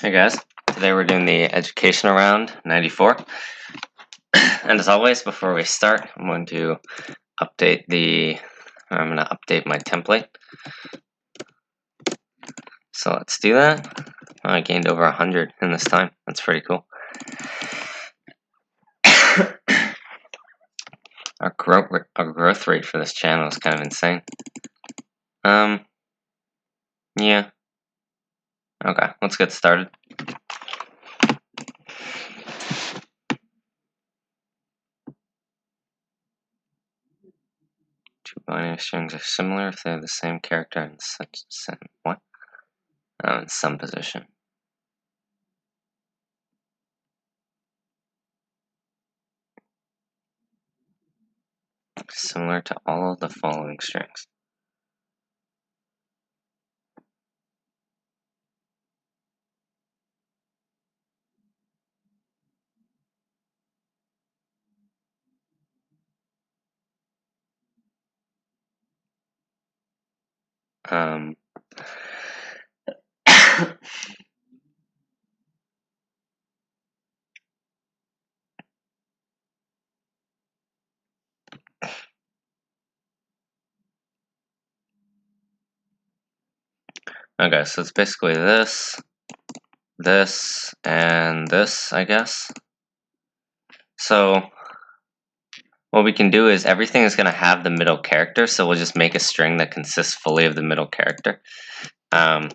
Hey guys, today we're doing the educational round 94. And as always, before we start, I'm going to update my template. So let's do that. I gained over 100 in this time. That's pretty cool. Our growth rate for this channel is kind of insane. Yeah. Okay, let's get started. Two binary strings are similar if they have the same character in in some position. Similar to all of the following strings. Okay, so it's basically this, and this, I guess. So what we can do is everything is going to have the middle character, so we'll just make a string that consists fully of the middle character. Let's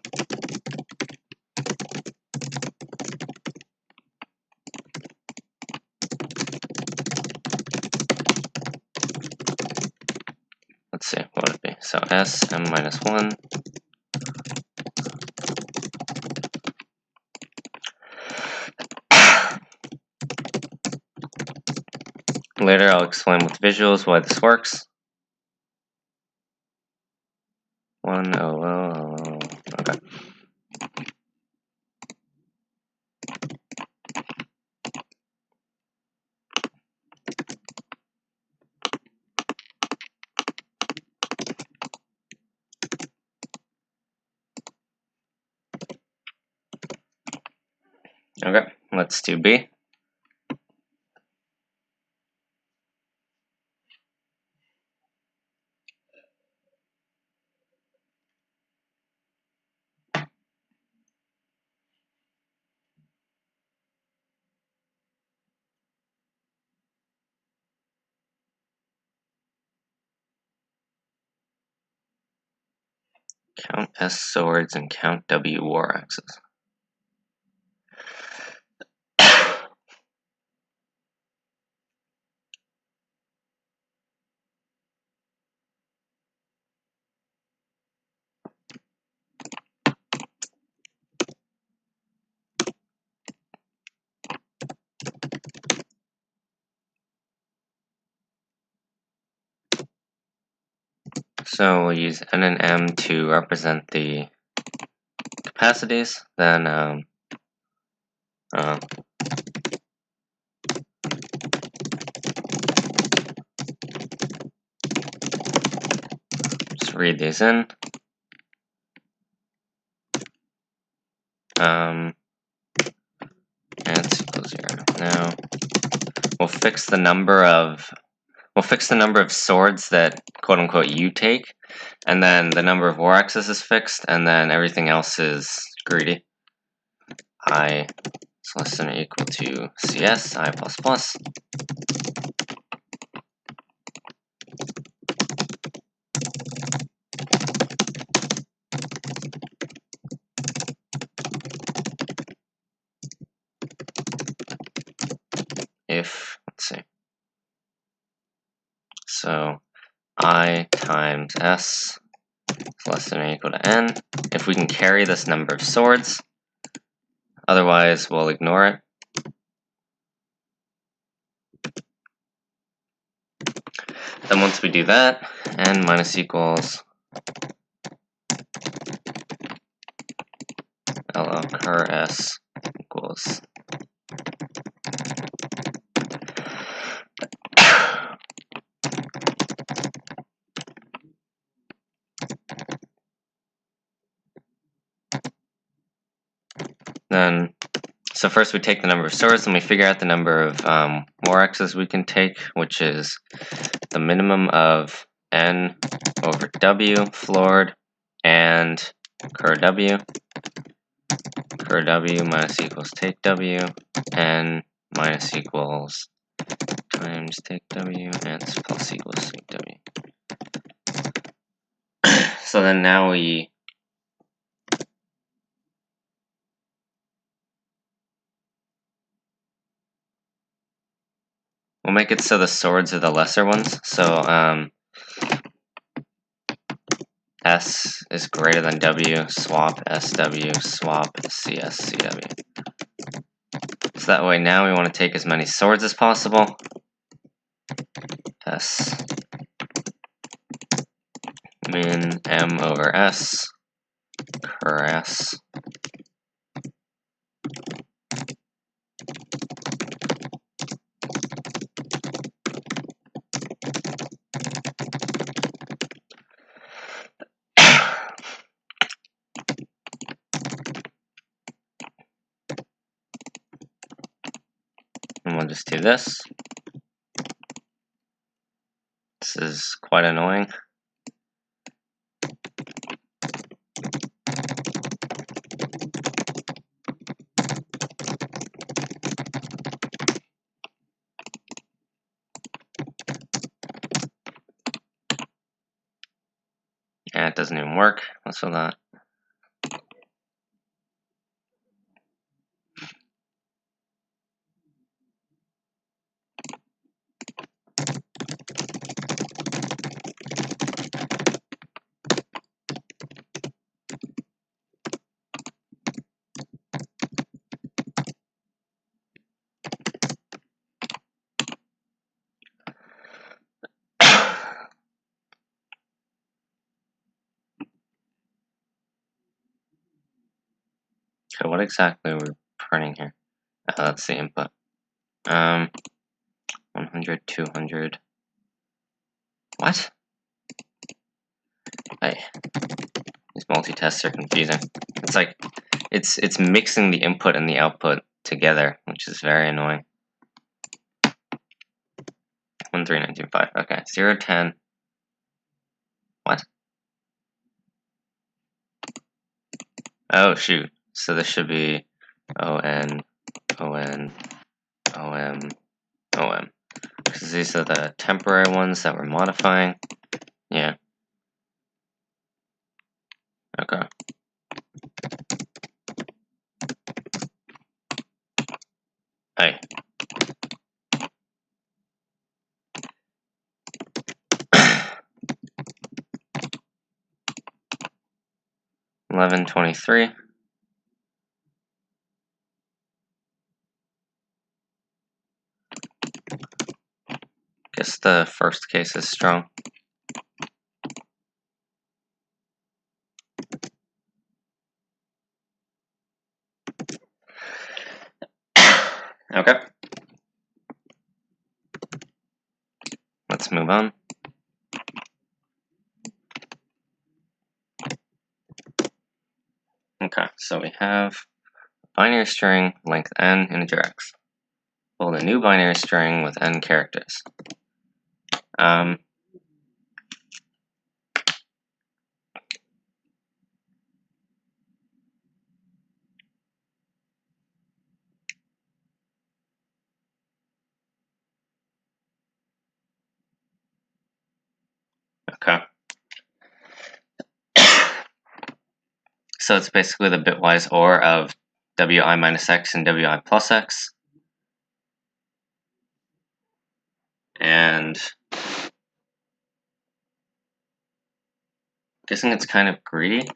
see, what would it be? So s, m minus 1. Later I'll explain with visuals why this works. 1, okay. Okay, let's do B. Count S swords and count W war axes. So we'll use N and M to represent the capacities, then just read these in. And it's equals 0. Now we'll fix the number of swords that quote unquote you take, and then the number of war axes is fixed, and then everything else is greedy. I is less than or equal to CS, I plus plus. If, let's see. So I times S is less than or equal to N. If we can carry this number of swords, otherwise we'll ignore it. Then once we do that, N minus equals L occur S equals then, so first we take the number of swords, and we figure out the number of war X's we can take, which is the minimum of n over w floored and cur w. Cur w minus equals take w, n minus equals times take w, and plus equals take w. So then now we'll make it so the swords are the lesser ones. So S is greater than W, swap SW, swap CS CW. So that way now we want to take as many swords as possible. S min M over S, cur S. And we'll just do this. This is quite annoying. Yeah, it doesn't even work. What's with that? So what exactly are we printing here? Oh, that's the input. 100, 200. What? Hey, these multi-tests are confusing. It's like it's mixing the input and the output together, which is very annoying. 13925. Okay, 0, 10. What? Oh shoot. So this should be ON, ON, OM, OM. Because these are the temporary ones that we're modifying. Yeah. Okay. Hey. $11.23. Guess the first case is strong. Okay. Let's move on. Okay, so we have binary string length n integer x. Build a new binary string with n characters. Okay. So it's basically the bitwise OR of wi minus x and wi plus x. And guessing it's kind of greedy.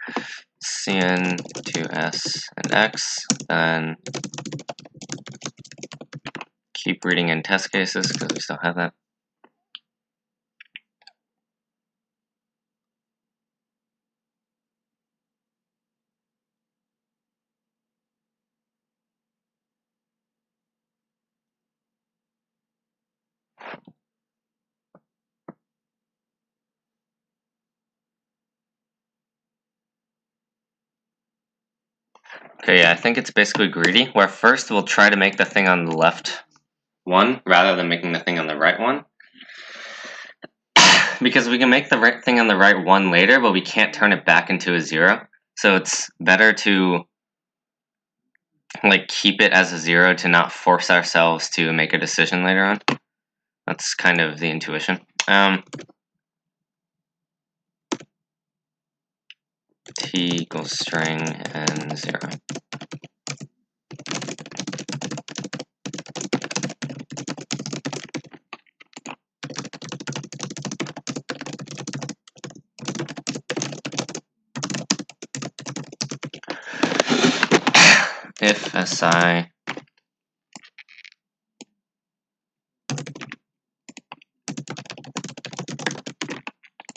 Cn to s and x, then keep reading in test cases because we still have that. Okay, yeah, I think it's basically greedy, where first we'll try to make the thing on the left 1 rather than making the thing on the right 1. Because we can make the right thing on the right 1 later, but we can't turn it back into a 0. So it's better to like keep it as a 0 to not force ourselves to make a decision later on. That's kind of the intuition. T equals string and 0. If si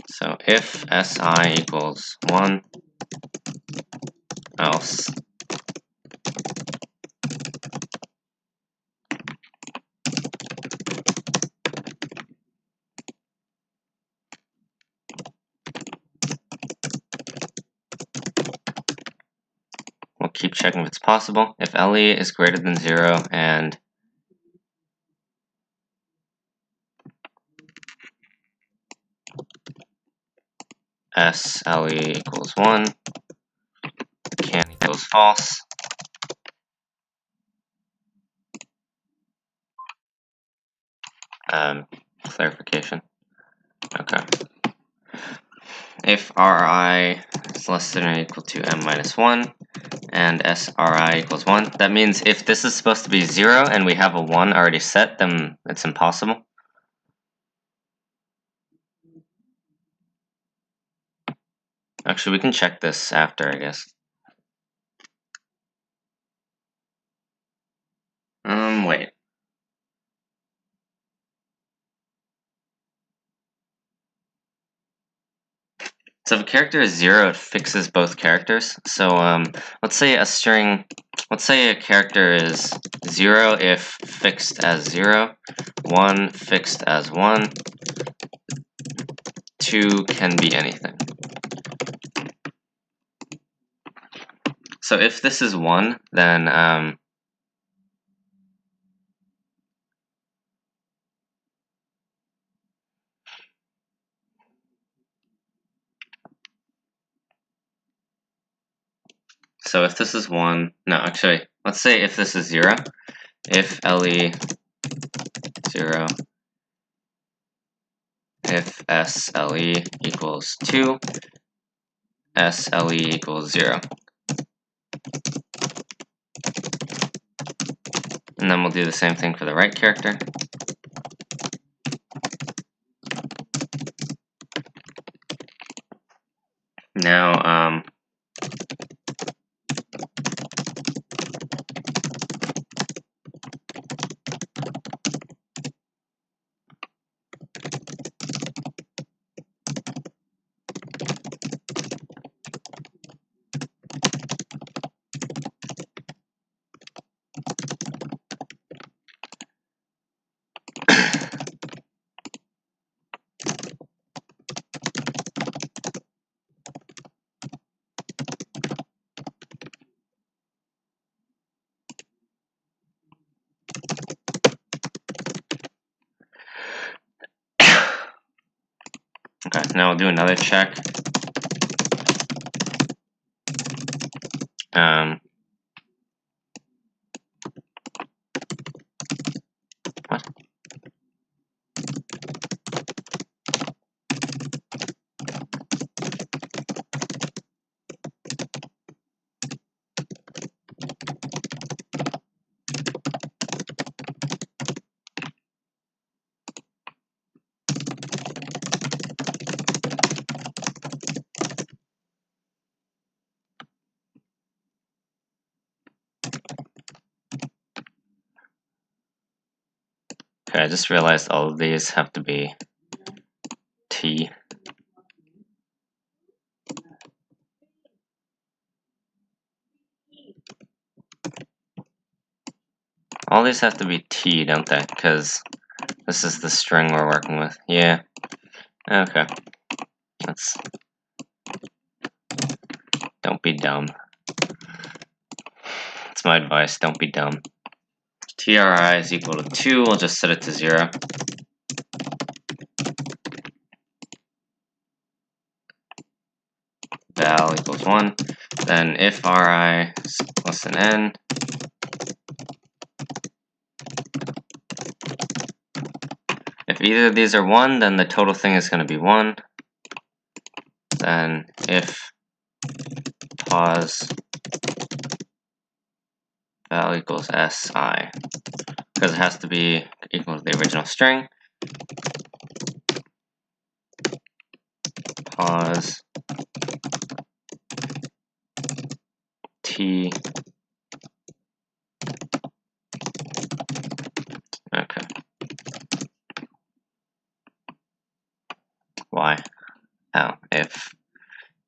so if si equals 1, else we'll keep checking if it's possible. If le is greater than 0 and SLE equals 1, can equals false. Clarification. Okay. If Ri is less than or equal to m minus 1 and SRI equals 1, that means if this is supposed to be 0 and we have a 1 already set, then it's impossible. Actually, we can check this after, I guess. Wait. So if a character is 0, it fixes both characters. So let's say a character is 0 if fixed as 0, 1 fixed as 1, 2 can be anything. So if this is 1, then so if this is 1, no, actually, let's say if this is 0, if LE 0, if SLE equals 2, SLE equals 0. And then we'll do the same thing for the right character. Now, okay, now we'll do another check. What? Okay, I just realized all of these have to be T. All these have to be T, don't they? Because this is the string we're working with. Yeah. Okay. Don't be dumb. That's my advice, don't be dumb. TRI is equal to 2, we'll just set it to 0. Val equals 1. Then if Ri is less than n, if either of these are 1, then the total thing is going to be 1. Then if pos val equals si, because it has to be equal to the original string, pos t. Okay. Why? How? If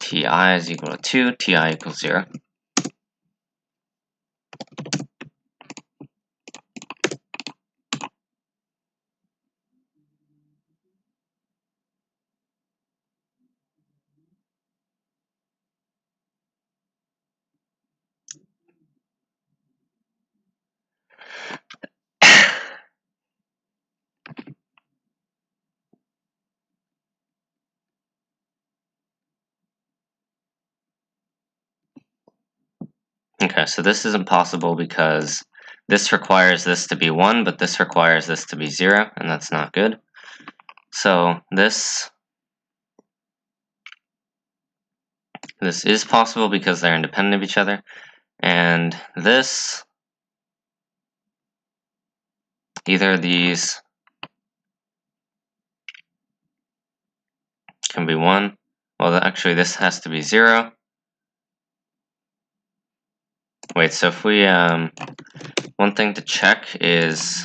ti is equal to 2, ti equals 0. Okay, so this is impossible because this requires this to be 1, but this requires this to be 0, and that's not good. So this is possible because they're independent of each other, and this, either of these can be 1. Well, actually this has to be 0. Wait, so if we, one thing to check is,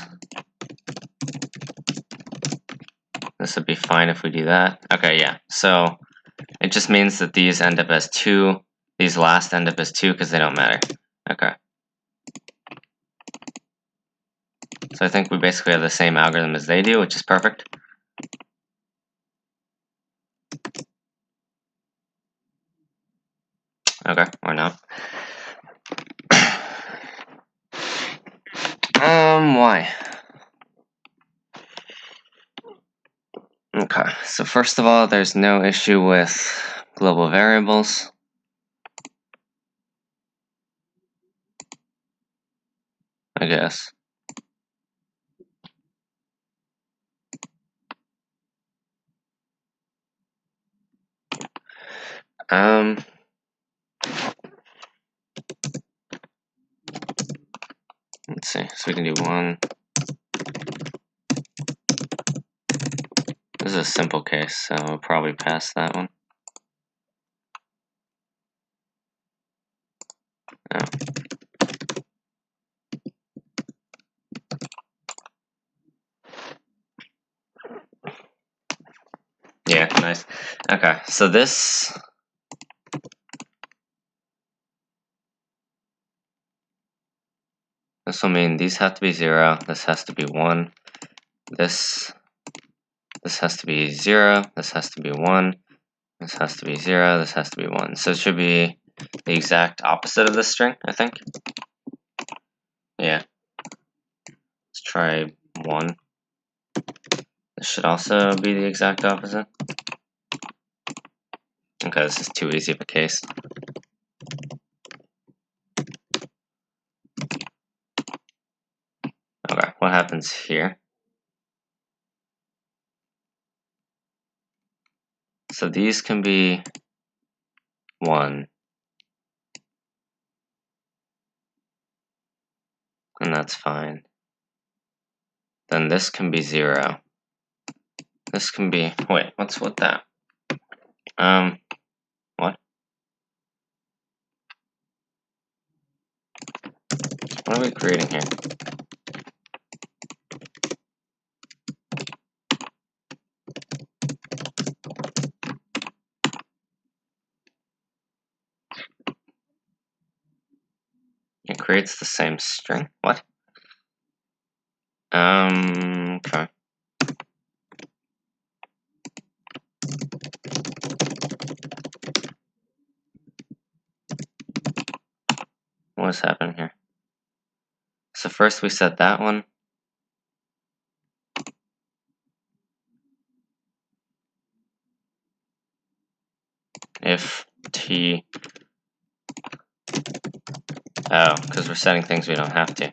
this would be fine if we do that. Okay, yeah, so it just means that these end up as 2, these last end up as 2 because they don't matter. Okay. So I think we basically have the same algorithm as they do, which is perfect. Okay, or not. Why? Okay, so first of all, there's no issue with global variables. I guess. Let's see, so we can do 1. This is a simple case, so we'll probably pass that one. Oh. Yeah, nice. Okay, so this will mean these have to be 0, this has to be 1, this has to be 0, this has to be 1, this has to be 0, this has to be 1. So it should be the exact opposite of this string, I think. Yeah. Let's try 1. This should also be the exact opposite. Okay, this is too easy of a case. Okay, what happens here? So these can be 1. And that's fine. Then this can be 0. This can be, wait, what's with that? What? What are we creating here? It creates the same string. What? Okay. What is happening here? So first we set that one. If t, oh, because we're setting things we don't have to.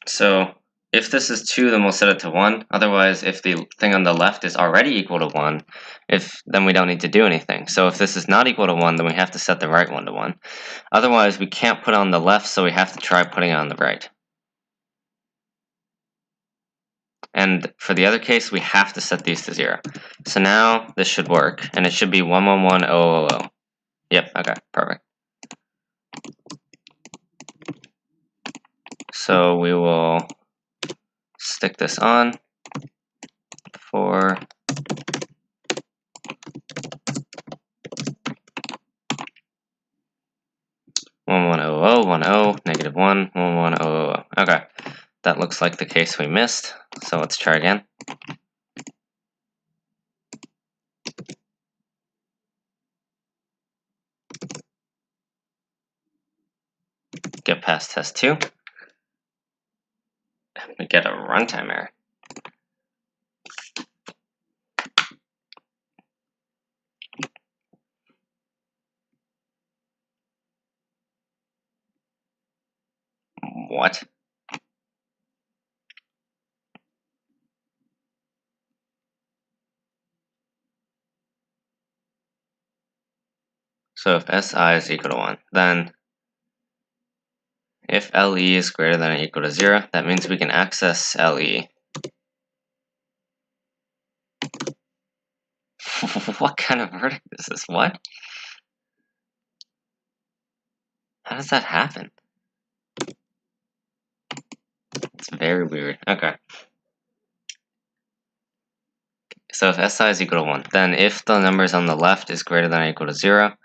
So if this is 2, then we'll set it to 1. Otherwise, if the thing on the left is already equal to 1, then we don't need to do anything. So if this is not equal to 1, then we have to set the right one to 1. Otherwise, we can't put it on the left, so we have to try putting it on the right. And for the other case, we have to set these to 0. So now this should work, and it should be 111,000. Yep, okay, perfect. So we will stick this on for -1, -1. Okay, that looks like the case we missed. So let's try again. Get past test 2. We get a runtime error. What? So if SI is equal to 1, then if LE is greater than or equal to 0, that means we can access LE. What kind of verdict is this? What? How does that happen? It's very weird. Okay. So if SI is equal to 1, then if the numbers on the left is greater than or equal to 0,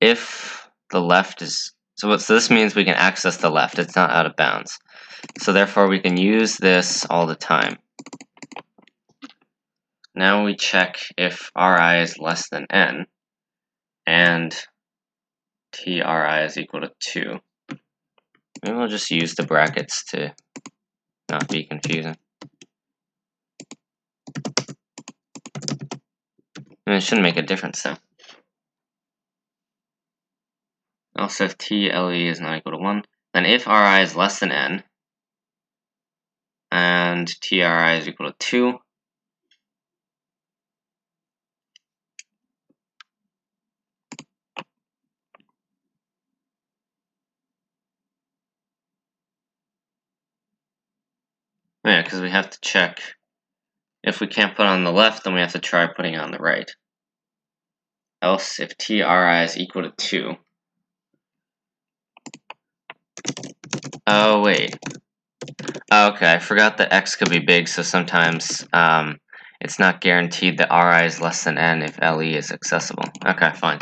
if the left is... So this means we can access the left. It's not out of bounds. So therefore we can use this all the time. Now we check if Ri is less than n, and Tri is equal to 2. Maybe we'll just use the brackets to not be confusing. And it shouldn't make a difference though. Also, if TLE is not equal to 1, then if Ri is less than n, and Tri is equal to 2, yeah, because we have to check. If we can't put it on the left, then we have to try putting it on the right. Else, if Tri is equal to 2. Oh, wait. Okay, I forgot that x could be big, so sometimes it's not guaranteed that Ri is less than n if LE is accessible. Okay, fine.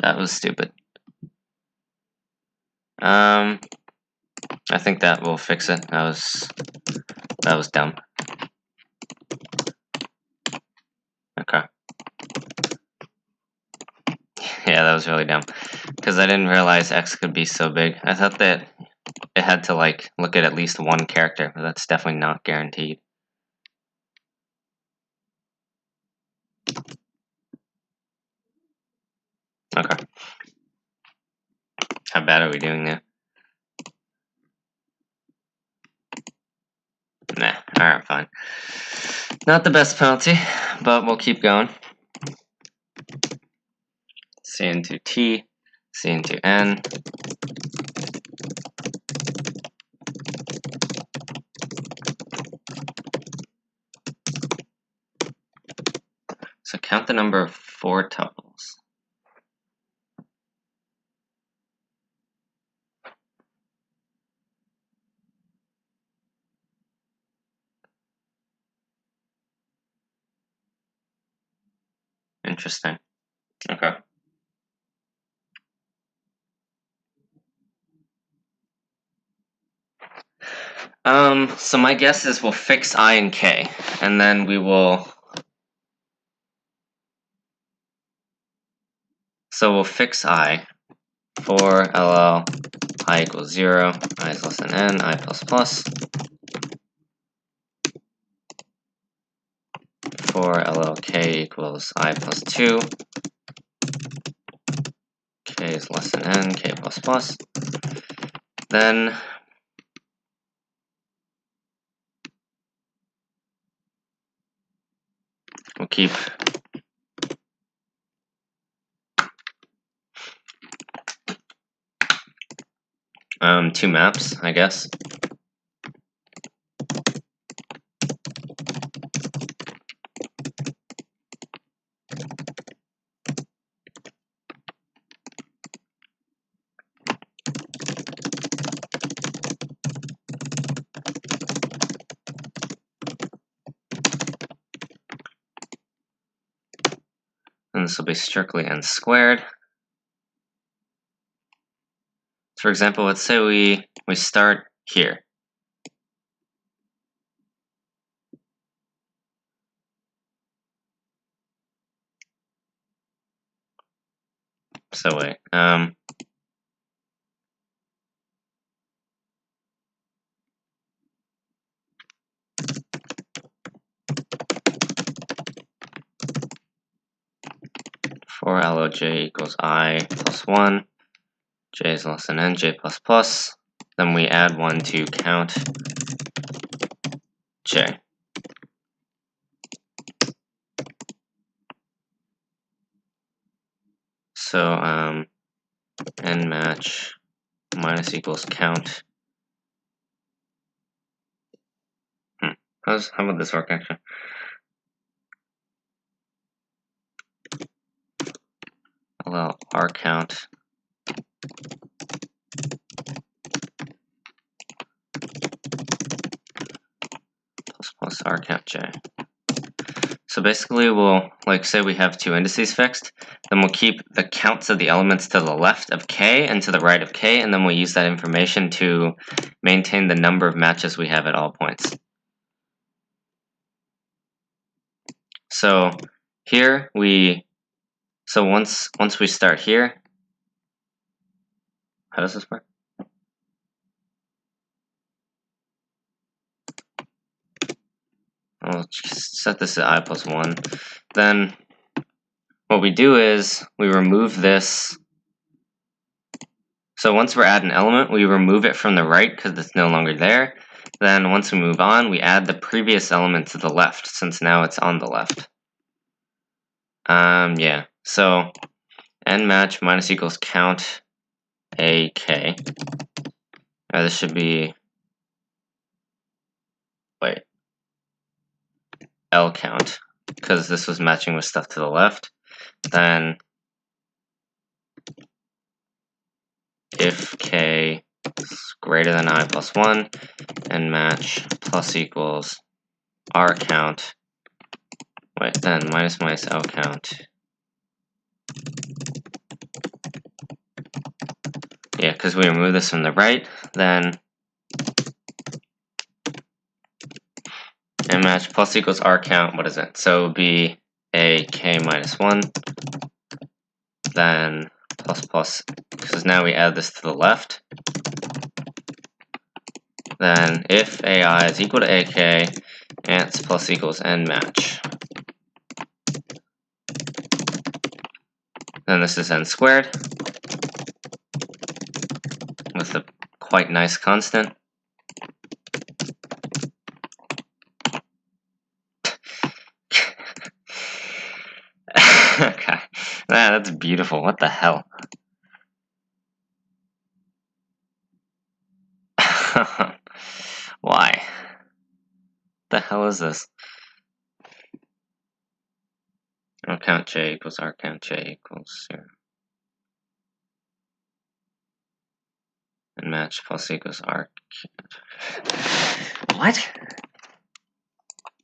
That was stupid. I think that will fix it. That was dumb. Okay. Yeah, that was really dumb. Because I didn't realize x could be so big. I thought that it had to like look at least one character, but that's definitely not guaranteed. Okay. How bad are we doing now? Nah, alright, fine. Not the best penalty, but we'll keep going. C into T, C into N. So count the number of 4 tuples. Interesting. Okay. So my guess is we'll fix I and K, and then we will... So we'll fix I, for LL I equals 0, I is less than n, I plus plus. For LL k equals I plus 2, k is less than n, k plus plus. Then we'll keep two maps, I guess. And this will be strictly n squared. For example, let's say we start here. So wait, for LOJ equals I plus 1, j is less than n, j plus plus. Then we add 1 to count j. So n match minus equals count. How about this work actually? Well, r count plus r count j. So basically we'll, like, say we have two indices fixed, then we'll keep the counts of the elements to the left of k and to the right of k, and then we'll use that information to maintain the number of matches we have at all points. So here once we start here, how does this work? I'll set this at I plus 1. Then what we do is we remove this. So once we're at an element, we remove it from the right because it's no longer there. Then once we move on, we add the previous element to the left, since now it's on the left. Yeah. So n match minus equals count a k. This should be, wait, L count, because this was matching with stuff to the left. Then if k is greater than I plus 1, n match plus equals r count. Wait, then minus L count. Yeah, because we remove this from the right, then n match plus equals r count, what is it? So it would be a k minus 1, then plus, because now we add this to the left. Then if ai is equal to ak, ants plus equals n match. Then this is n squared, with a quite nice constant. Okay, that's beautiful. What the hell? Why? The hell is this? R count j equals r count j equals 0. And match plus equals r count. What?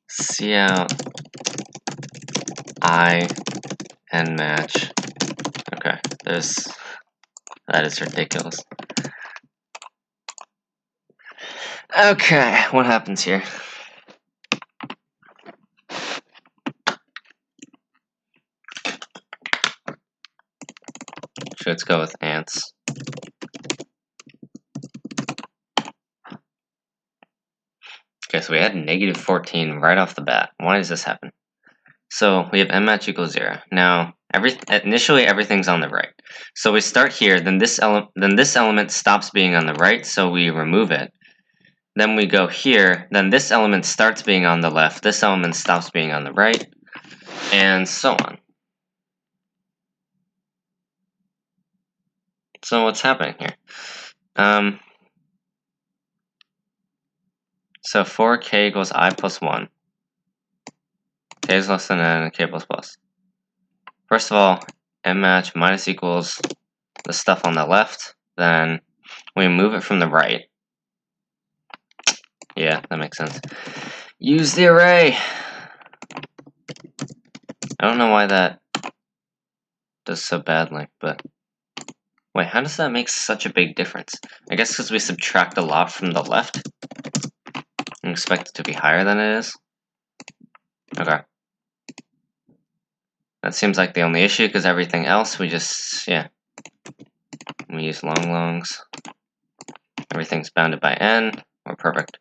See out I and match. Okay, that is ridiculous. Okay, what happens here? Let's go with ants. so we had negative 14 right off the bat. Why does this happen? So we have m match equals 0. Now, initially everything's on the right. So we start here, then this element stops being on the right, so we remove it. Then we go here, then this element starts being on the left, this element stops being on the right, and so on. So what's happening here? So for k equals I plus 1, k is less than n, and k plus plus. First of all, m match minus equals the stuff on the left, then we move it from the right. Yeah, that makes sense. Use the array! I don't know why that does so badly, but... Wait, how does that make such a big difference? I guess because we subtract a lot from the left and expect it to be higher than it is? Okay. That seems like the only issue, because everything else we just, yeah. We use long longs. Everything's bounded by n. We're perfect.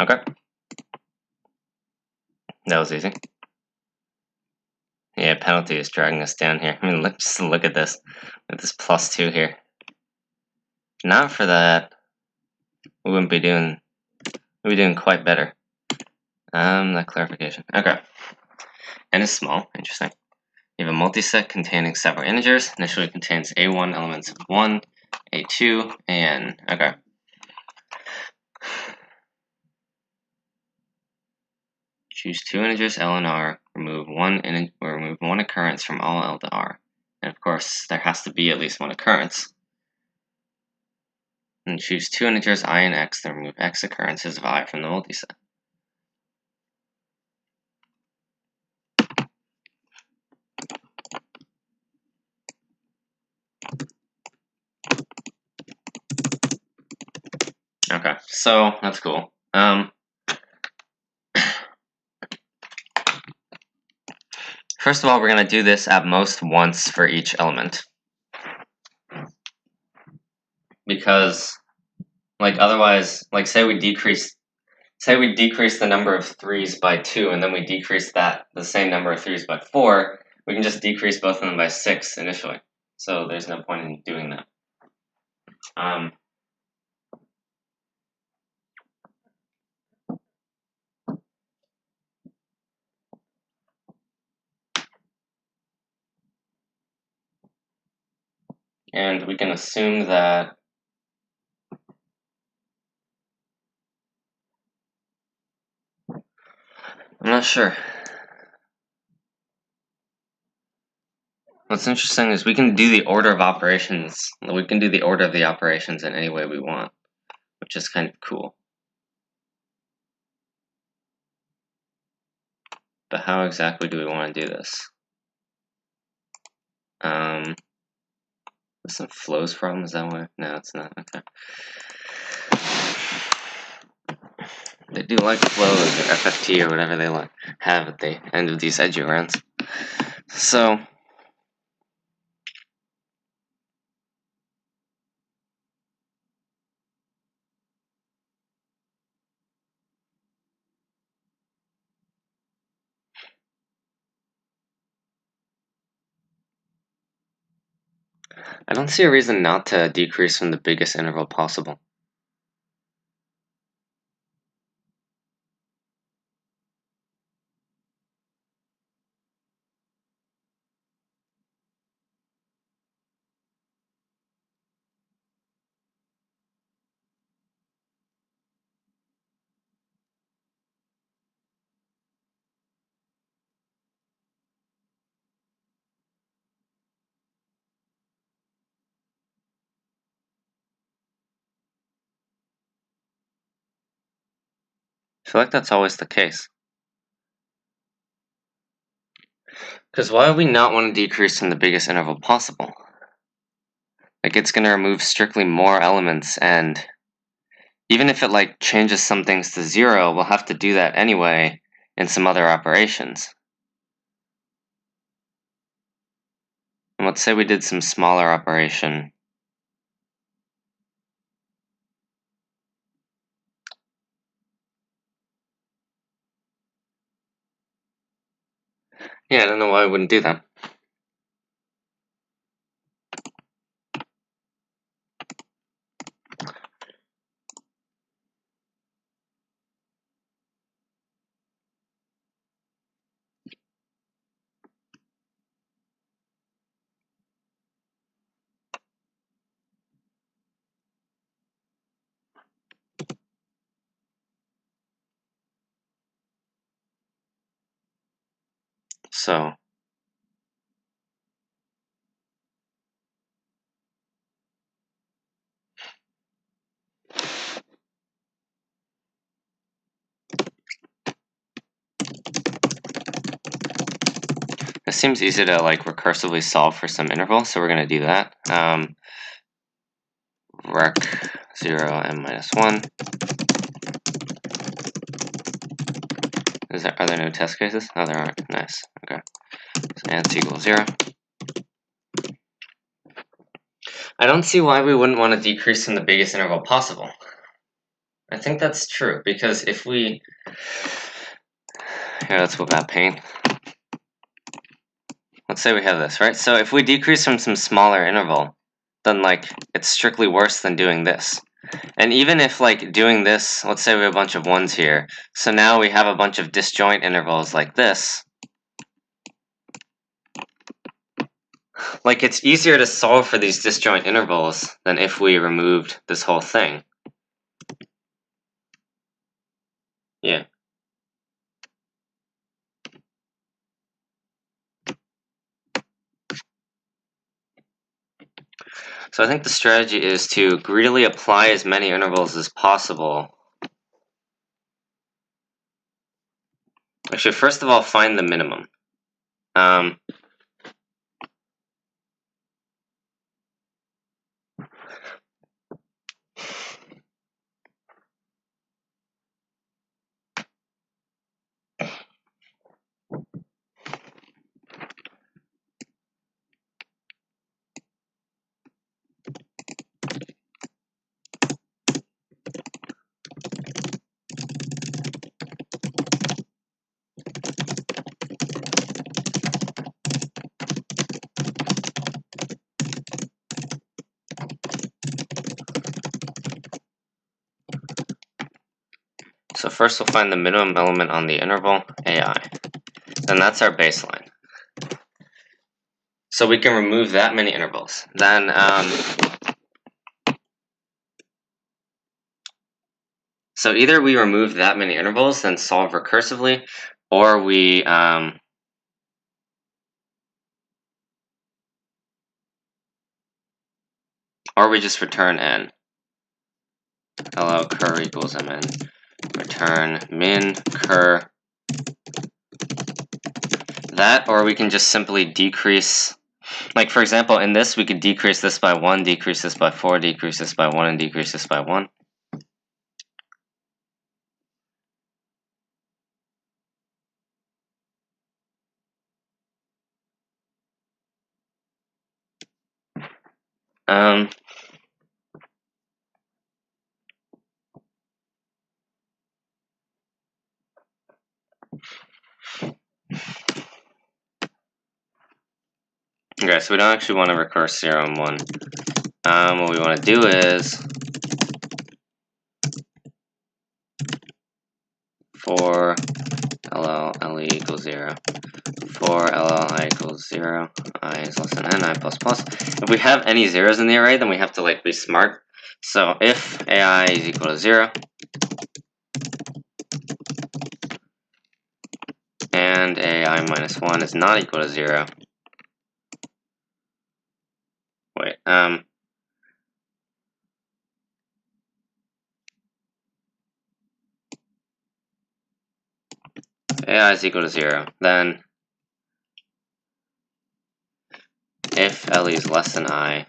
Okay. That was easy. Yeah, penalty is dragging us down here. I mean, just look at this. With this +2 here. Not for that, we wouldn't be doing... We'd be doing quite better. That clarification. Okay. N is small. Interesting. You have a multiset containing several integers. Initially contains A1 elements of 1, A2, and okay. Choose two integers L and R. Remove one occurrence from all L to R. And of course, there has to be at least one occurrence. And choose two integers I and X. Then remove X occurrences of I from the multiset. Okay, so that's cool. First of all, we're going to do this at most once for each element. Because, like, otherwise, like, say we decrease the number of 3's by 2, and then we decrease the same number of 3's by 4, we can just decrease both of them by 6 initially. So there's no point in doing that. And we can assume that I'm not sure. What's interesting is we can do the order of operations. We can do the order of the operations in any way we want, which is kind of cool. But how exactly do we want to do this? There's some flows problems that way? No, it's not. Okay. They do like flows or FFT or whatever they have at the end of these edurounds. So I don't see a reason not to decrease from the biggest interval possible. I feel like that's always the case. Because why would we not want to decrease from the biggest interval possible? Like, it's going to remove strictly more elements, and even if it, like, changes some things to 0, we'll have to do that anyway in some other operations. And let's say we did some smaller operation. Yeah, I don't know why I wouldn't do that. So it seems easy to like recursively solve for some interval, so we're going to do that. Rec 0 and minus 1. Are there no test cases? Oh, there aren't. Nice. Okay. So ants equals 0. I don't see why we wouldn't want to decrease from the biggest interval possible. I think that's true, because if we... Here, let's whip out paint. Let's say we have this, right? So if we decrease from some smaller interval, then like it's strictly worse than doing this. And even if like doing this, let's say we have a bunch of 1s here, so now we have a bunch of disjoint intervals like this. Like it's easier to solve for these disjoint intervals than if we removed this whole thing. Yeah. So I think the strategy is to greedily apply as many intervals as possible. Actually, first of all, find the minimum. So first we'll find the minimum element on the interval, AI. Then that's our baseline. So we can remove that many intervals. Then so either we remove that many intervals and solve recursively, or we just return n. Hello, cur equals mn. Return min cur. That, or we can just simply decrease. Like for example, in this we could decrease this by 1, decrease this by 4, decrease this by 1, and decrease this by 1. Okay, so we don't actually want to recurse 0 and 1. What we want to do is for LL equals 0. For LL equals 0, I is less than n, I plus plus. If we have any zeros in the array, then we have to like be smart. So if AI is equal to 0, and AI minus 1 is not equal to 0, wait, AI is equal to 0, then if LE is less than I,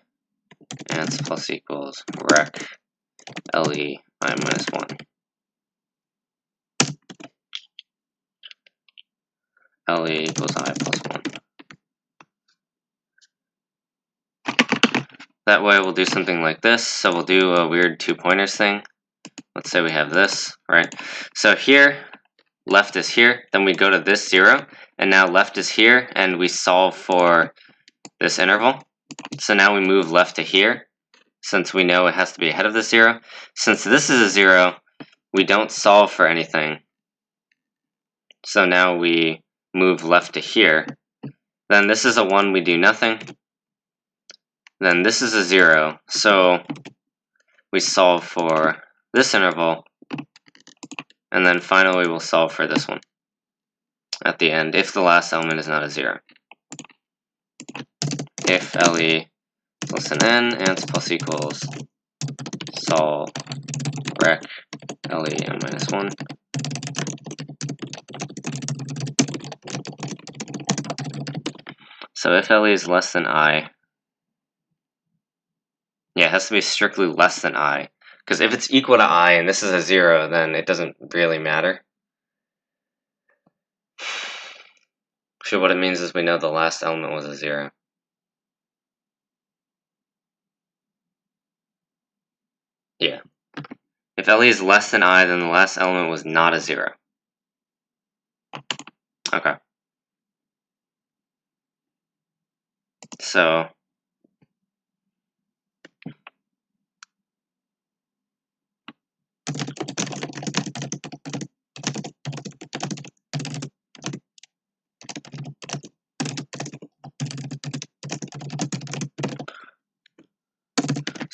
ants plus equals rec LE I minus 1. LE equals I plus 1. That way we'll do something like this. So we'll do a weird 2 pointers thing. Let's say we have this, right? So here, left is here, then we go to this 0, and now left is here, and we solve for this interval. So now we move left to here, since we know it has to be ahead of the 0. Since this is a 0, we don't solve for anything. So now we move left to here. Then this is a 1, we do nothing. Then this is a 0, so we solve for this interval. And then finally we'll solve for this one at the end, if the last element is not a 0. If LE is less than n, ans plus equals sol rec LE n minus 1. So if LE is less than I, yeah, it has to be strictly less than I. Because if it's equal to I and this is a 0, then it doesn't really matter. So what it means is we know the last element was a 0. Yeah. If LE is less than I, then the last element was not a 0. Okay. So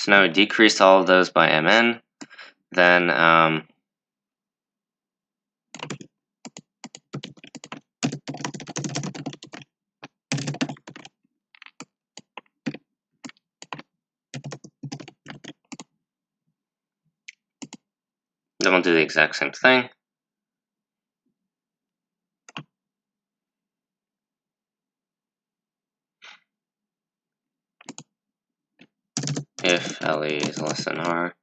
now we decrease all of those by mn. Then we'll do the exact same thing. If LE is less than R,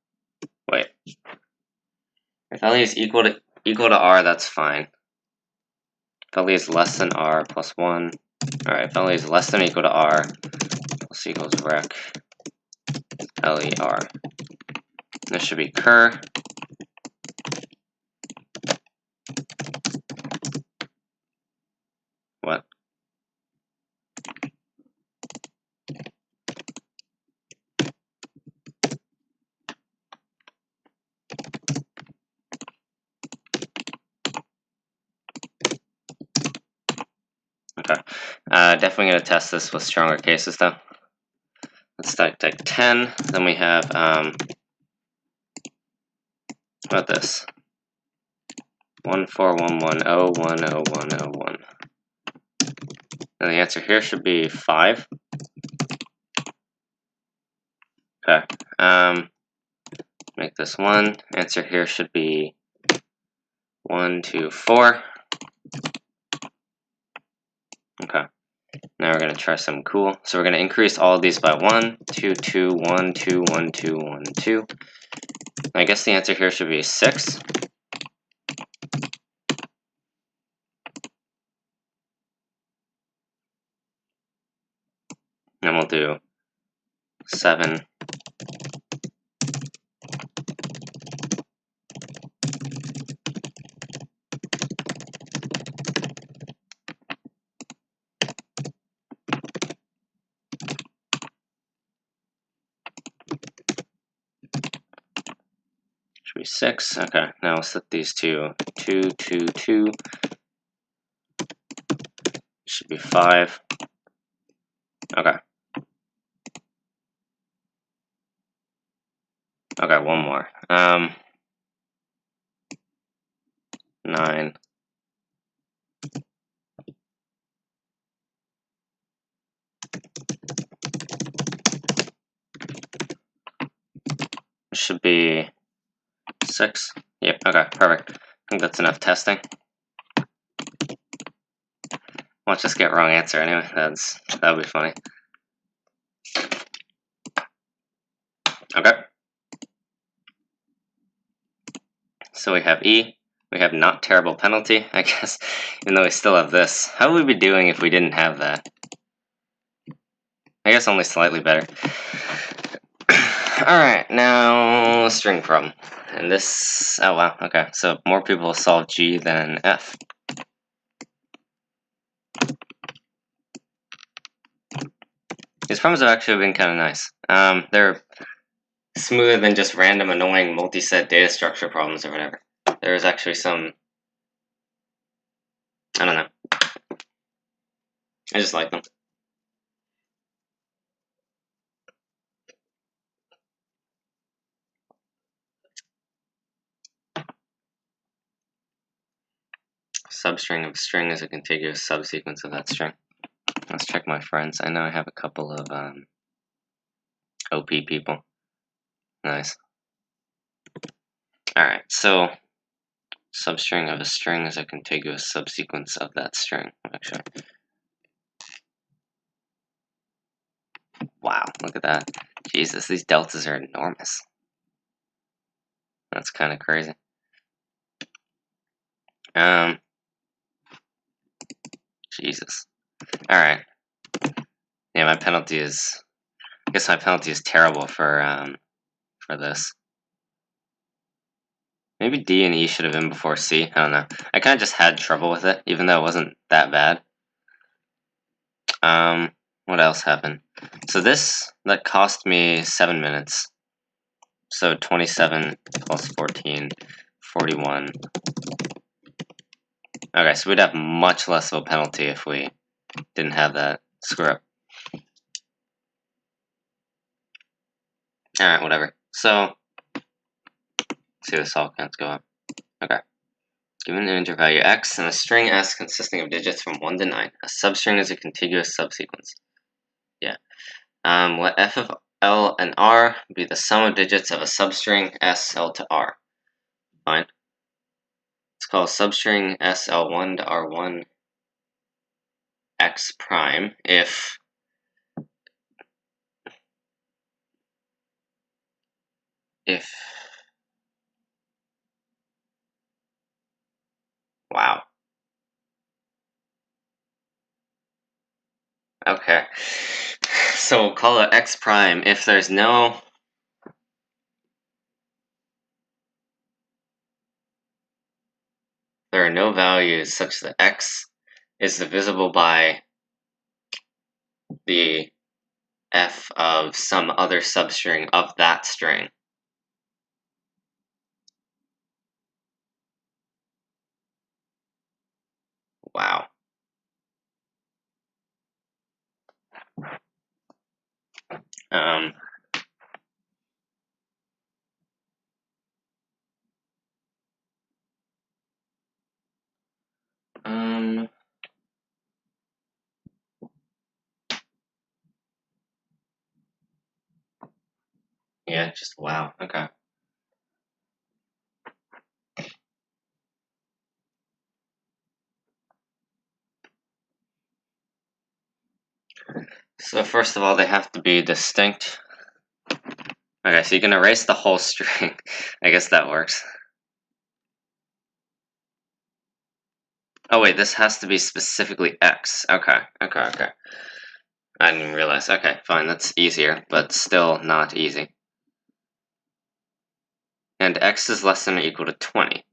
wait. If LE is equal to R, that's fine. If LE is less than R plus 1, alright, if LE is less than or equal to R plus equals rec LER. This should be cur. What? Okay. Definitely going to test this with stronger cases, though. Let's type 10. Then we have, how about this? 14110101001. And the answer here should be 5. Okay. Make this 1. Answer here should be 1, 2, 4. Okay. Now we're going to try something cool. So we're going to increase all of these by 1, 2, 2, 1, 2, 1, 2, 1, 2. I guess the answer here should be 6. And we'll do 7. Should be 6. Okay, now we'll set these to 2, 2, 2. Should be 5. Okay. Okay, one more. 9. Should be 6. Yep, okay, perfect. I think that's enough testing. Watch us get wrong answer anyway. That would be funny. Okay. So we have E. We have not terrible penalty, I guess, even though we still have this. How would we be doing if we didn't have that? I guess only slightly better. Alright, now string problem. And this, oh wow, okay, so more people solve G than F. These problems have actually been kind of nice. They're smoother than just random annoying multi-set data structure problems or whatever. There's actually some, I don't know. I just like them. Substring of a string is a contiguous subsequence of that string. Let's check my friends. I know I have a couple of OP people. Nice. Alright, so substring of a string is a contiguous subsequence of that string, actually. Wow, look at that. Jesus, these deltas are enormous. That's kind of crazy. Jesus. Alright. Yeah, my penalty is... I guess my penalty is terrible for this. Maybe D and E should have been before C. I don't know. I kind of just had trouble with it, even though it wasn't that bad. What else happened? So that cost me 7 minutes. So 27 plus 14, 41. Okay, so we'd have much less of a penalty if we didn't have that screw up. Alright, whatever. So, let's see the solve counts go up. Okay. Given an integer value x and a string s consisting of digits from 1 to 9, a substring is a contiguous subsequence. Yeah. Let f of L and R be the sum of digits of a substring S L to R. Fine. Let's call substring S L1 to R1 x prime if wow. Okay. So we'll call it x prime if there are no values such that x is divisible by the f of some other substring of that string. Wow. Yeah, just wow. Okay. So first of all, they have to be distinct. Okay, so you can erase the whole string. I guess that works. Oh wait, this has to be specifically x. Okay. I didn't even realize. Okay, fine, that's easier, but still not easy. And x is less than or equal to 20,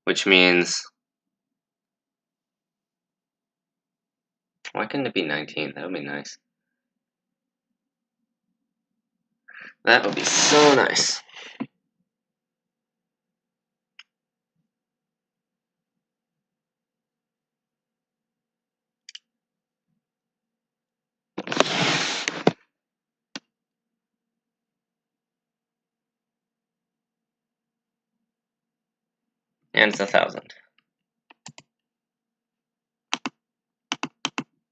which means... Why couldn't it be 19? That would be nice. That would be so nice. And it's 1,000.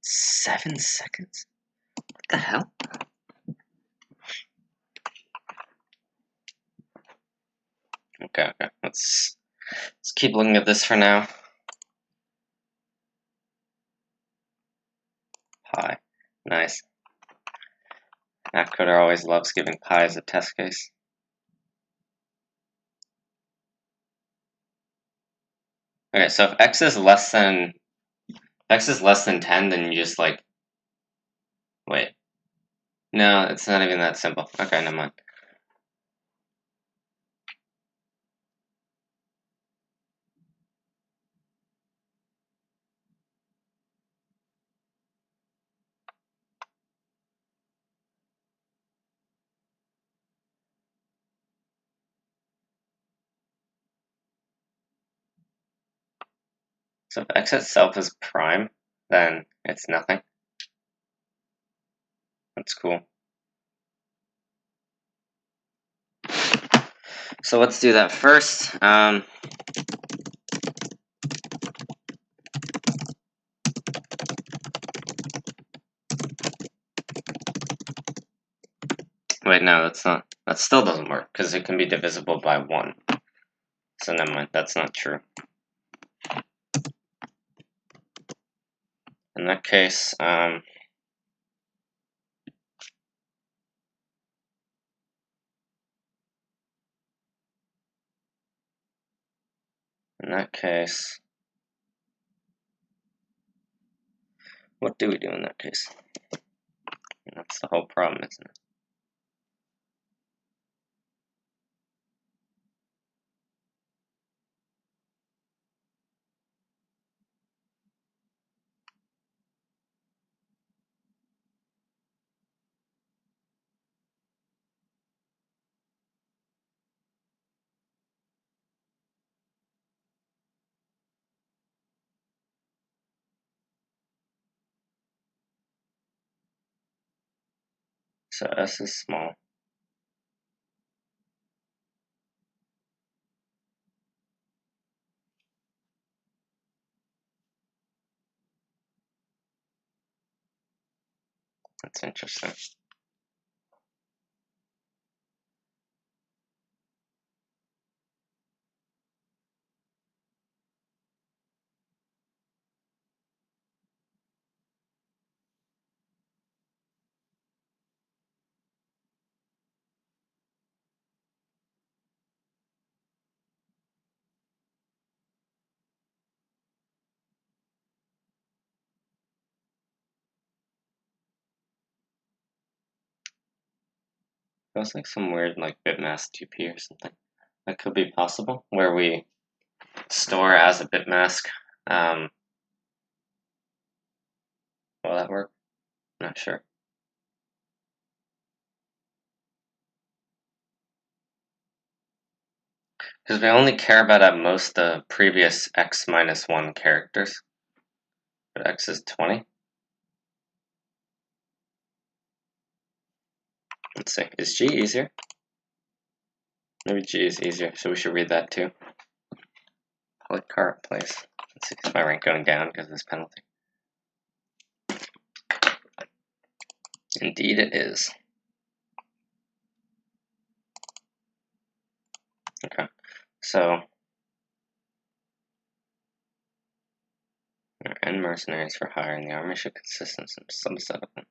7 seconds? What the hell? Okay. Let's keep looking at this for now. Pi. Nice. Mathcoder always loves giving pi as a test case. Okay, so if x is less than 10, then you just like wait. No, it's not even that simple. Okay, never mind. So if x itself is prime, then it's nothing. That's cool. So let's do that first. Wait, no, that's not. That still doesn't work because it can be divisible by 1. So never mind, that's not true. In that case, what do we do in that case? That's the whole problem, isn't it? So S is small. That's interesting. Feels like some weird like bitmask 2p or something. That could be possible, where we store as a bitmask. Will that work? Not sure. Because we only care about at most the previous x minus 1 characters. But x is 20. Let's see. Is G easier? Maybe G is easier, so we should read that too. Public car place. Let's see, is my rank going down because of this penalty? Indeed it is. Okay, so there are N mercenaries for hire, and the army should consist of some subset of them.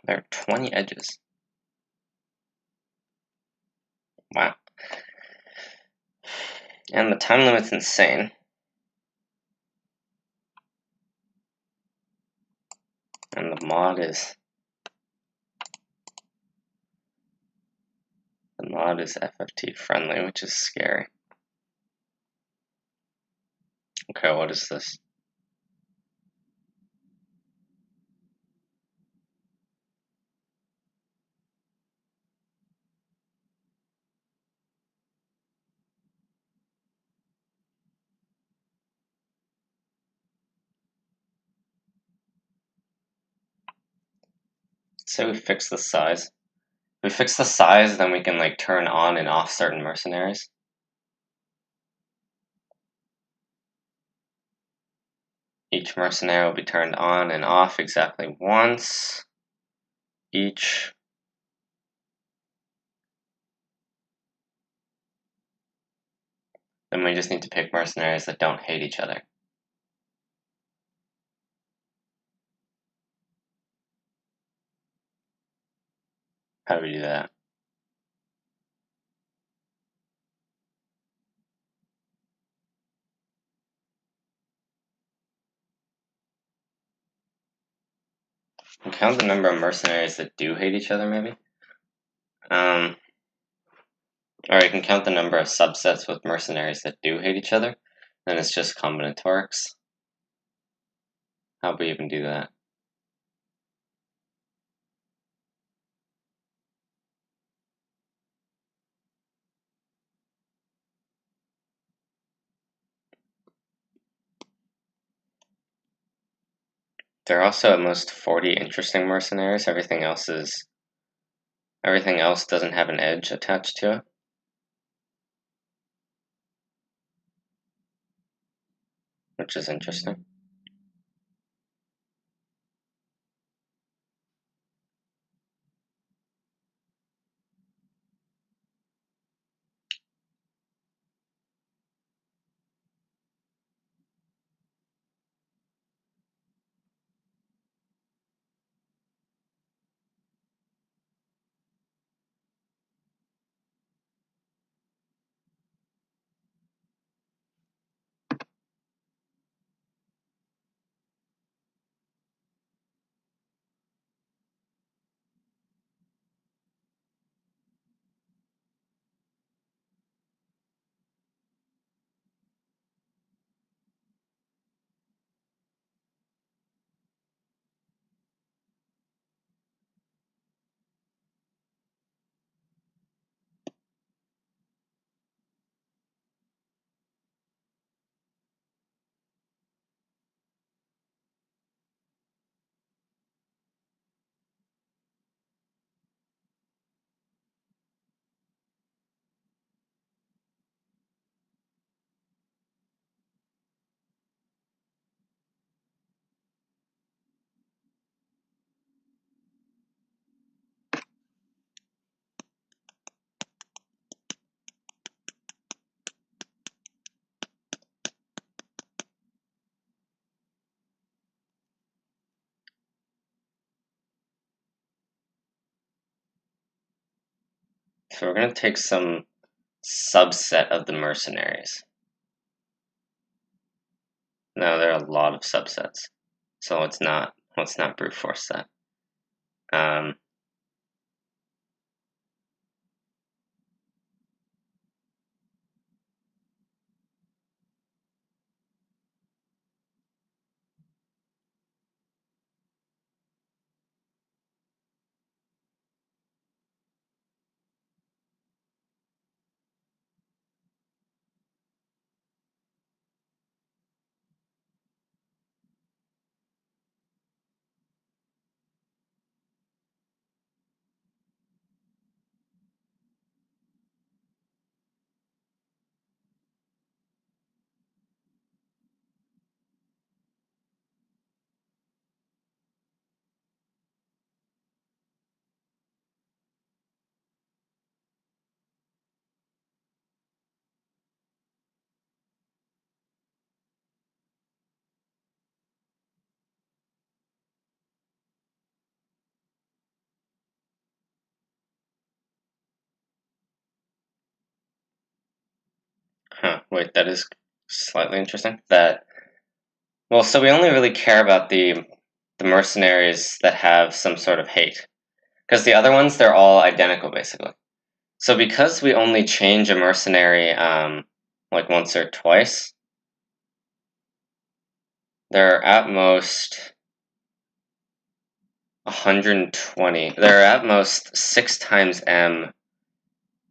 There are 20 edges. Wow. And the time limit's insane. And the mod is FFT friendly, which is scary. Okay, what is this? Say we fix the size. If we fix the size, then we can like turn on and off certain mercenaries. Each mercenary will be turned on and off exactly once. Each. Then we just need to pick mercenaries that don't hate each other. How do we do that? And count the number of mercenaries that do hate each other, maybe? Or you can count the number of subsets with mercenaries that do hate each other, then it's just combinatorics. How do we even do that? There are also at most 40 interesting mercenaries. Everything else doesn't have an edge attached to it. Which is interesting. So we're going to take some subset of the mercenaries. Now there are a lot of subsets, so let's not brute force that. Wait, that is slightly interesting. So we only really care about the mercenaries that have some sort of hate, because the other ones, they're all identical basically. So because we only change a mercenary like once or twice, there are at most 120. There are at most 6 times m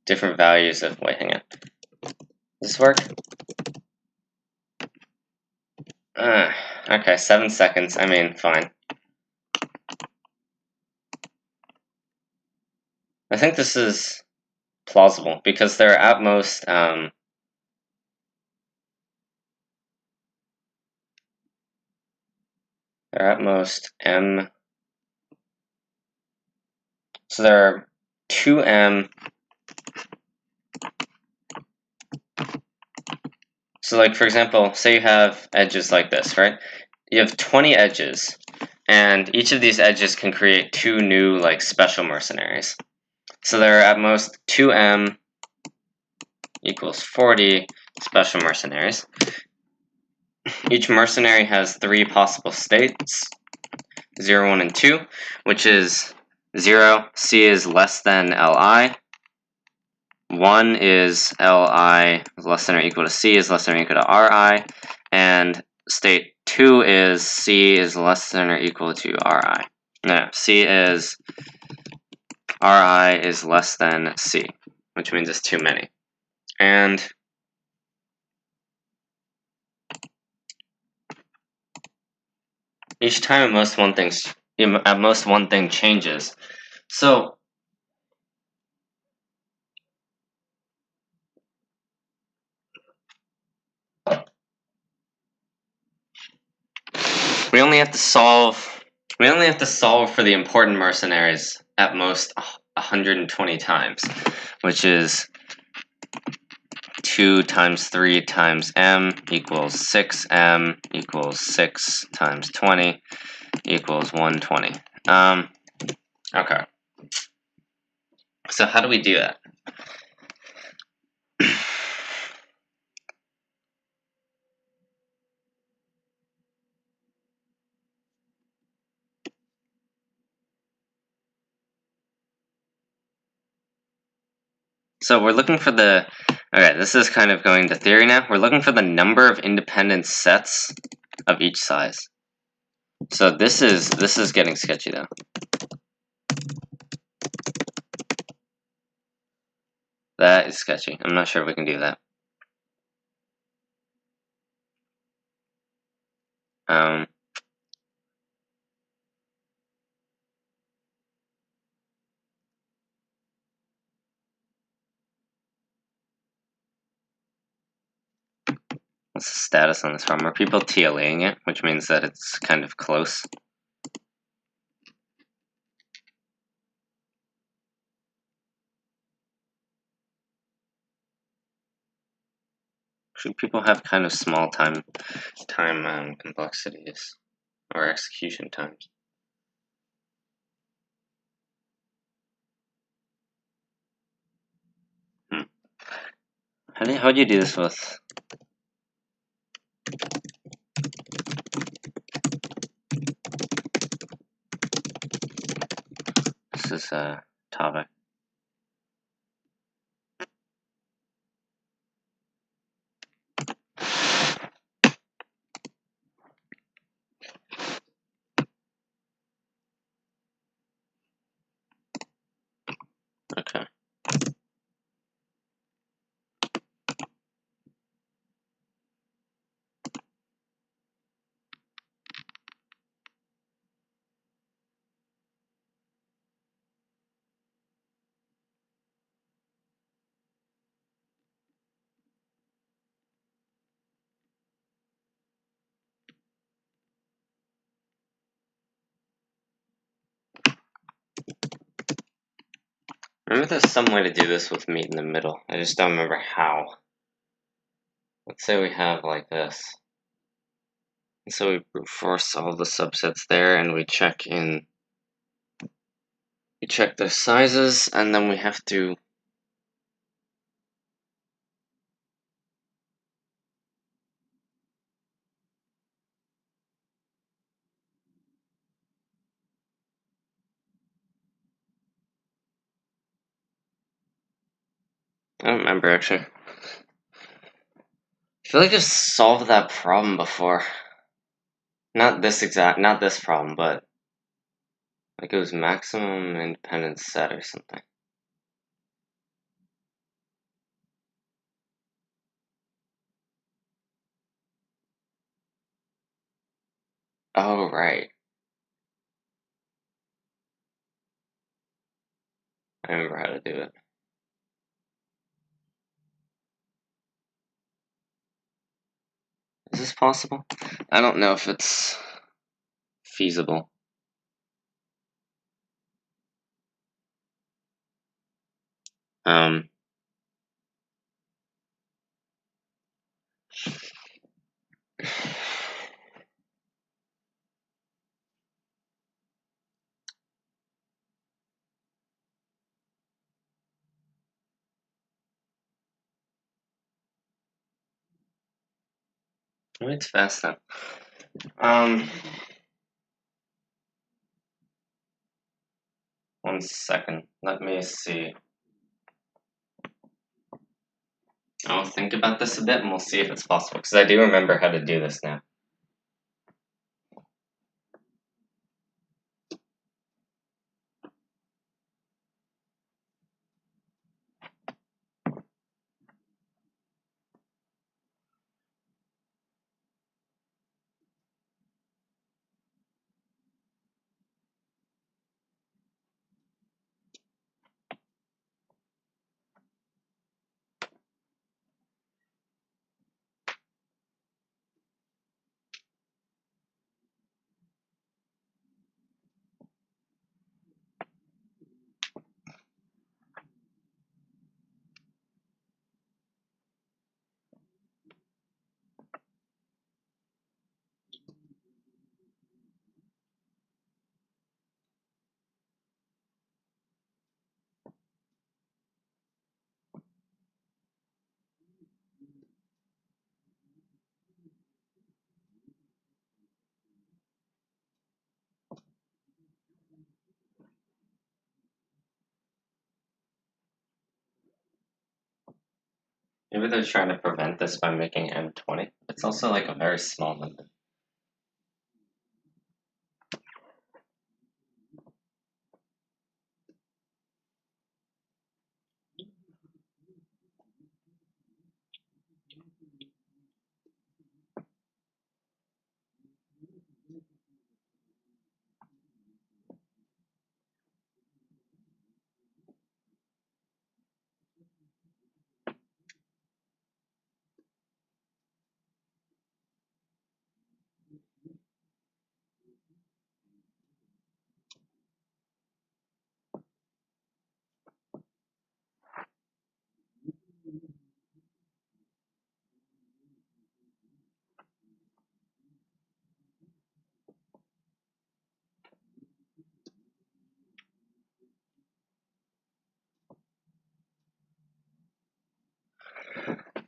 different values of. Wait, hang on. Does this work? Okay, 7 seconds. I mean, fine. I think this is plausible because there are at most m. So there are 2m. So like, for example, say you have edges like this, right? You have 20 edges, and each of these edges can create 2 new like special mercenaries. So there are at most 2m equals 40 special mercenaries. Each mercenary has 3 possible states, 0, 1, and 2, which is 0, C is less than Li, 1 is Li is less than or equal to C is less than or equal to Ri, and state 2 is C is less than or equal to Ri. No, C is Ri is less than C, which means it's too many. And each time at most one thing changes. So we only have to solve for the important mercenaries at most 120 times, which is 2 times 3 times m equals 6m equals 6 times 20 equals 120. Okay. So how do we do that? So we're looking for the, okay, this is kind of going to theory now. We're looking for the number of independent sets of each size. So this is getting sketchy though. That is sketchy. I'm not sure if we can do that. What's the status on this problem? Are people TLAing it, which means that it's kind of close? Should people have kind of small time complexities or execution times? How do you do this with? This is a topic. Okay. Remember there's some way to do this with meat in the middle. I just don't remember how. Let's say we have like this. So we brute force all the subsets there and we check their sizes, and then we have to I don't remember actually. I feel like I've solved that problem before. Not this problem, but like it was maximum independent set or something. Oh, right. I remember how to do it. Is this possible? I don't know if it's feasible. Maybe it's fast now. 1 second. Let me see. I'll think about this a bit and we'll see if it's possible, because I do remember how to do this now. Maybe they're trying to prevent this by making M20. It's also like a very small number.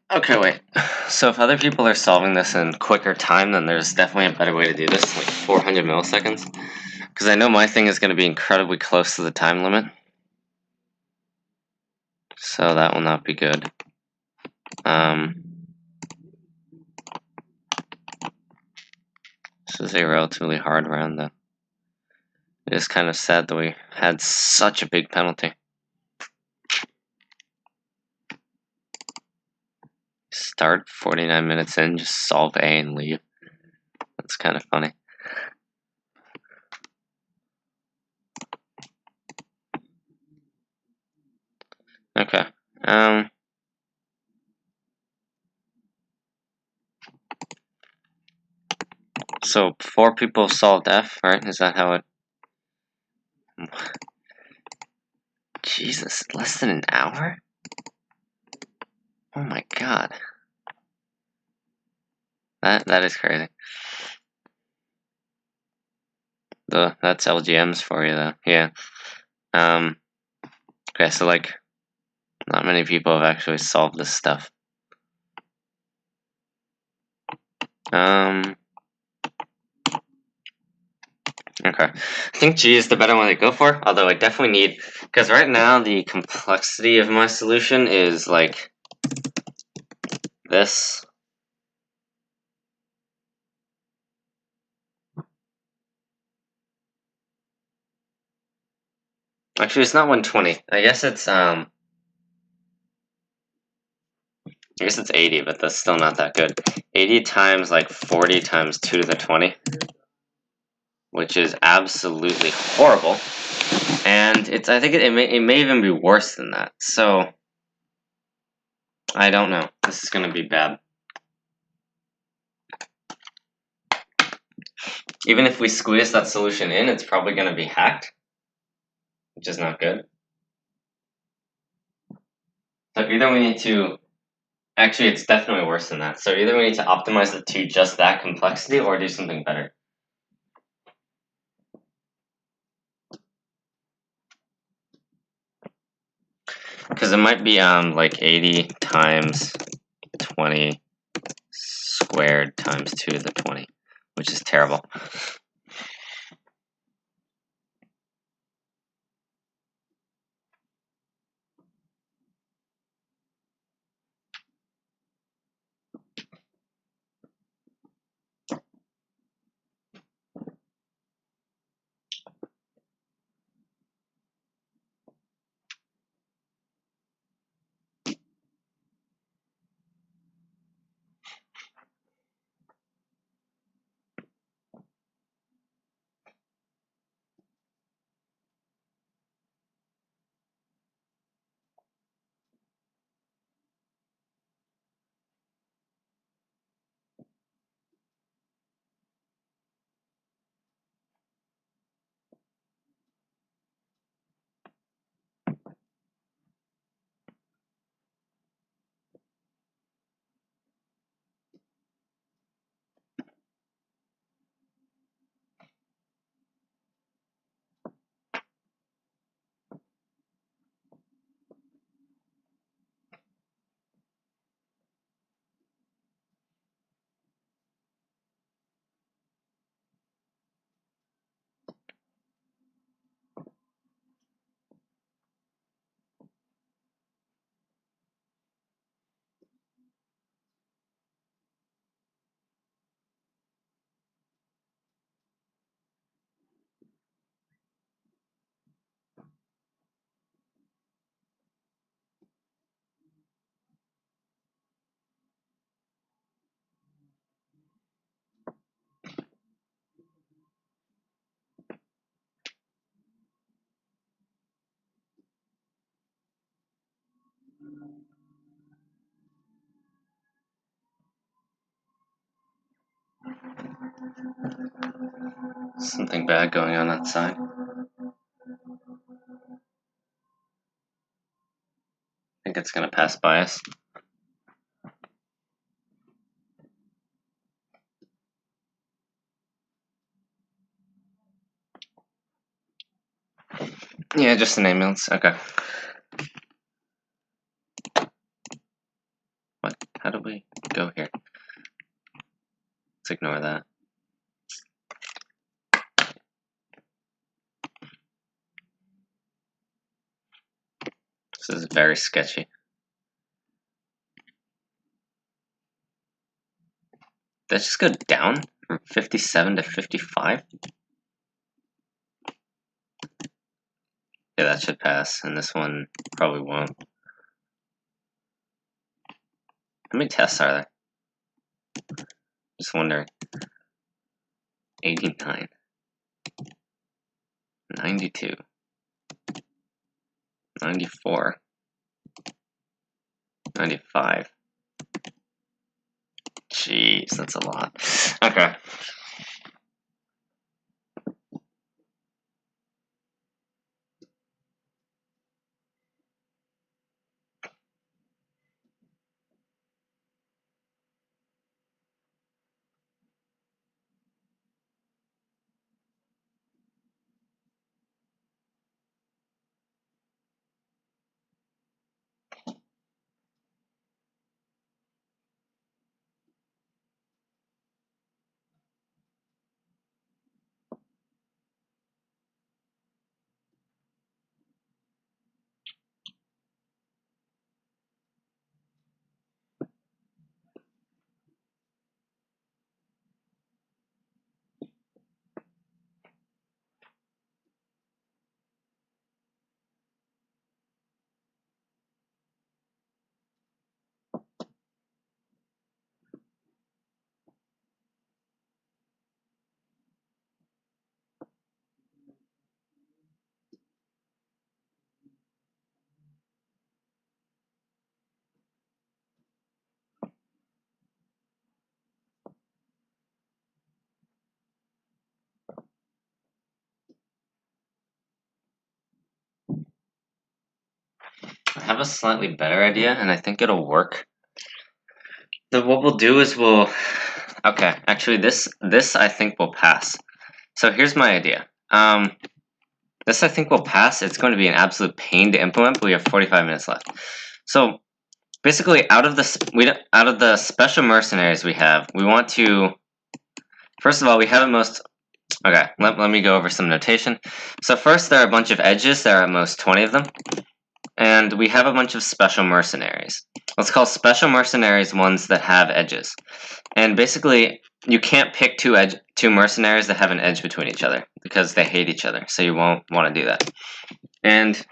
Okay, wait. So if other people are solving this in quicker time, then there's definitely a better way to do this, like 400 milliseconds. Because I know my thing is going to be incredibly close to the time limit. So that will not be good. This is a relatively hard round, though. It is kind of sad that we had such a big penalty. Start 49 minutes in, just solve A and leave. That's kind of funny. Okay. So 4 people solved F, right? Is that how it... Jesus, less than an hour? Oh my god. That is crazy. That's LGMs for you, though. Yeah. Okay, so like, not many people have actually solved this stuff. Okay. I think G is the better one to go for, although I definitely need, because right now the complexity of my solution is like this. Actually, it's not 120. I guess it's 80, but that's still not that good. 80 times like 40 times 2 to the 20, which is absolutely horrible. And I think it may even be worse than that. So I don't know. This is gonna be bad. Even if we squeeze that solution in, it's probably gonna be hacked, which is not good. So either we need to, actually it's definitely worse than that. So either we need to optimize it to just that complexity or do something better. Because it might be like 80 times 20 squared times 2 to the 20, which is terrible. Something bad going on outside. I think it's gonna pass by us. Yeah, just an ambulance. Okay. What? How do we go here? Let's ignore that. This is very sketchy. Did that just go down from 57 to 55? Yeah, that should pass, and this one probably won't. How many tests are there? Just wondering. 89. 92. 94. 95. Jeez, that's a lot. Okay. I have a slightly better idea, and I think it'll work. What we'll do is okay, actually this I think will pass. So here's my idea. This I think will pass. It's going to be an absolute pain to implement, but we have 45 minutes left. So basically, out of the special mercenaries we have, we want to, first of all, we have at most. Okay, let me go over some notation. So first, there are a bunch of edges. There are at most 20 of them. And we have a bunch of special mercenaries. Let's call special mercenaries ones that have edges. And basically, you can't pick two mercenaries that have an edge between each other because they hate each other, so you won't want to do that. And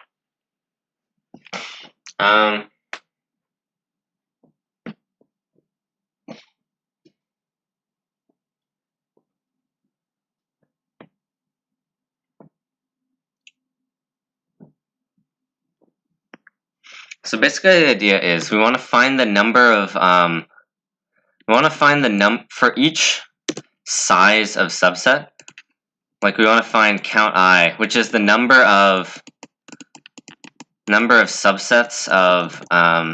so basically the idea is we want to find the number of for each size of subset. Like we want to find count I, which is the number of subsets of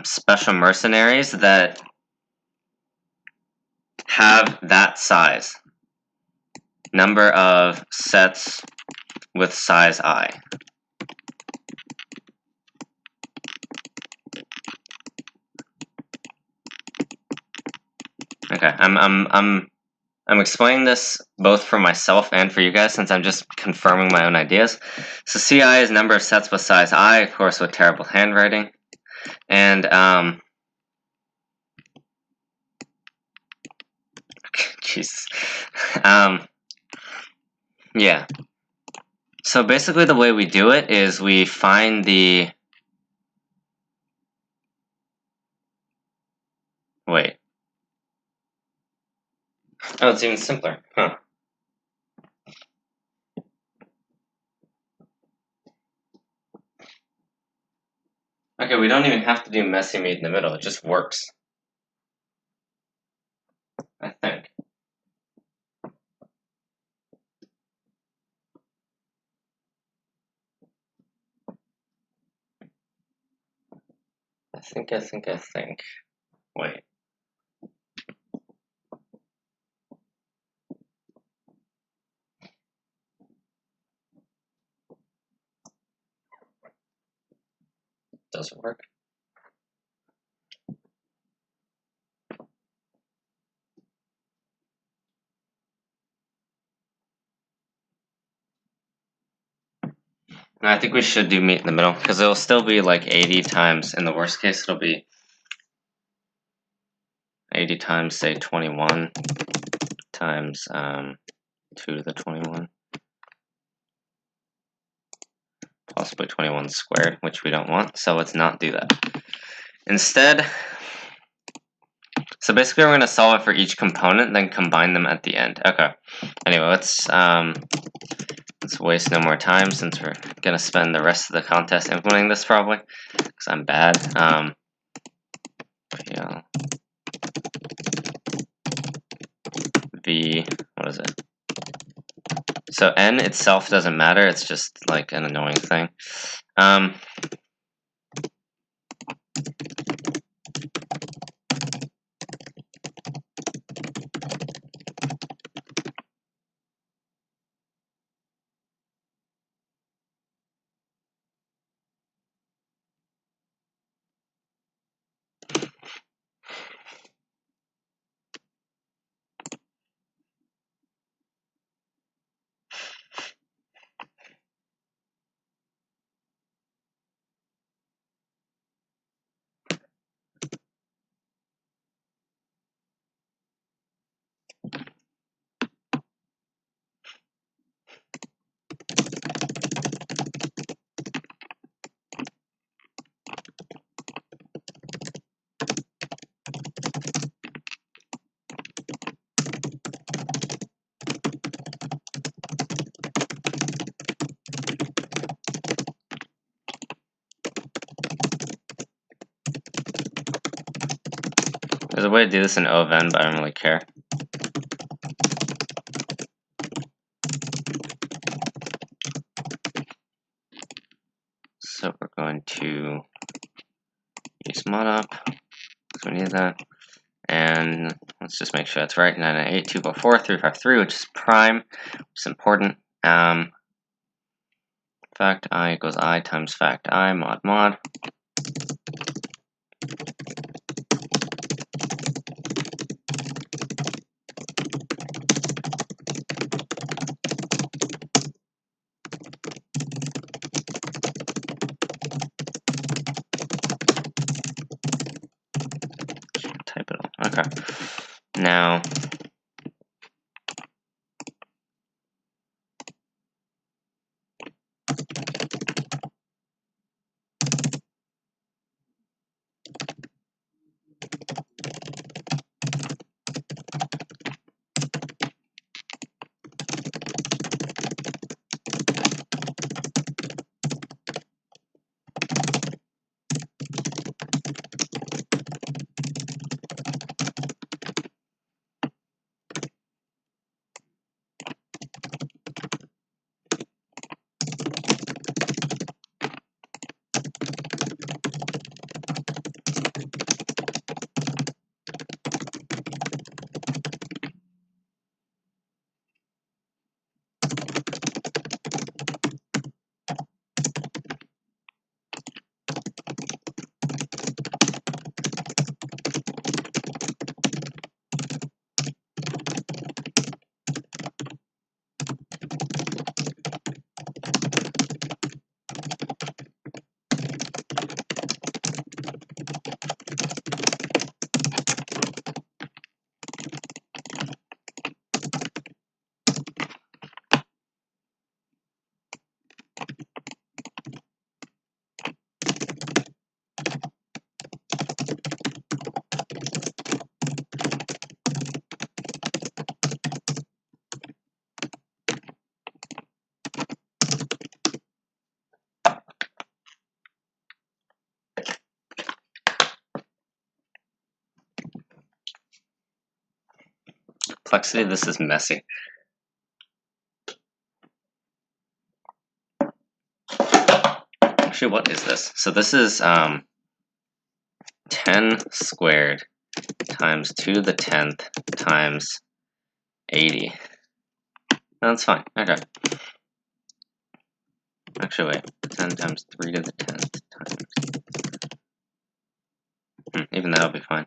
special mercenaries that have that size. Number of sets with size I. Okay, I'm explaining this both for myself and for you guys since I'm just confirming my own ideas. So CI is number of sets with size I, of course with terrible handwriting. And Jesus. Yeah. So basically the way we do it is we find the wait. Oh, it's even simpler. Huh. Okay, we don't even have to do messy meat in the middle. It just works. I think. I think. Wait. Doesn't work. No, I think we should do meet in the middle, because it'll still be like 80 times, in the worst case, it'll be 80 times, say, 21 times 2 to the 21. Possibly 21 squared, which we don't want, so let's not do that. Instead, so basically we're going to solve it for each component, then combine them at the end. Okay. Anyway, let's waste no more time, since we're going to spend the rest of the contest implementing this probably, because I'm bad. Yeah. V, what is it? So n itself doesn't matter, it's just like an annoying thing. There's a way to do this in O of n, but I don't really care. So we're going to use modup, because we need that. And let's just make sure that's right. 998, 204, 353, which is prime, which is important. Fact I equals I times fact I mod. Type it all. Okay. Now, complexity, this is messy. Actually, what is this? So this is 10 squared times 2 to the 10th times 80. That's fine. Okay. Actually, wait. 10 times 3 to the 10th times... even that'll be fine.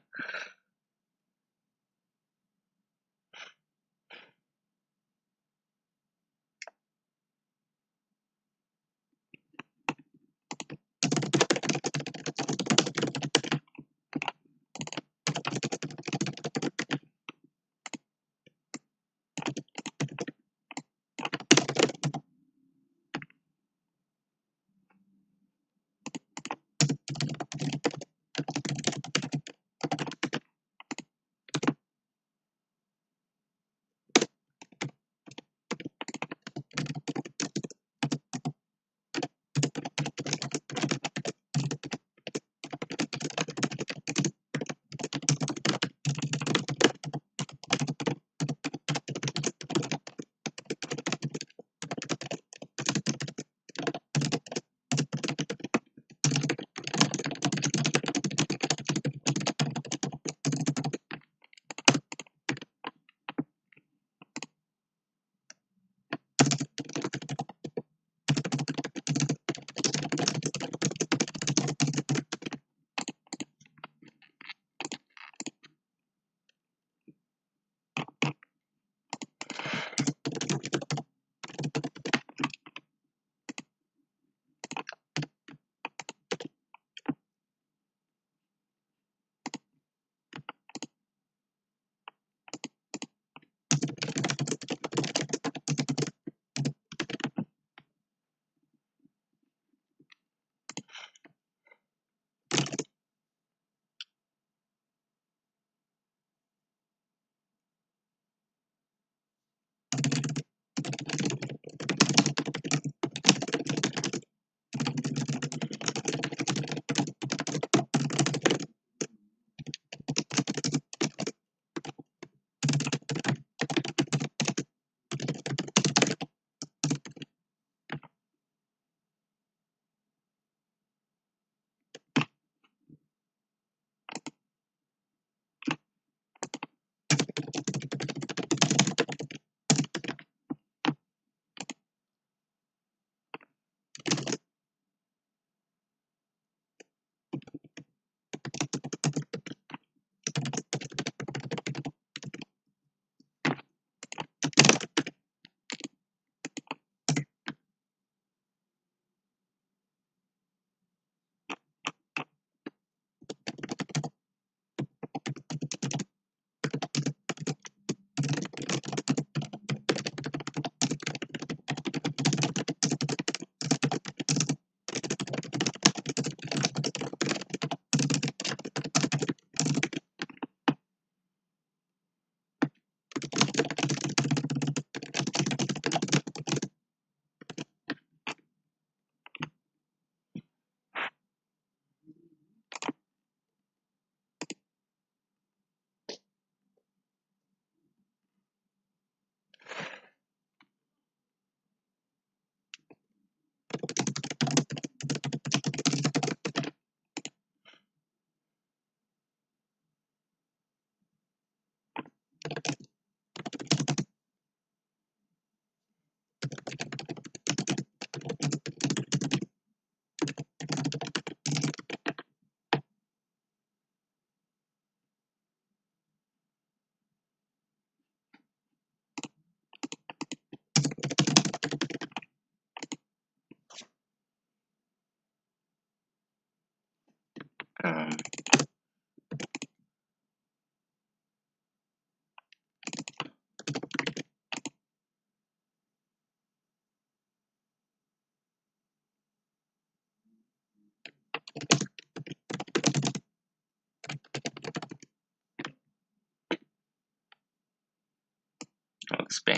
Let's be.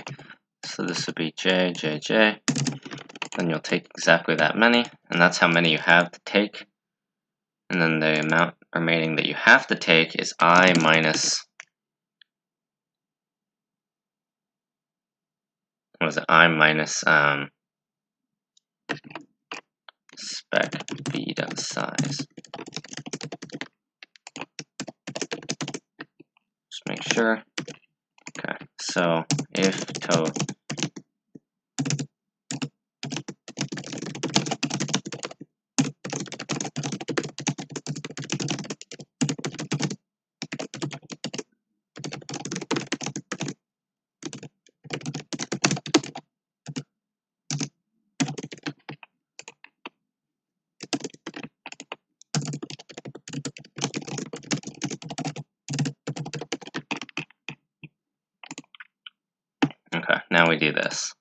So this would be j, j, j. Then you'll take exactly that many, and that's how many you have to take. And then the amount remaining that you have to take is I minus, what was it, I minus spec beta size. make sure. Okay, so if total. Okay, now we do this.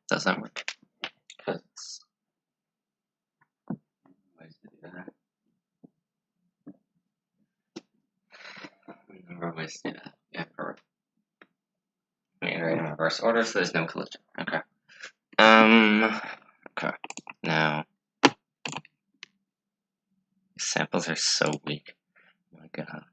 Doesn't work. Because ways to do that. Number of ways to do that. Yeah, perfect. We iterate in reverse order, so there's no collision. Okay. Okay. Now, these samples are so weak. Oh my god.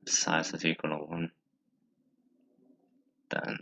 Size is equal to 1. Then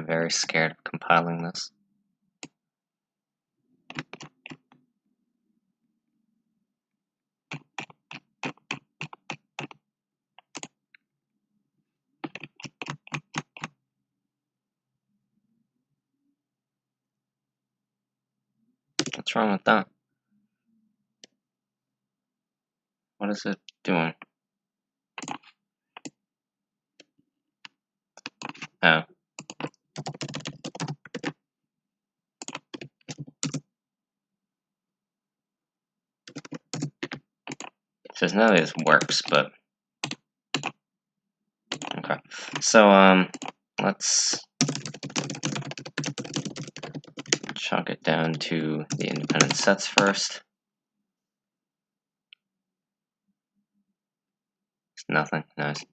I'm very scared of compiling this. What's wrong with that? What is it doing? Oh. Says none of this works, but okay. So let's chunk it down to the independent sets first. It's nothing. Nice.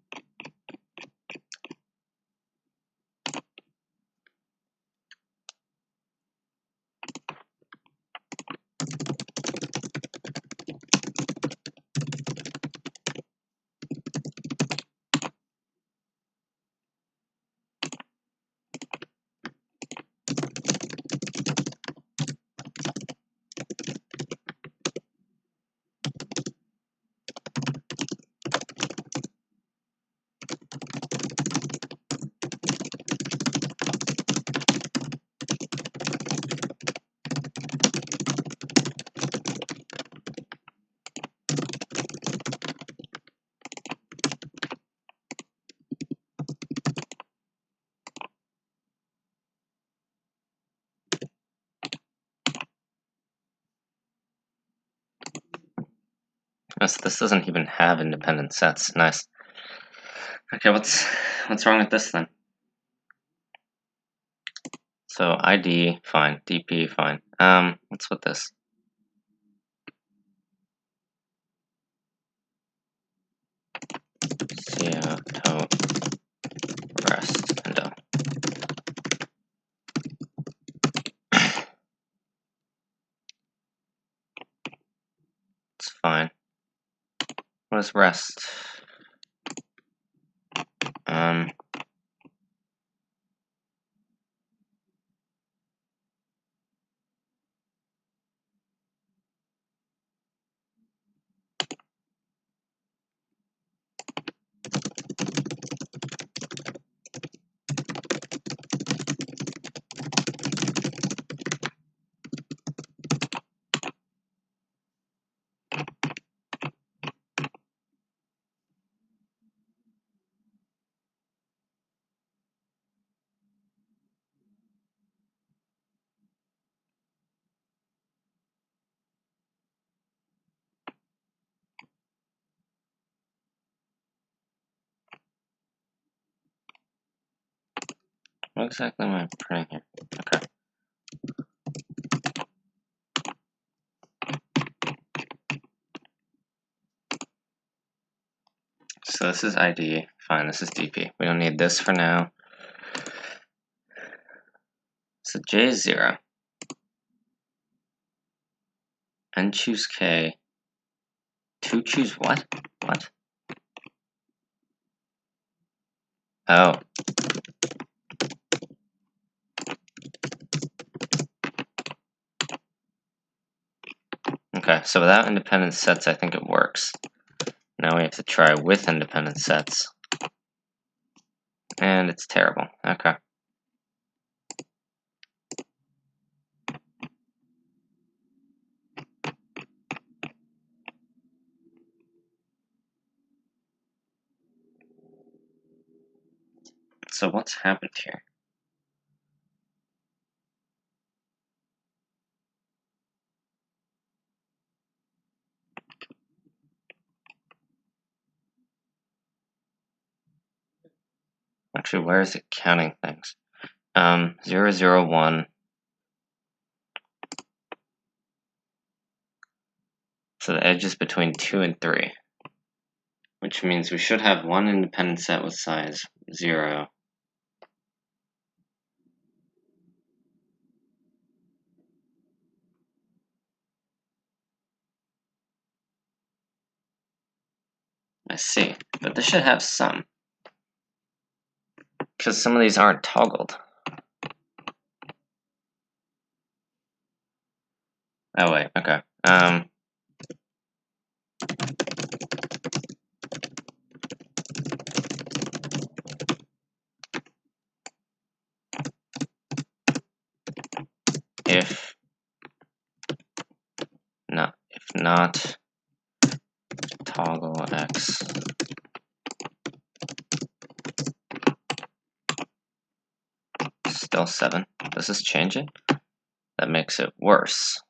This doesn't even have independent sets. Nice. Okay, what's wrong with this then? So ID, fine. DP, fine. What's with this? CO, tote, rest, and done. It's fine. What is rest? What exactly am I printing here? Okay. So this is ID. Fine, this is DP. We don't need this for now. So J is 0. N choose K. 2 choose what? What? Oh. Okay, so without independent sets, I think it works. Now we have to try with independent sets. And it's terrible. Okay. So what's happened here? Actually, where is it counting things? 0, 0, 1. So the edge is between 2 and 3. Which means we should have one independent set with size 0. I see, but this should have some. Because some of these aren't toggled. Oh wait, okay. If not toggle x still 7. Does this change it? That makes it worse.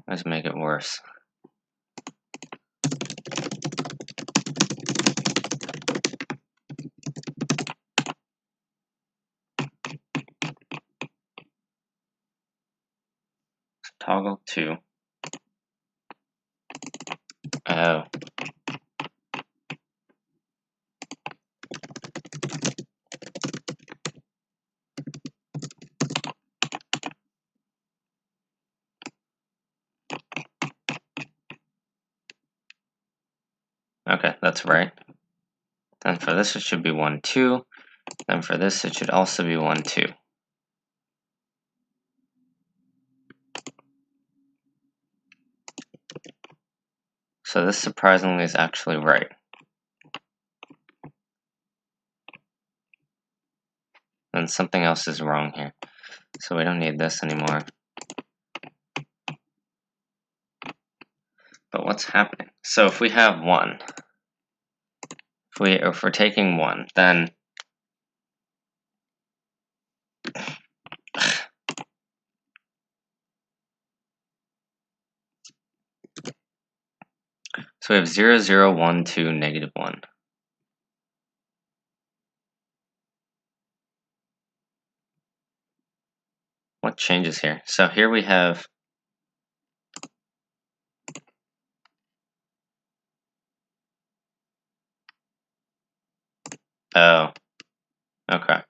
Let's make it worse. Toggle 2. Oh. Okay, that's right. And for this it should be 1, 2. And for this it should also be 1, 2. So this surprisingly is actually right. And something else is wrong here. So we don't need this anymore. But what's happening? So if we have 1, if we're taking 1, then so we have 0, 0, 1, 2, negative 1. What changes here? So here we have oh, okay.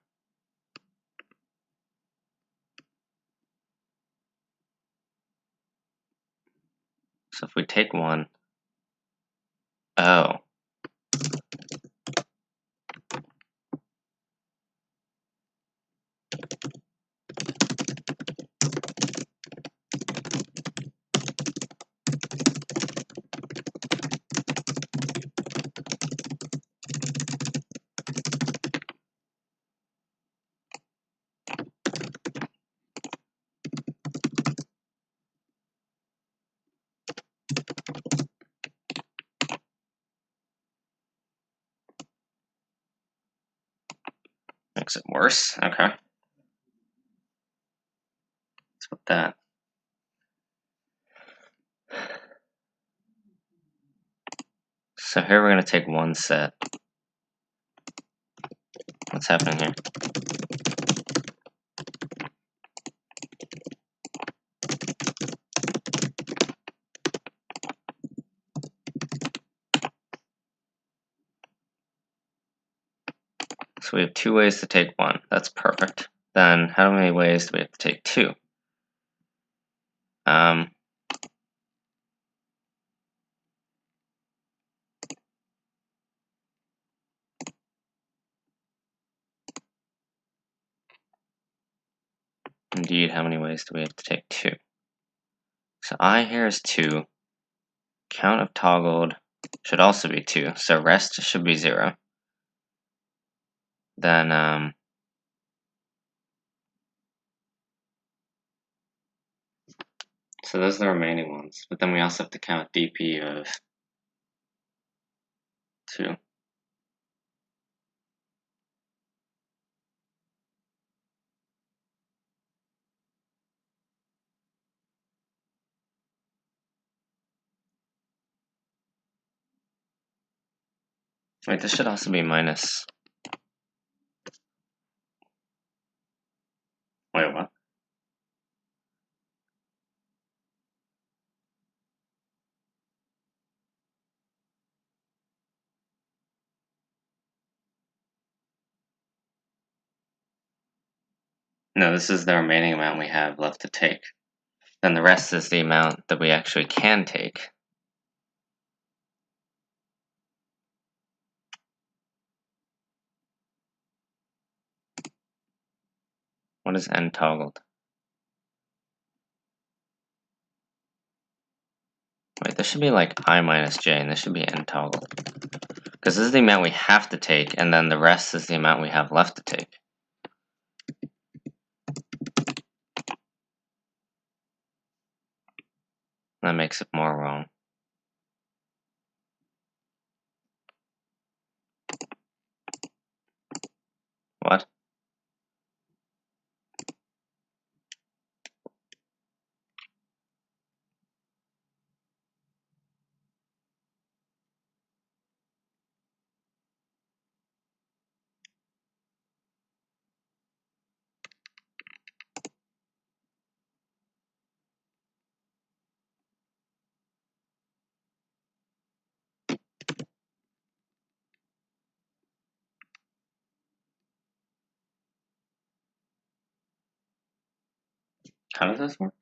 So if we take 1, oh, makes it worse. Okay. Let's put that. So here we're going to take 1 set. What's happening here? So we have 2 ways to take 1. That's perfect. Then how many ways do we have to take 2? Indeed, how many ways do we have to take 2? So I here is 2. Count of toggled should also be 2. So rest should be 0. Then, so those are the remaining ones. But then we also have to count dp of 2. Wait, this should also be minus. Wait, what? No, this is the remaining amount we have left to take. Then the rest is the amount that we actually can take. What is n toggled? Wait, this should be like I minus j, and this should be n toggle. Because this is the amount we have to take, and then the rest is the amount we have left to take. That makes it more wrong. What? How does this work?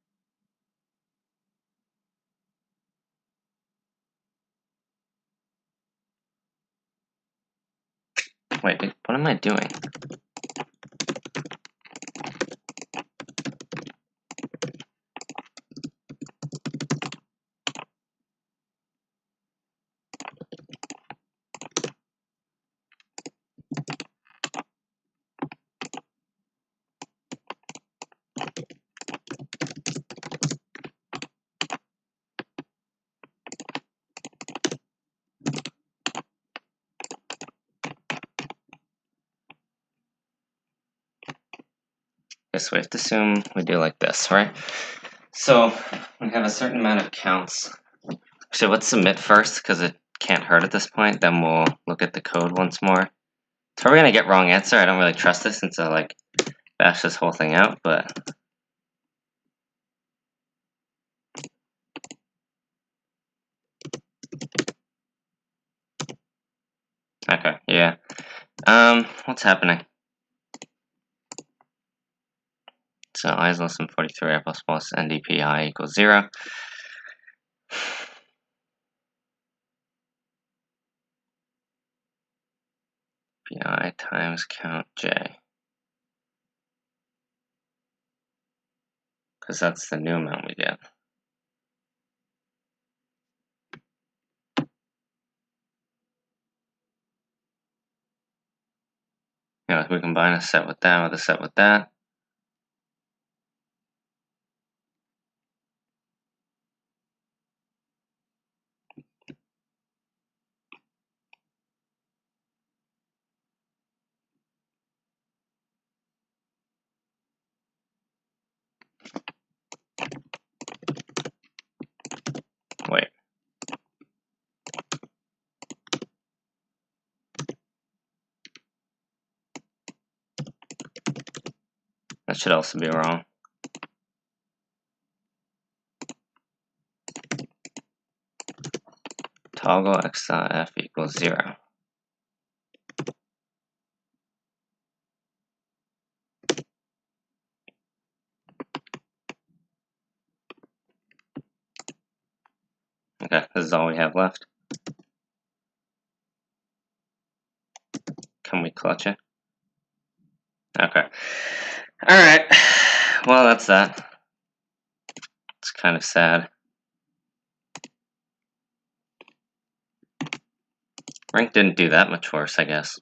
Wait, what am I doing? Guess we have to assume we do like this, right? So we have a certain amount of counts. So let's submit first, because it can't hurt at this point. Then we'll look at the code once more. It's probably gonna get wrong answer. I don't really trust this since I like bash this whole thing out, but okay, yeah. What's happening? So I is less than 43, I plus plus NDP I equals 0. Pi times count j. Because that's the new amount we get. You know, if we combine a set with that with a set with that. Wait. That should also be wrong. Toggle x dot f equals 0. Okay, this is all we have left. Can we clutch it? Okay. Alright. Well, that's that. It's kind of sad. Rank didn't do that much worse, I guess.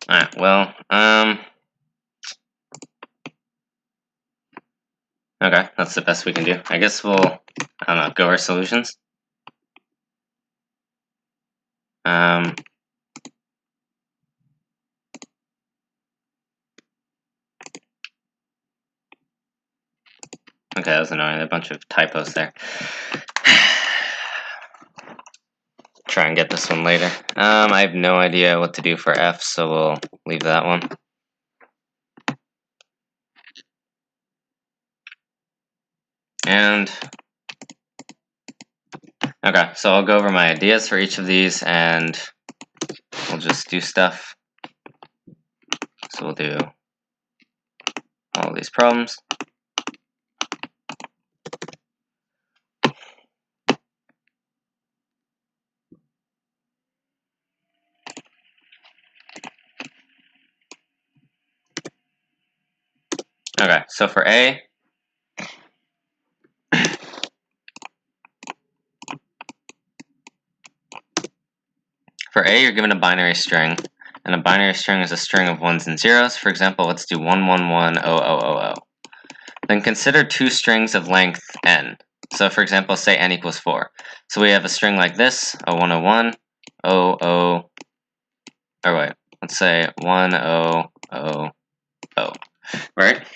Alright, well, okay, that's the best we can do. I guess we'll, I don't know, go over solutions. Okay, that was annoying. A bunch of typos there. Try and get this one later. I have no idea what to do for F, so we'll leave that one. And okay, so I'll go over my ideas for each of these, and we'll just do stuff. So we'll do all these problems. Okay, so for A, you're given a binary string, and a binary string is a string of ones and zeros. For example, let's do 1110000. Then consider two strings of length n. So for example, say n equals 4. So we have a string like this, 0101, 00, or wait, let's say 1000, right?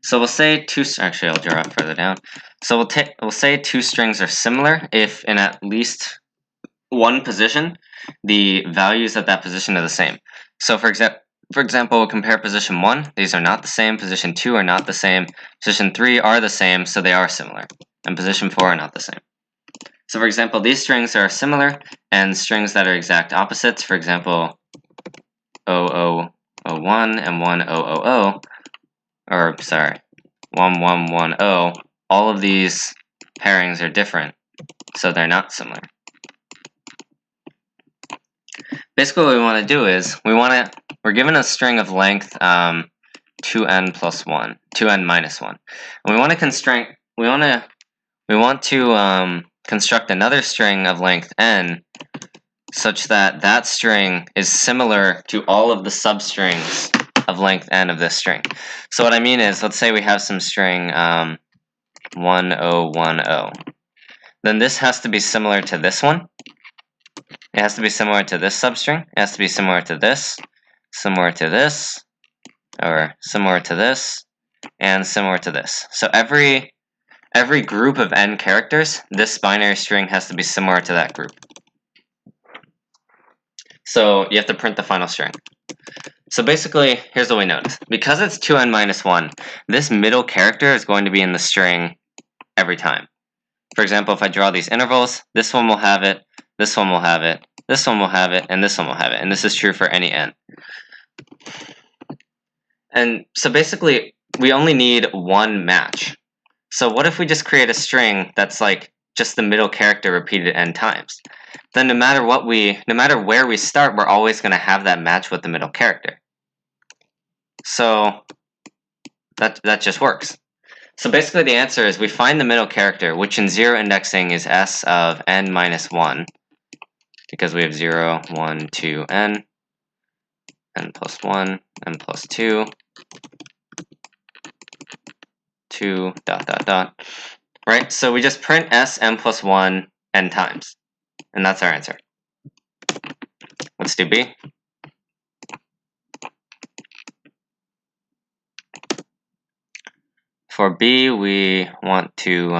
So we'll say actually I'll draw it further down. So we'll say two strings are similar if in at least one position, the values at that position are the same. So for example, we'll compare position 1. These are not the same. Position 2 are not the same. Position 3 are the same, so they are similar. And position 4 are not the same. So for example, these strings are similar, and strings that are exact opposites, for example, 0001 and 1000, or sorry, 1110, all of these pairings are different, so they're not similar. Basically, what we want to do is we're given a string of length 2n plus 1, 2n minus 1, and we want to construct another string of length n such that that string is similar to all of the substrings of length n of this string. So what I mean is, let's say we have some string 1010. Then this has to be similar to this one. It has to be similar to this substring. It has to be similar to this, or similar to this, and similar to this. So every group of n characters, this binary string has to be similar to that group. So you have to print the final string. So basically, here's what we notice. Because it's 2n minus 1, this middle character is going to be in the string every time. For example, if I draw these intervals, this one will have it, this one will have it, this one will have it, and this one will have it. And this is true for any n. And so basically, we only need one match. So what if we just create a string that's like just the middle character repeated n times? Then no matter where we start, we're always going to have that match with the middle character. So that just works. So basically the answer is we find the middle character, which in zero indexing is s of n minus 1, because we have 0, 1, 2, n plus 1, n plus 2, 2, ... Right? So we just print s n plus 1 n times, and that's our answer. Let's do B. For B, we want to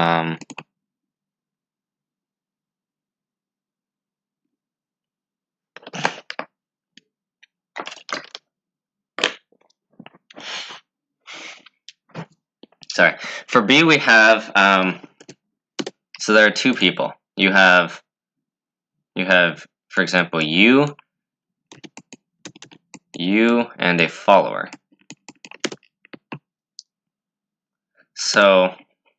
for B we have so there are two people. You have for example you and a follower. So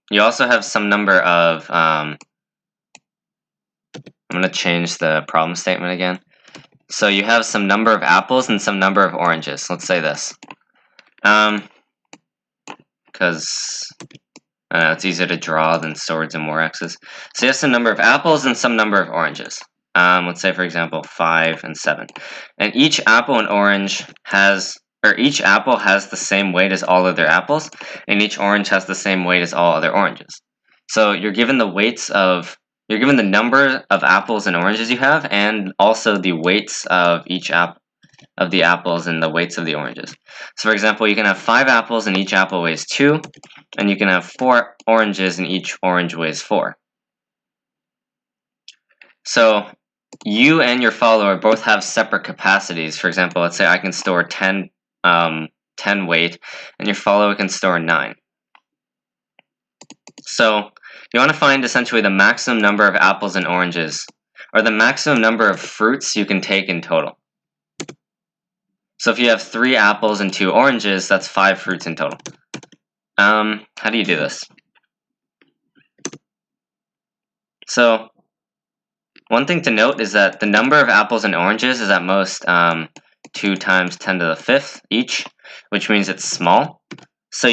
you also have some number of I'm going to change the problem statement again. So you have some number of apples and some number of oranges. Let's say this. Because it's easier to draw than swords and war axes. So you have some number of apples and some number of oranges. Let's say, for example, 5 and 7. And each apple and orange each apple has the same weight as all other apples, and each orange has the same weight as all other oranges. So you're given the number of apples and oranges you have, and also the weights of each of the apples and the weights of the oranges. So for example, you can have 5 apples and each apple weighs 2, and you can have 4 oranges and each orange weighs 4. So you and your follower both have separate capacities. For example, let's say I can store 10 weight, and your follower can store 9. So you want to find essentially the maximum number of apples and oranges, or the maximum number of fruits you can take in total. So if you have 3 apples and 2 oranges, that's 5 fruits in total. How do you do this? So one thing to note is that the number of apples and oranges is at most 2 times 10 to the 5th each, which means it's small. So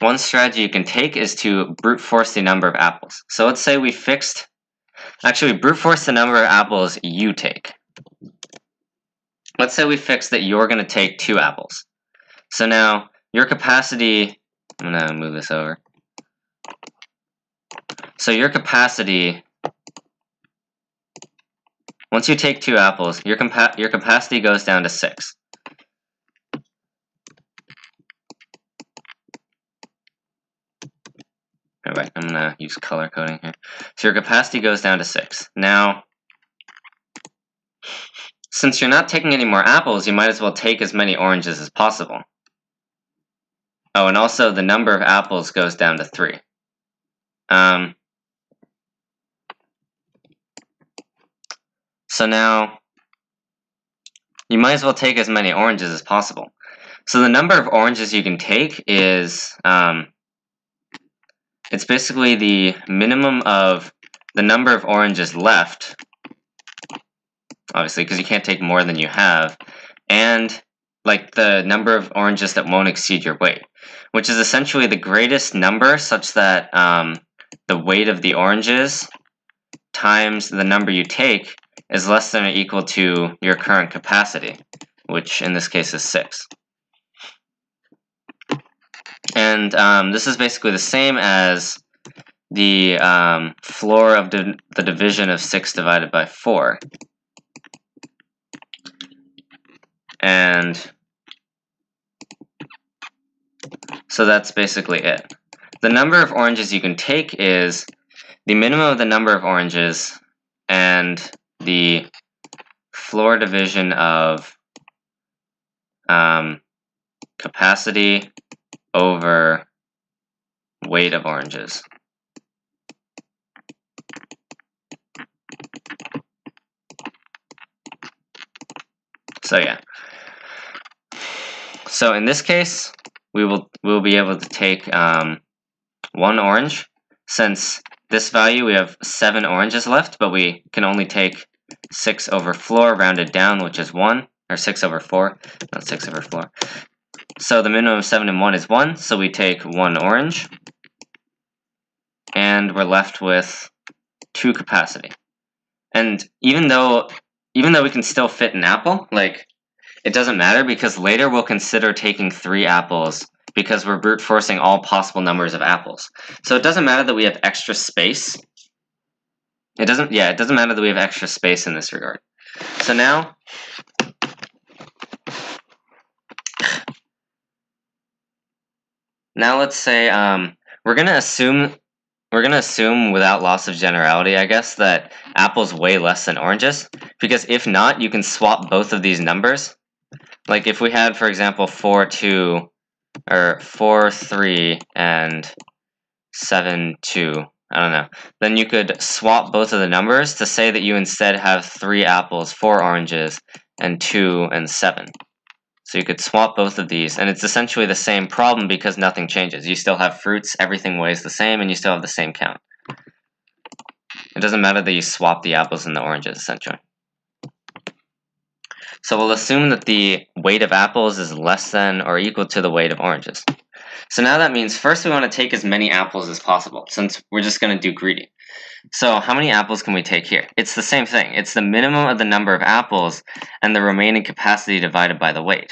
one strategy you can take is to brute force the number of apples. So let's say we brute force the number of apples you take. Let's say we fixed that you're going to take 2 apples. So now your capacity, I'm going to move this over. So your capacity, once you take 2 apples, your capacity goes down to 6. Alright, I'm going to use color coding here. So your capacity goes down to 6. Now, since you're not taking any more apples, you might as well take as many oranges as possible. Oh, and also the number of apples goes down to 3. So now, you might as well take as many oranges as possible. So the number of oranges you can take is, it's basically the minimum of the number of oranges left, obviously, because you can't take more than you have, and like the number of oranges that won't exceed your weight, which is essentially the greatest number such that the weight of the oranges times the number you take is less than or equal to your current capacity, which in this case is 6. And this is basically the same as the floor of the division of 6 divided by 4. And so that's basically it. The number of oranges you can take is the minimum of the number of oranges and the floor division of capacity over weight of oranges. So yeah. So in this case, we'll be able to take 1 orange. Since this value, we have 7 oranges left, but we can only take 6 over floor rounded down, which is 1, or 6 over 4, not 6 over floor. So the minimum of 7 and 1 is 1, so we take 1 orange, and we're left with 2 capacity. And even though we can still fit an apple, like, it doesn't matter because later we'll consider taking 3 apples because we're brute forcing all possible numbers of apples. So it doesn't matter that we have extra space. It doesn't matter that we have extra space in this regard. So now let's say we're gonna assume without loss of generality, I guess, that apples weigh less than oranges, because if not, you can swap both of these numbers. Like if we had, for example, 4, 2, or 4, 3, and 7, 2, I don't know, then you could swap both of the numbers to say that you instead have 3 apples, 4 oranges, and 2 and 7. So you could swap both of these, and it's essentially the same problem because nothing changes. You still have fruits, everything weighs the same, and you still have the same count. It doesn't matter that you swap the apples and the oranges, essentially. So we'll assume that the weight of apples is less than or equal to the weight of oranges. So now that means first we want to take as many apples as possible, since we're just going to do greedy. So how many apples can we take here? It's the same thing. It's the minimum of the number of apples and the remaining capacity divided by the weight,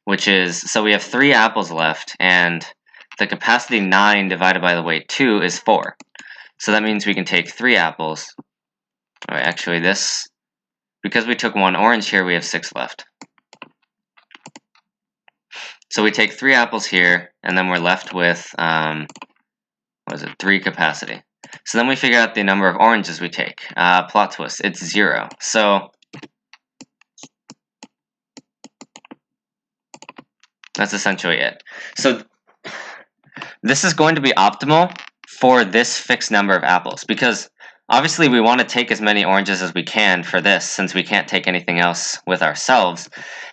which is, so we have 3 apples left, and the capacity 9 divided by the weight 2 is 4. So that means we can take 3 apples. All right, actually because we took 1 orange here, we have 6 left. So we take 3 apples here, and then we're left with, 3 capacity. So then we figure out the number of oranges we take. Plot twist, it's 0. So that's essentially it. So this is going to be optimal for this fixed number of apples, because obviously we want to take as many oranges as we can for this, since we can't take anything else with ourselves.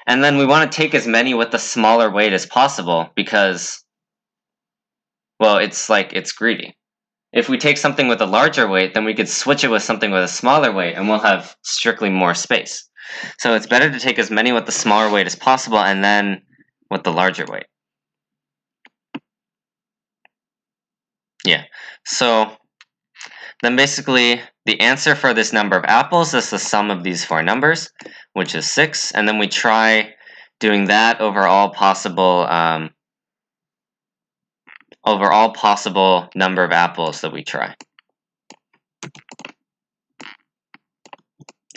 And then we want to take as many with the smaller weight as possible because, well, it's greedy. If we take something with a larger weight, then we could switch it with something with a smaller weight, and we'll have strictly more space. So it's better to take as many with the smaller weight as possible, and then with the larger weight. Yeah, so then basically the answer for this number of apples is the sum of these four numbers, which is 6, and then we try doing that over all possible number of apples that we try.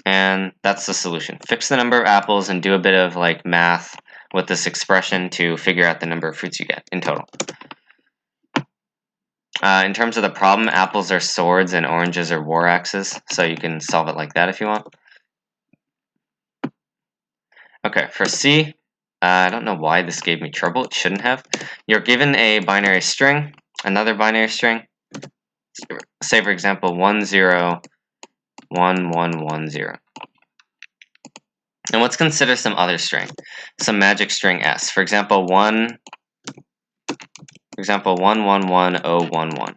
And that's the solution. Fix the number of apples and do a bit of like math with this expression to figure out the number of fruits you get in total. In terms of the problem, apples are swords and oranges are war axes, so you can solve it like that if you want. Okay, for C, I don't know why this gave me trouble. It shouldn't have. You're given a binary string, another binary string. Say, for example, 1, 0, 1, 1, 1, 0. And let's consider some other string, some magic string S. For example, 1, 1, 1, 1, 0, 1, 1.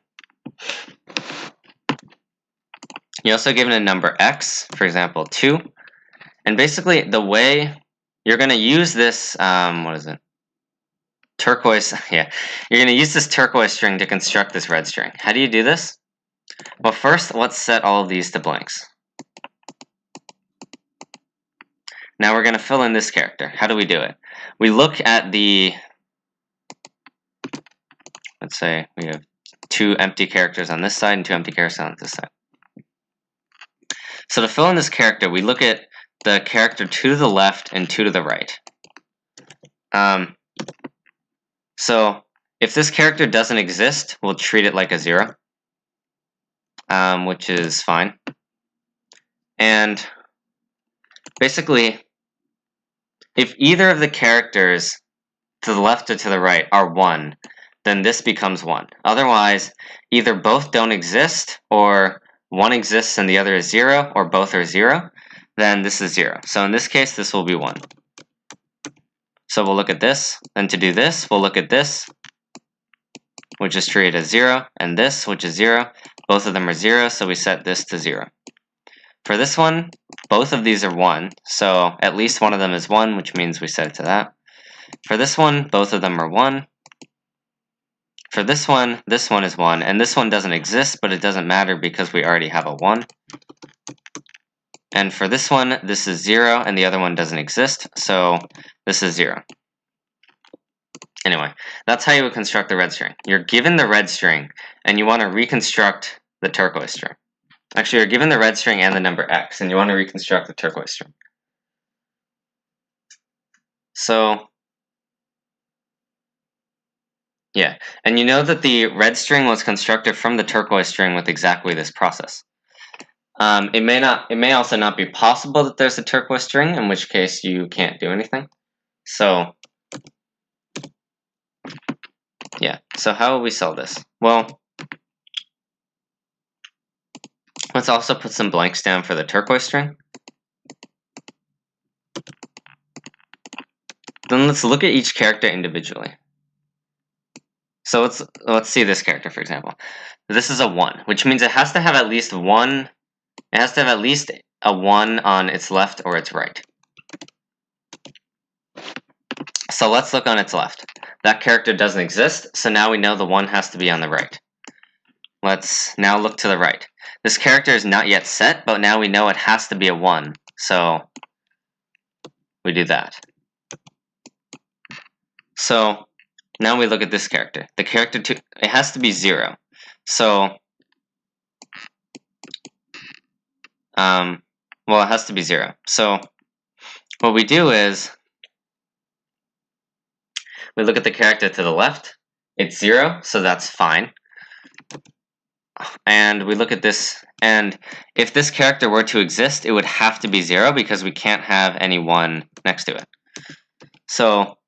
You're also given a number x, for example, 2. And basically, the way you're going to use this, what is it? Turquoise, yeah. You're going to use this turquoise string to construct this red string. How do you do this? Well, first, let's set all of these to blanks. Now we're going to fill in this character. How do we do it? We look at the, let's say we have 2 empty characters on this side and 2 empty characters on this side. So to fill in this character, we look at the character 2 to the left and 2 to the right. So if this character doesn't exist, we'll treat it like a 0, which is fine. And basically, if either of the characters to the left or to the right are 1, then this becomes 1. Otherwise, either both don't exist, or one exists and the other is 0, or both are 0, then this is 0. So in this case, this will be 1. So we'll look at this, and to do this, we'll look at this, which is treated as 0, and this, which is 0. Both of them are 0, so we set this to 0. For this one, both of these are 1, so at least one of them is 1, which means we set it to that. For this one, both of them are 1. For this one is 1, and this one doesn't exist, but it doesn't matter because we already have a 1. And for this one, this is 0, and the other one doesn't exist, so this is 0. Anyway, that's how you would construct the red string. You're given the red string, and you want to reconstruct the turquoise string. Actually, you're given the red string and the number x, and you want to reconstruct the turquoise string. So, yeah, and you know that the red string was constructed from the turquoise string with exactly this process. It may also not be possible that there's a turquoise string, in which case you can't do anything. So, yeah, so how will we solve this? Well, let's also put some blanks down for the turquoise string. Then let's look at each character individually. So let's see this character, for example. This is a 1, which means it has to have at least one. It has to have at least a 1 on its left or its right. So let's look on its left. That character doesn't exist, so now we know the 1 has to be on the right. Let's now look to the right. This character is not yet set, but now we know it has to be a 1, so we do that. So now we look at this character. The character 2, it has to be 0. So, well, it has to be 0. So what we do is we look at the character to the left. It's 0, so that's fine. And we look at this, and if this character were to exist, it would have to be 0 because we can't have any 1 next to it. So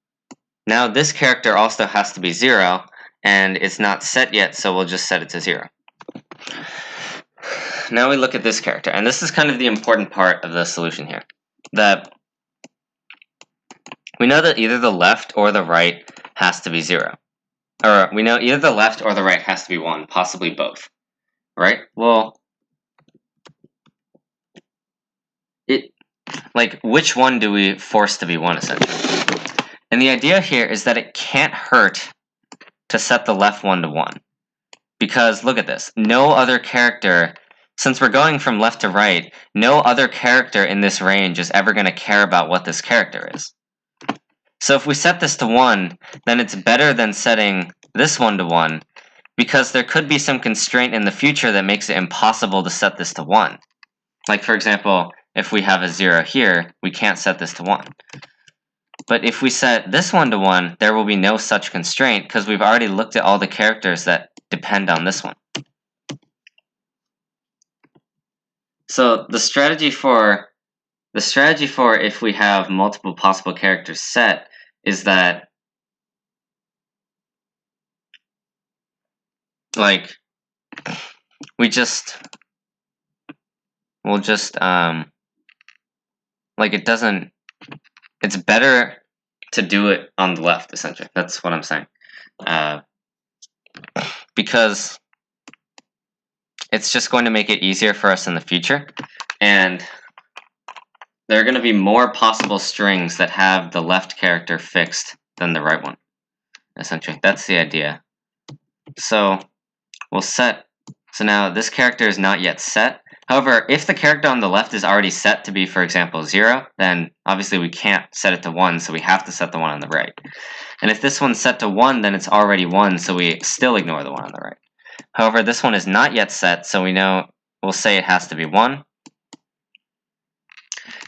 now this character also has to be 0, and it's not set yet, so we'll just set it to 0. Now we look at this character, and this is kind of the important part of the solution here. That we know that either the left or the right has to be 0. Or we know either the left or the right has to be 1, possibly both. Right? Well, which one do we force to be 1, essentially? And the idea here is that it can't hurt to set the left one to 1. Because look at this. No other character, since we're going from left to right, no other character in this range is ever going to care about what this character is. So if we set this to 1, then it's better than setting this one to 1, because there could be some constraint in the future that makes it impossible to set this to 1. Like, for example, if we have a 0 here, we can't set this to 1. But if we set this one to 1, there will be no such constraint because we've already looked at all the characters that depend on this one. So the strategy for if we have multiple possible characters set is that, like, we'll just like, it's better to do it on the left, essentially. That's what I'm saying. Because it's just going to make it easier for us in the future, and there are going to be more possible strings that have the left character fixed than the right one, essentially. That's the idea. So we'll set, so now this character is not yet set. However, if the character on the left is already set to be, for example, 0, then obviously we can't set it to 1, so we have to set the one on the right. And if this one's set to 1, then it's already 1, so we still ignore the one on the right. However, this one is not yet set, so we'll say it has to be 1.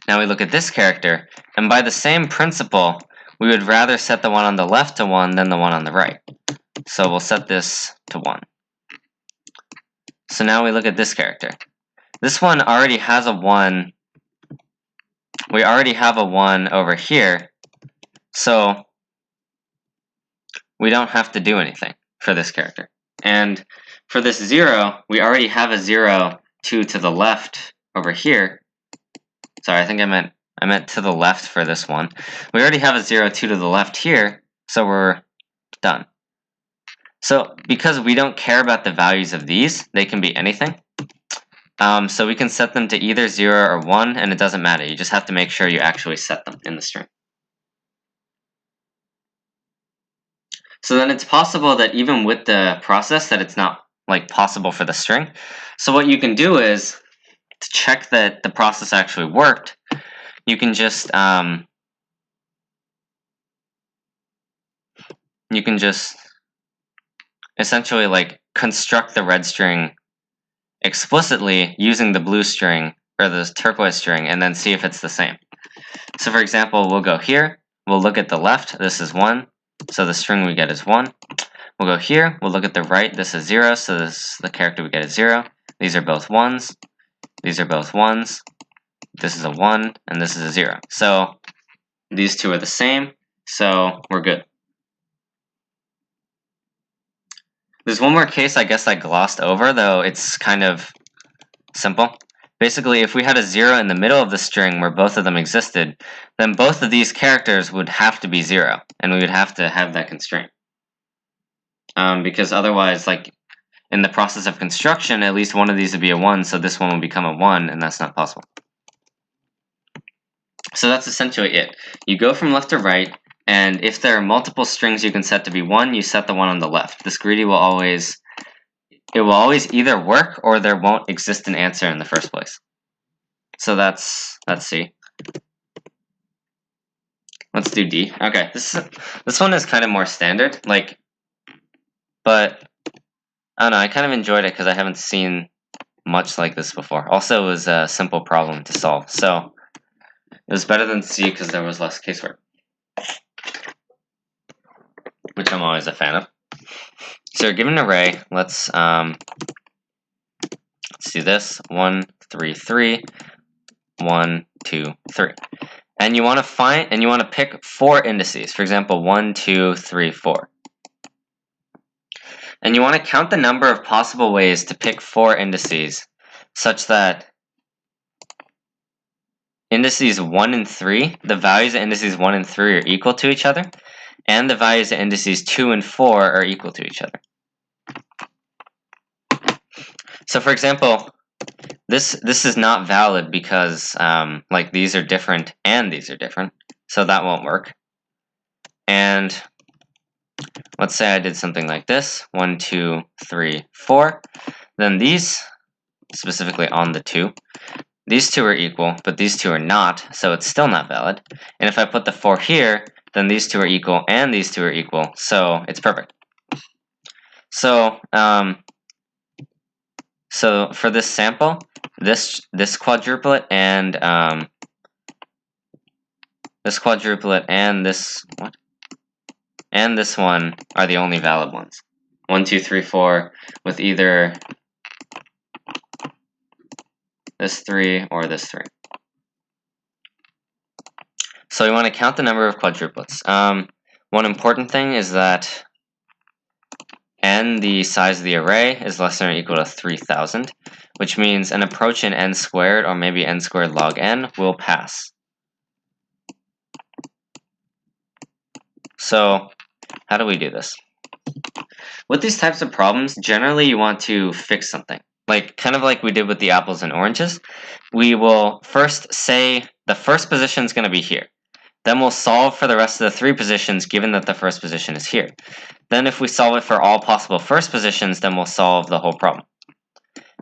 Now we look at this character, and by the same principle, we would rather set the one on the left to 1 than the one on the right. So we'll set this to 1. So now we look at this character. This one already has a 1. We already have a 1 over here, so we don't have to do anything for this character. And for this 0, we already have a 0, 2 to the left over here. Sorry, I think I meant to the left for this one. We already have a 0, 2 to the left here, so we're done. So because we don't care about the values of these, they can be anything. So we can set them to either 0 or 1, and it doesn't matter. You just have to make sure you actually set them in the string. So then it's possible that even with the process that it's not possible for the string. So what you can do is, to check that the process actually worked, you can just essentially construct the red string explicitly using the blue string or the turquoise string, and then see if it's the same. So for example, we'll go here, we'll look at the left, this is 1, so the string we get is 1. We'll go here, we'll look at the right, this is 0, so the character we get is 0. These are both 1s, these are both 1s, this is a 1, and this is a 0. So these two are the same, so we're good. There's one more case I guess I glossed over, though it's kind of simple. Basically, if we had a 0 in the middle of the string where both of them existed, then both of these characters would have to be 0, and we would have to have that constraint. Because otherwise, in the process of construction, at least one of these would be a 1, so this one will become a 1, and that's not possible. So that's essentially it. You go from left to right, and if there are multiple strings you can set to be 1, you set the one on the left. This greedy will always either work or there won't exist an answer in the first place. So that's C. Let's do D. Okay, this one is kind of more standard, but I don't know, I kind of enjoyed it because I haven't seen much like this before. Also, it was a simple problem to solve, so it was better than C because there was less casework, which I'm always a fan of. So we're given an array. Let's do this. 1, 3, 3. 1, 2, 3. And you want to pick 4 indices. For example, 1, 2, 3, 4. And you want to count the number of possible ways to pick 4 indices such that indices 1 and 3, the values of indices 1 and 3 are equal to each other, and the values of indices 2 and 4 are equal to each other. So for example, this is not valid because these are different and these are different, so that won't work. And let's say I did something like this, 1, 2, 3, 4. Then these, specifically on the 2, these two are equal, but these two are not, so it's still not valid. And if I put the 4 here, then these two are equal and these two are equal, so it's perfect. So, so for this sample, this quadruplet and this quadruplet and this one are the only valid ones. 1, 2, 3, 4 with either this 3 or this 3. So we want to count the number of quadruplets. One important thing is that n, the size of the array, is less than or equal to 3000, which means an approach in n squared, or maybe n squared log n, will pass. So how do we do this? With these types of problems, generally you want to fix something. Kind of like we did with the apples and oranges. We will first say the first position is going to be here. Then we'll solve for the rest of the 3 positions given that the first position is here. Then if we solve it for all possible first positions, then we'll solve the whole problem.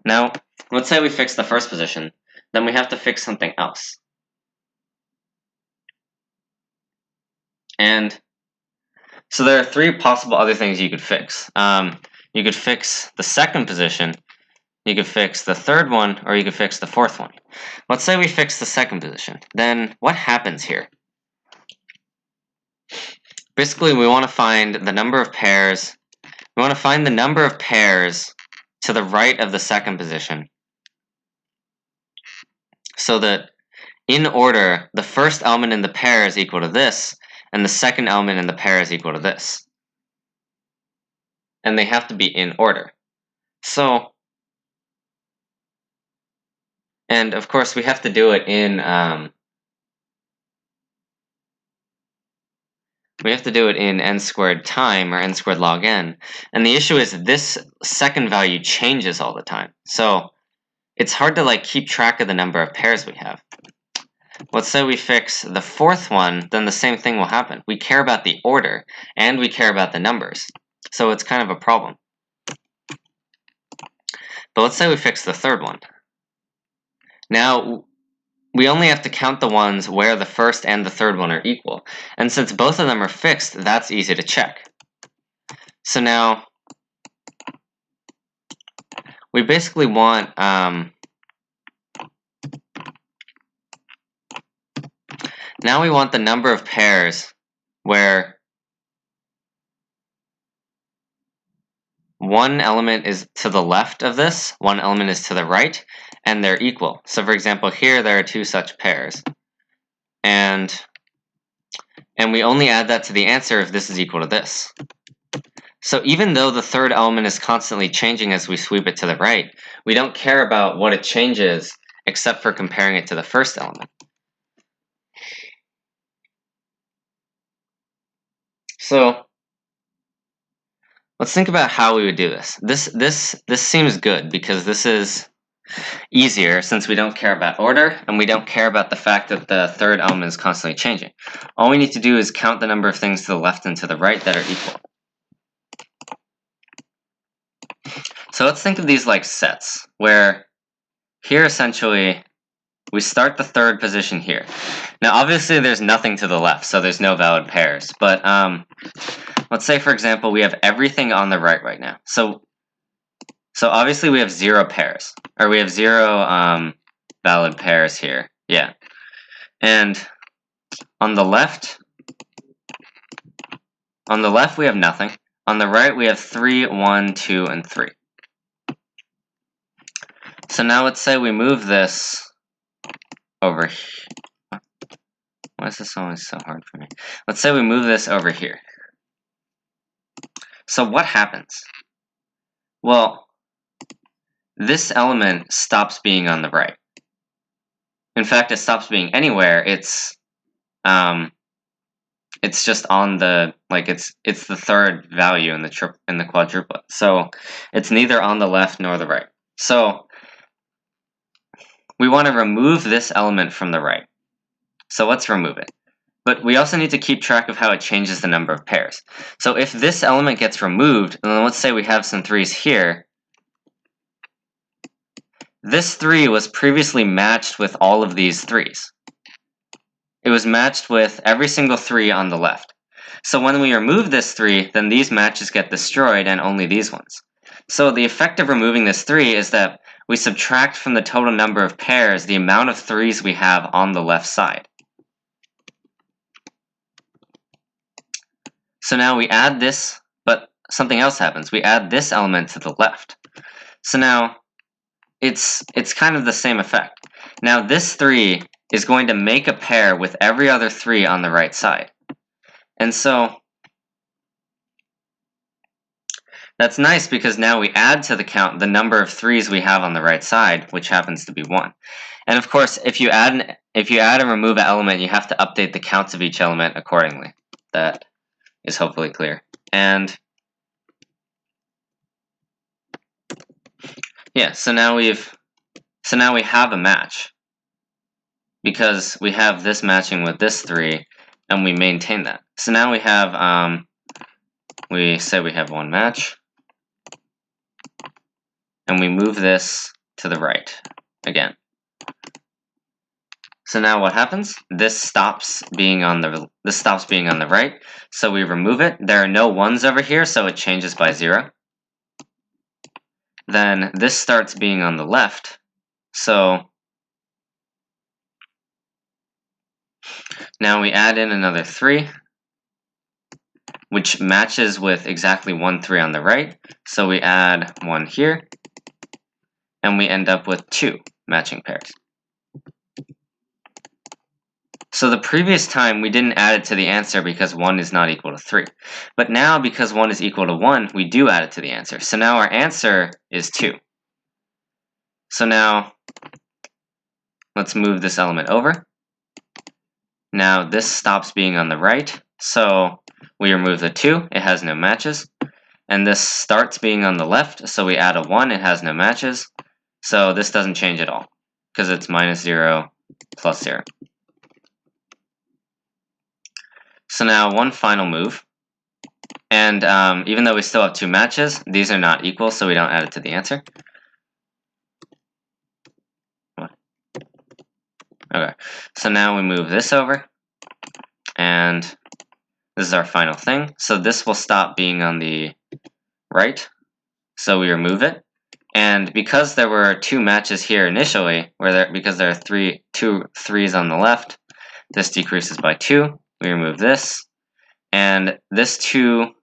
Now, let's say we fix the first position. Then we have to fix something else. And so there are 3 possible other things you could fix. You could fix the second position, you could fix the third one, or you could fix the fourth one. Let's say we fix the second position. Then what happens here? Basically, we want to find the number of pairs. We want to find the number of pairs to the right of the second position, so that in order, the first element in the pair is equal to this, and the second element in the pair is equal to this. And they have to be in order. So, and of course, we have to do it in n squared time, or n squared log n. And the issue is this second value changes all the time. So it's hard to keep track of the number of pairs we have. Let's say we fix the fourth one, then the same thing will happen. We care about the order, and we care about the numbers. So it's kind of a problem. But let's say we fix the third one. Now, we only have to count the ones where the first and the third one are equal. And since both of them are fixed, that's easy to check. So now, we basically want now we want the number of pairs where one element is to the left of this, one element is to the right, and they're equal. So for example, here there are 2 such pairs. And we only add that to the answer if this is equal to this. So even though the third element is constantly changing as we sweep it to the right, we don't care about what it changes except for comparing it to the first element. So let's think about how we would do this. This seems good because this is easier since we don't care about order and we don't care about the fact that the third element is constantly changing. All we need to do is count the number of things to the left and to the right that are equal. So let's think of these like sets, where here essentially we start the third position here. Now obviously there's nothing to the left, so there's no valid pairs, but let's say for example we have everything on the right now. So obviously we have 0 pairs, or we have 0 valid pairs here. Yeah. And on the left we have nothing. On the right we have 3, 1, 2, and 3. So now let's say we move this over here. Why is this always so hard for me? Let's say we move this over here. So what happens? Well, this element stops being on the right. In fact, it stops being anywhere. It's just on the it's the third value in the quadruplet. So it's neither on the left nor the right. So we want to remove this element from the right. So let's remove it. but we also need to keep track of how it changes the number of pairs. So if this element gets removed, and then let's say we have some 3s here, this 3 was previously matched with all of these 3s. It was matched with every single 3 on the left. So when we remove this 3, then these matches get destroyed and only these ones. So the effect of removing this 3 is that we subtract from the total number of pairs the amount of 3s we have on the left side. So now we add this, but something else happens. We add this element to the left. So now it's kind of the same effect. Now this 3 is going to make a pair with every other 3 on the right side. And so that's nice because now we add to the count the number of 3s we have on the right side, which happens to be 1. And of course, if you add and remove an element, you have to update the counts of each element accordingly. That is hopefully clear. And yeah, so now we have a match because we have this matching with this 3 and we maintain that. So now we have we say we have one match and we move this to the right again. So now what happens? This stops being on the right, so we remove it. There are no 1s over here, so it changes by 0. Then this starts being on the left, so now we add in another 3, which matches with exactly 1 3 on the right, so we add 1 here, and we end up with 2 matching pairs. So the previous time we didn't add it to the answer because 1 is not equal to 3. But now because 1 is equal to 1, we do add it to the answer. So now our answer is 2. So now let's move this element over. Now this stops being on the right, so we remove the 2, it has no matches. And this starts being on the left, so we add a 1, it has no matches. So this doesn't change at all because it's -0 plus 0. So now one final move, and even though we still have 2 matches, these are not equal, so we don't add it to the answer. Okay, so now we move this over, and this is our final thing. So this will stop being on the right, so we remove it. And because there were 2 matches here initially, because there are 2 3s on the left, this decreases by 2. We remove this, and this 2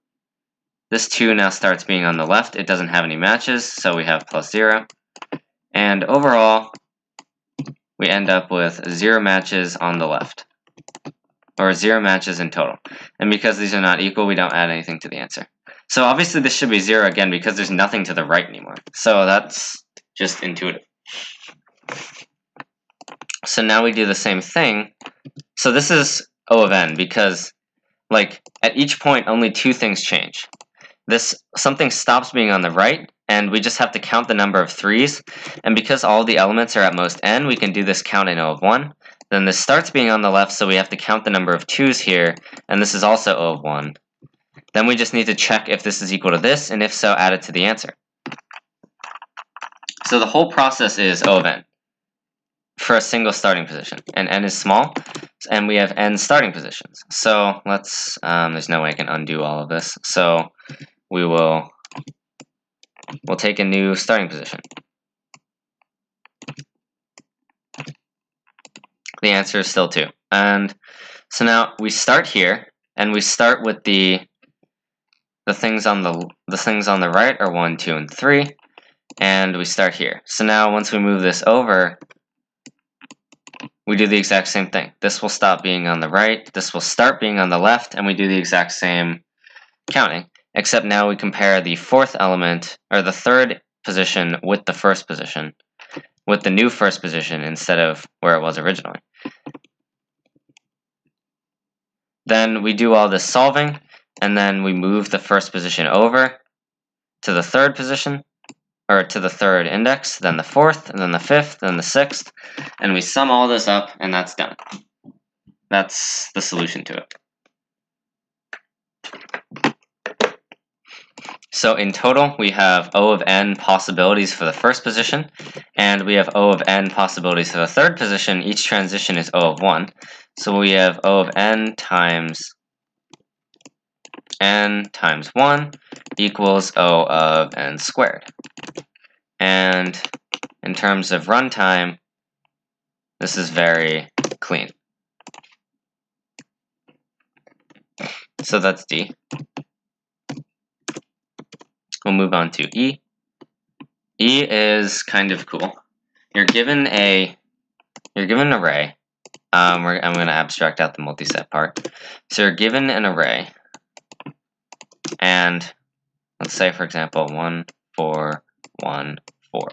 now starts being on the left. It doesn't have any matches, so we have +0. And overall, we end up with 0 matches on the left, or 0 matches in total. And because these are not equal, we don't add anything to the answer. So obviously this should be 0 again because there's nothing to the right anymore. So that's just intuitive. So now we do the same thing. So this is O of n because like at each point only 2 things change. Something stops being on the right, and we just have to count the number of 3s. And because all the elements are at most n, we can do this count in O of 1. Then this starts being on the left, so we have to count the number of 2s here, and this is also O of 1. Then we just need to check if this is equal to this, and if so, add it to the answer. So the whole process is O of n for a single starting position, and n is small, and we have n starting positions. So let's, there's no way I can undo all of this, so we'll take a new starting position. The answer is still 2. And so now we start here, and we start with the things on the right are 1, 2, and 3, and we start here. So now once we move this over, we do the exact same thing. This will stop being on the right, this will start being on the left, and we do the exact same counting, except now we compare the 4th element, or the 3rd position with the 1st position, with the new 1st position instead of where it was originally. Then we do all this solving, and then we move the 1st position over to the 3rd position, or to the 3rd index, then the 4th, and then the 5th, then the 6th, and we sum all this up, and that's done. That's the solution to it. So in total, we have O of n possibilities for the first position, and we have O of n possibilities for the third position. Each transition is O of 1. So we have O of n times 1 equals O of n squared. And in terms of runtime, this is very clean. So that's D. We'll move on to E. E is kind of cool. You're given an array. I'm going to abstract out the multiset part. So you're given an array, and let's say, for example, 1, 4, 1, 4.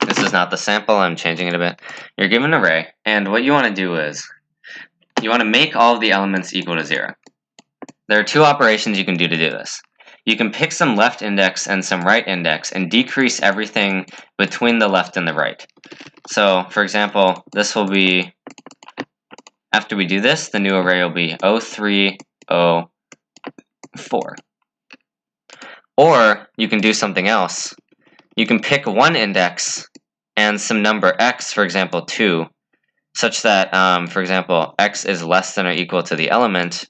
This is not the sample. I'm changing it a bit. You're given an array, and what you want to do is you want to make all of the elements equal to 0. There are two operations you can do to do this. You can pick some left index and some right index and decrease everything between the left and the right. So, for example, this will be, after we do this, the new array will be 03, 04. Or you can do something else. You can pick one index and some number x, for example, 2, such that, for example, x is less than or equal to the element,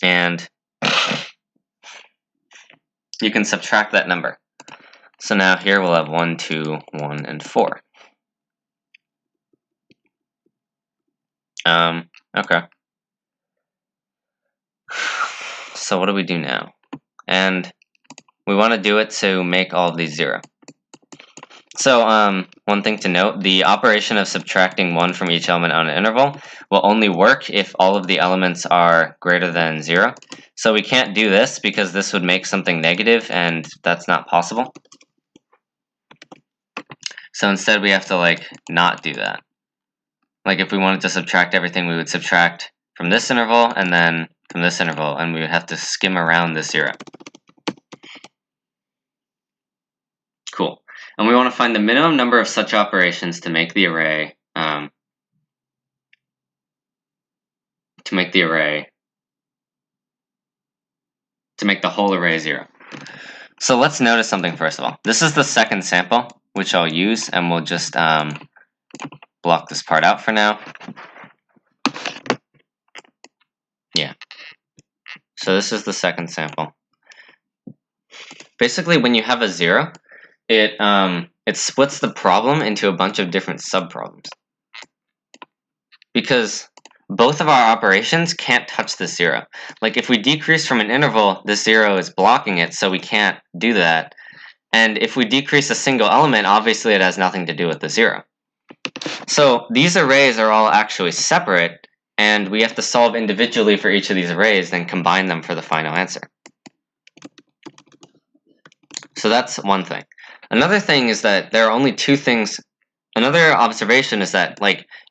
and you can subtract that number. So now here we'll have 1, 2, 1, and 4. Okay. So what do we do now? And we want to do it to make all of these 0. So one thing to note, the operation of subtracting 1 from each element on an interval will only work if all of the elements are greater than 0. So we can't do this because this would make something negative, and that's not possible. So instead we have to not do that. Like if we wanted to subtract everything, we would subtract from this interval and then from this interval, and we would have to skim around this 0. Cool. And we want to find the minimum number of such operations to make the array, to make the whole array 0. So let's notice something first of all. This is the second sample, which I'll use, and we'll just block this part out for now. Yeah. So this is the second sample. Basically, when you have a 0, it splits the problem into a bunch of different subproblems. Because both of our operations can't touch the 0. Like if we decrease from an interval, this 0 is blocking it, so we can't do that. And if we decrease a single element, obviously it has nothing to do with the 0. So these arrays are all actually separate, and we have to solve individually for each of these arrays, then combine them for the final answer. So that's one thing. Another thing is that there are only two things. Another observation is that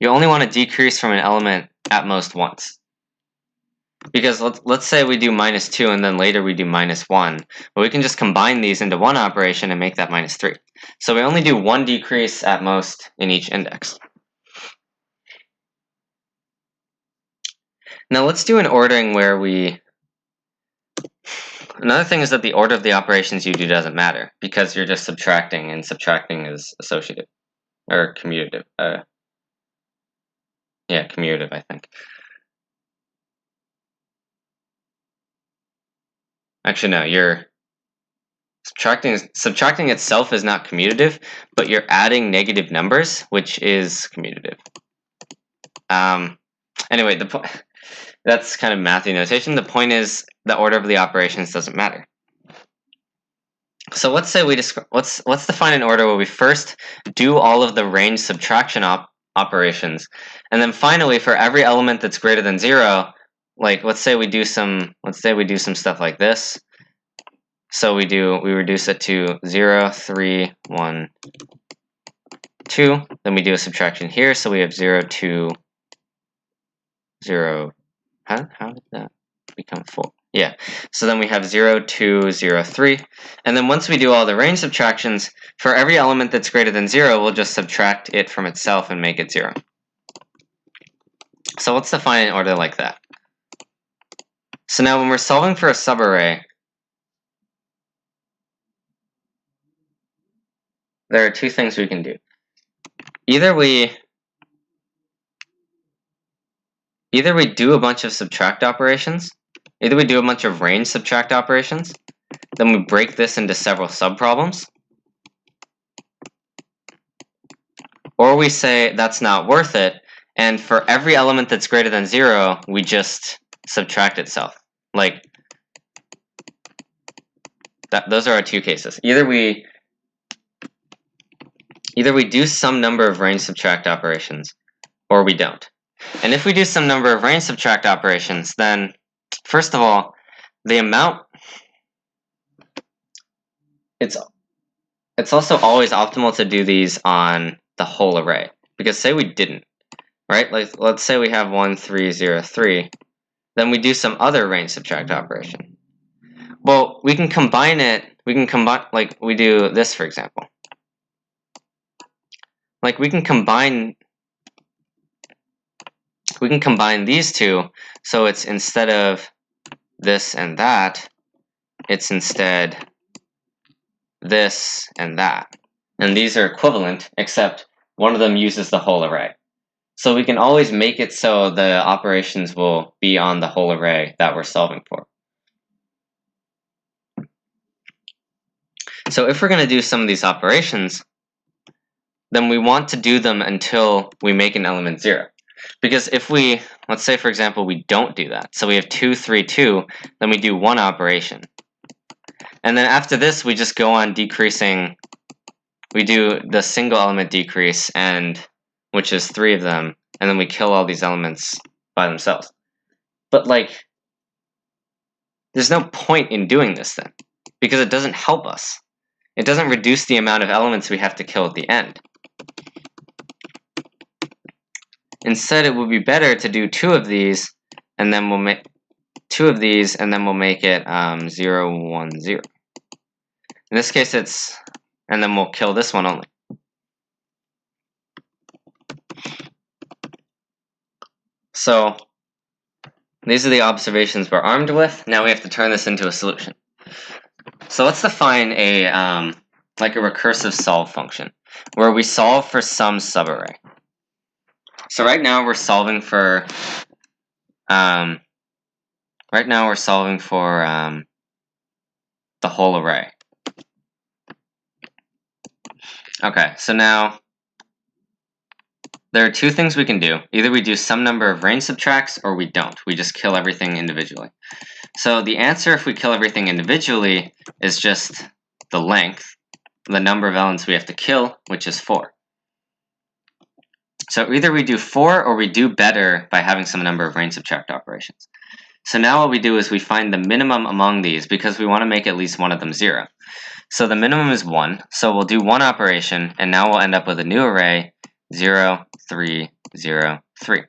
you only want to decrease from an element at most once. Because let's say we do -2 and then later we do -1. But we can just combine these into one operation and make that -3. So we only do one decrease at most in each index. Now let's do an ordering where Another thing is that the order of the operations you do doesn't matter, because you're just subtracting, and subtracting is associative. Or commutative. Yeah, commutative, I think. Actually, no, you're subtracting itself is not commutative, but you're adding negative numbers, which is commutative. Anyway, that's kind of mathy notation. The point is the order of the operations doesn't matter. So let's say let's define an order where we first do all of the range subtraction operations, and then finally for every element that's greater than 0, let's say we do some stuff like this. So we reduce it to 0, 3, 1, 2. Then we do a subtraction here, so we have 0, 2, 0. How did that become 4? Yeah, so then we have 0, 2, 0, 3. And then once we do all the range subtractions, for every element that's greater than 0, we'll just subtract it from itself and make it 0. So let's define an order like that. So now when we're solving for a subarray, there are two things we can do. Either we do a bunch of subtract operations, either we do a bunch of range subtract operations, then we break this into several subproblems, or we say that's not worth it, and for every element that's greater than 0, we just subtract itself. Like, those are our two cases. Either we do some number of range subtract operations, or we don't. And if we do some number of range subtract operations, then, first of all, the amount, it's also always optimal to do these on the whole array. Because say we didn't, right? Like, let's say we have 1, 3, 0, 3. Then we do some other range subtract operation. Well, we can combine it, like we do this, for example. Like, we can combine these two, so it's instead of this and that, it's instead this and that. And these are equivalent, except one of them uses the whole array. So we can always make it so the operations will be on the whole array that we're solving for. So if we're going to do some of these operations, then we want to do them until we make an element 0. Because if we, let's say for example, we don't do that, so we have 2, 3, 2, then we do one operation. And then after this, we just go on decreasing, we do the single element decrease, which is 3 of them, and then we kill all these elements by themselves. But like, there's no point in doing this then, because it doesn't help us. It doesn't reduce the amount of elements we have to kill at the end. Instead, it would be better to do 2 of these, and then we'll make 2 of these, and then we'll make it 0, 1, 0. In this case, and then we'll kill this one only. So these are the observations we're armed with. Now we have to turn this into a solution. So let's define like a recursive solve function, where we solve for some subarray. So right now we're solving for the whole array. Okay, so now there are two things we can do. Either we do some number of range subtracts, or we don't. We just kill everything individually. So the answer, if we kill everything individually, is just the length, the number of elements we have to kill, which is 4. So either we do 4 or we do better by having some number of range subtract operations. So now what we do is we find the minimum among these, because we want to make at least one of them 0. So the minimum is 1, so we'll do one operation, and now we'll end up with a new array, 0, 3, 0, 3.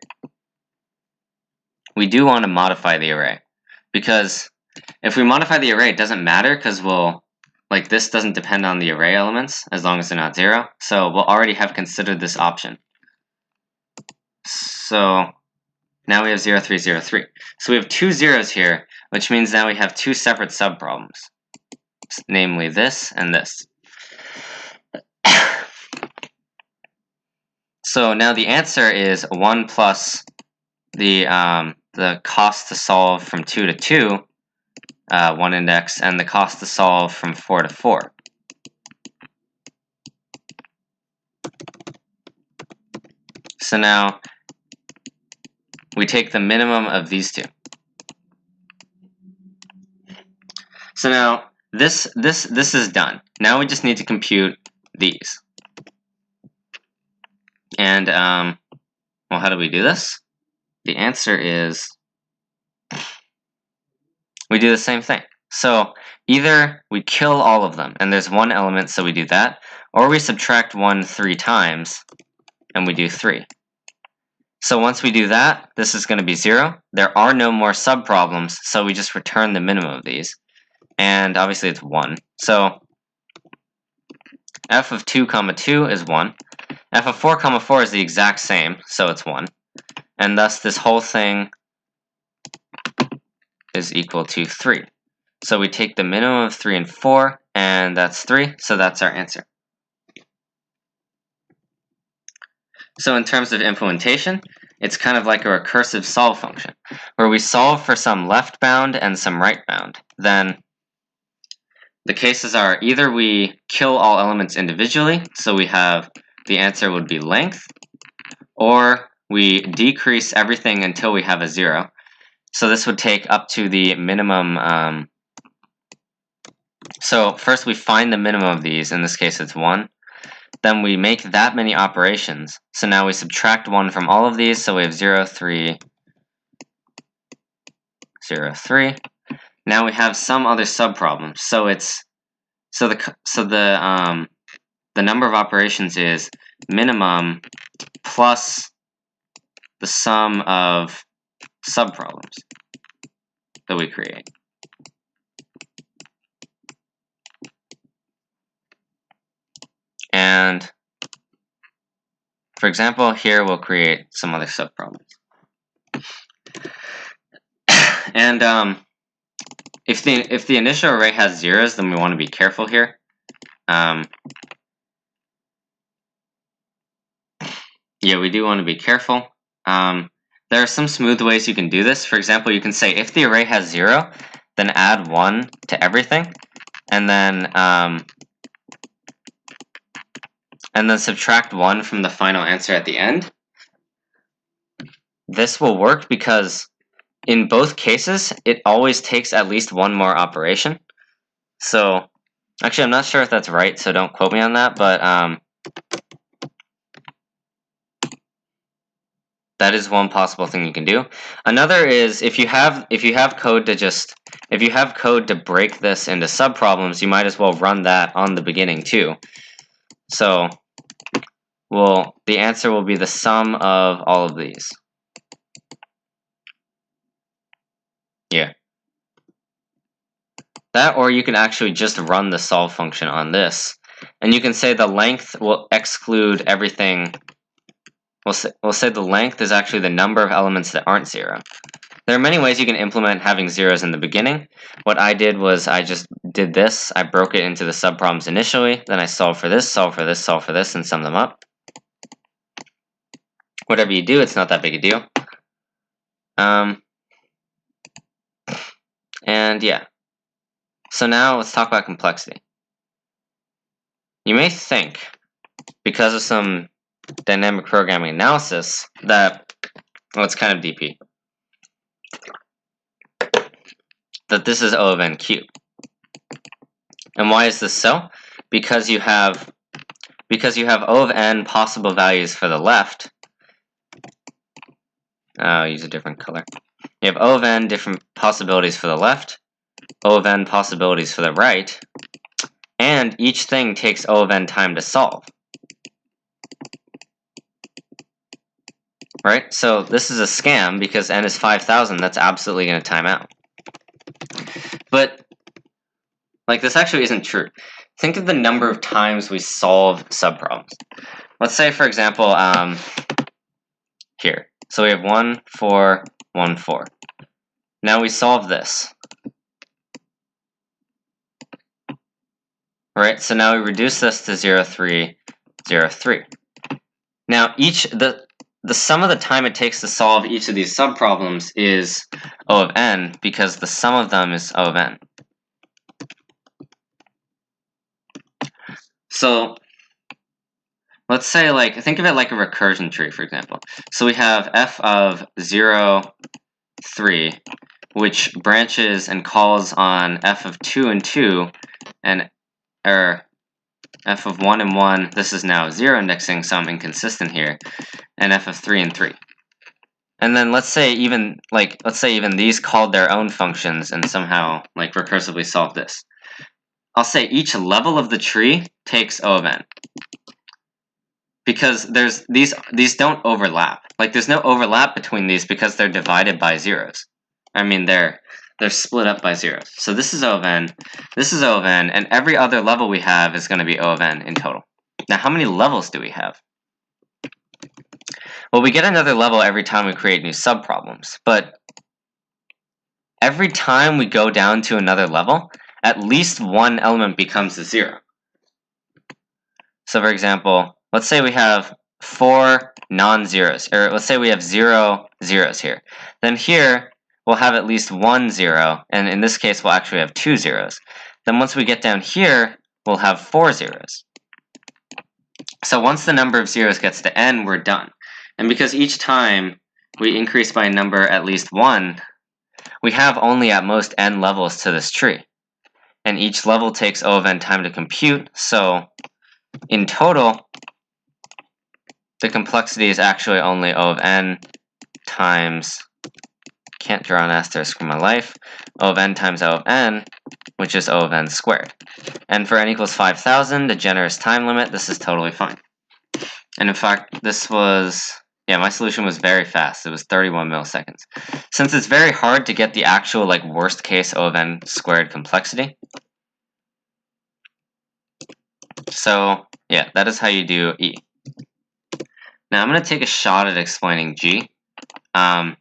We do want to modify the array, because if we modify the array, it doesn't matter, because this doesn't depend on the array elements, as long as they're not 0, so we'll already have considered this option. So now we have 0, 3, 0, 3. So we have 2 zeros here, which means now we have 2 separate subproblems, namely this and this. So now the answer is 1 plus the cost to solve from 2 to 2, 1 index, and the cost to solve from 4 to 4. So now we take the minimum of these two. So now this is done. Now we just need to compute these. And well, how do we do this? The answer is we do the same thing. So either we kill all of them, and there's one element, so we do that, or we subtract 1 3 times, and we do 3. So once we do that, this is going to be 0. There are no more subproblems, so we just return the minimum of these. And obviously it's 1. So f of 2 comma 2 is 1. F of 4 comma 4 is the exact same, so it's 1. And thus this whole thing is equal to 3. So we take the minimum of 3 and 4, and that's 3, so that's our answer. So in terms of implementation, it's kind of like a recursive solve function, where we solve for some left bound and some right bound. Then the cases are either we kill all elements individually, so we have the answer would be length, or we decrease everything until we have a 0. So this would take up to the minimum. So first we find the minimum of these, in this case it's 1. Then we make that many operations. So now we subtract 1 from all of these, so we have 0, 3, 0, 3. Now we have some other subproblems. So it's the number of operations is minimum plus the sum of subproblems that we create. And for example, here we'll create some other subproblems. And if the initial array has zeros, then we want to be careful here. Yeah, we do want to be careful. There are some smooth ways you can do this. For example, you can say if the array has 0, then add 1 to everything, and then subtract 1 from the final answer at the end. This will work because in both cases, it always takes at least one more operation. So, actually, I'm not sure if that's right, so don't quote me on that, but that is one possible thing you can do. Another is if you have code to break this into subproblems, you might as well run that on the beginning too. So, the answer will be the sum of all of these. Yeah. That, or you can actually just run the solve function on this, and you can say the length will exclude everything. We'll say the length is actually the number of elements that aren't 0. There are many ways you can implement having zeros in the beginning. What I did was I just did this. I broke it into the subproblems initially, then I solved for this, solved for this, solved for this, and summed them up. Whatever you do, it's not that big a deal. And yeah. So now let's talk about complexity. You may think, because of some dynamic programming analysis, that, well, it's kind of DP, that this is O of n cubed. And why is this so? Because you have O of n possible values for the left. I'll use a different color. You have O of n different possibilities for the left, O of n possibilities for the right, and each thing takes O of n time to solve. Right? So this is a scam because n is 5,000. That's absolutely going to time out. But like, this actually isn't true. Think of the number of times we solve subproblems. Let's say, for example, here. So we have 1, 4, 1, 4. Now we solve this. Right? So now we reduce this to 0, 3, 0, 3. Now the sum of the time it takes to solve each of these subproblems is O of n, because the sum of them is O of n. So let's say, like, think of it like a recursion tree, for example. So we have f of 0, 3, which branches and calls on f of 2 and 2, and f of 1 and 1, this is now 0 indexing, so I'm inconsistent here, and f of 3 and 3. And then let's say even these called their own functions and somehow like recursively solve this. I'll say each level of the tree takes O of n. Because these don't overlap. Like there's no overlap between these because they're divided by zeros. I mean, they're split up by zeros. So this is O of n, this is O of n, and every other level we have is going to be O of n in total. Now, how many levels do we have? Well, we get another level every time we create new subproblems, but every time we go down to another level, at least one element becomes a zero. So for example, let's say we have 4 non-zeros, or let's say we have 0 zeros here. Then here, we'll have at least 1 0, and in this case, we'll actually have 2 zeros. Then once we get down here, we'll have 4 zeros. So once the number of zeros gets to n, we're done. And because each time we increase by a number at least 1, we have only at most n levels to this tree. And each level takes O of n time to compute, so in total, the complexity is actually only O of n times, can't draw an asterisk for my life, O of n times O of n, which is O of n squared. And for n equals 5,000, the generous time limit, this is totally fine. And in fact, this was, yeah, my solution was very fast. It was 31 milliseconds. Since it's very hard to get the actual like worst case O of n squared complexity, so yeah, that is how you do E. Now I'm going to take a shot at explaining G. I'm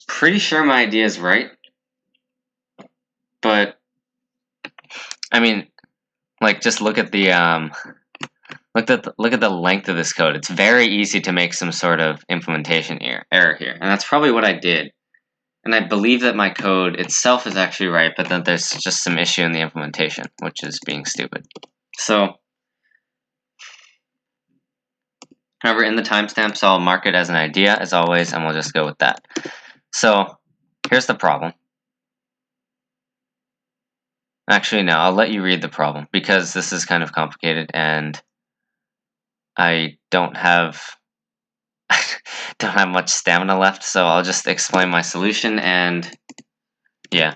pretty sure my idea is right, but I mean, like just look at the look at the length of this code. It's very easy to make some sort of implementation error here, and that's probably what I did. And I believe that my code itself is actually right, but then there's just some issue in the implementation, which is being stupid. So, however, in the timestamps, I'll mark it as an idea, as always, and we'll just go with that. So, here's the problem. Actually, no, I'll let you read the problem, because this is kind of complicated, and I don't have much stamina left, so I'll just explain my solution, and yeah.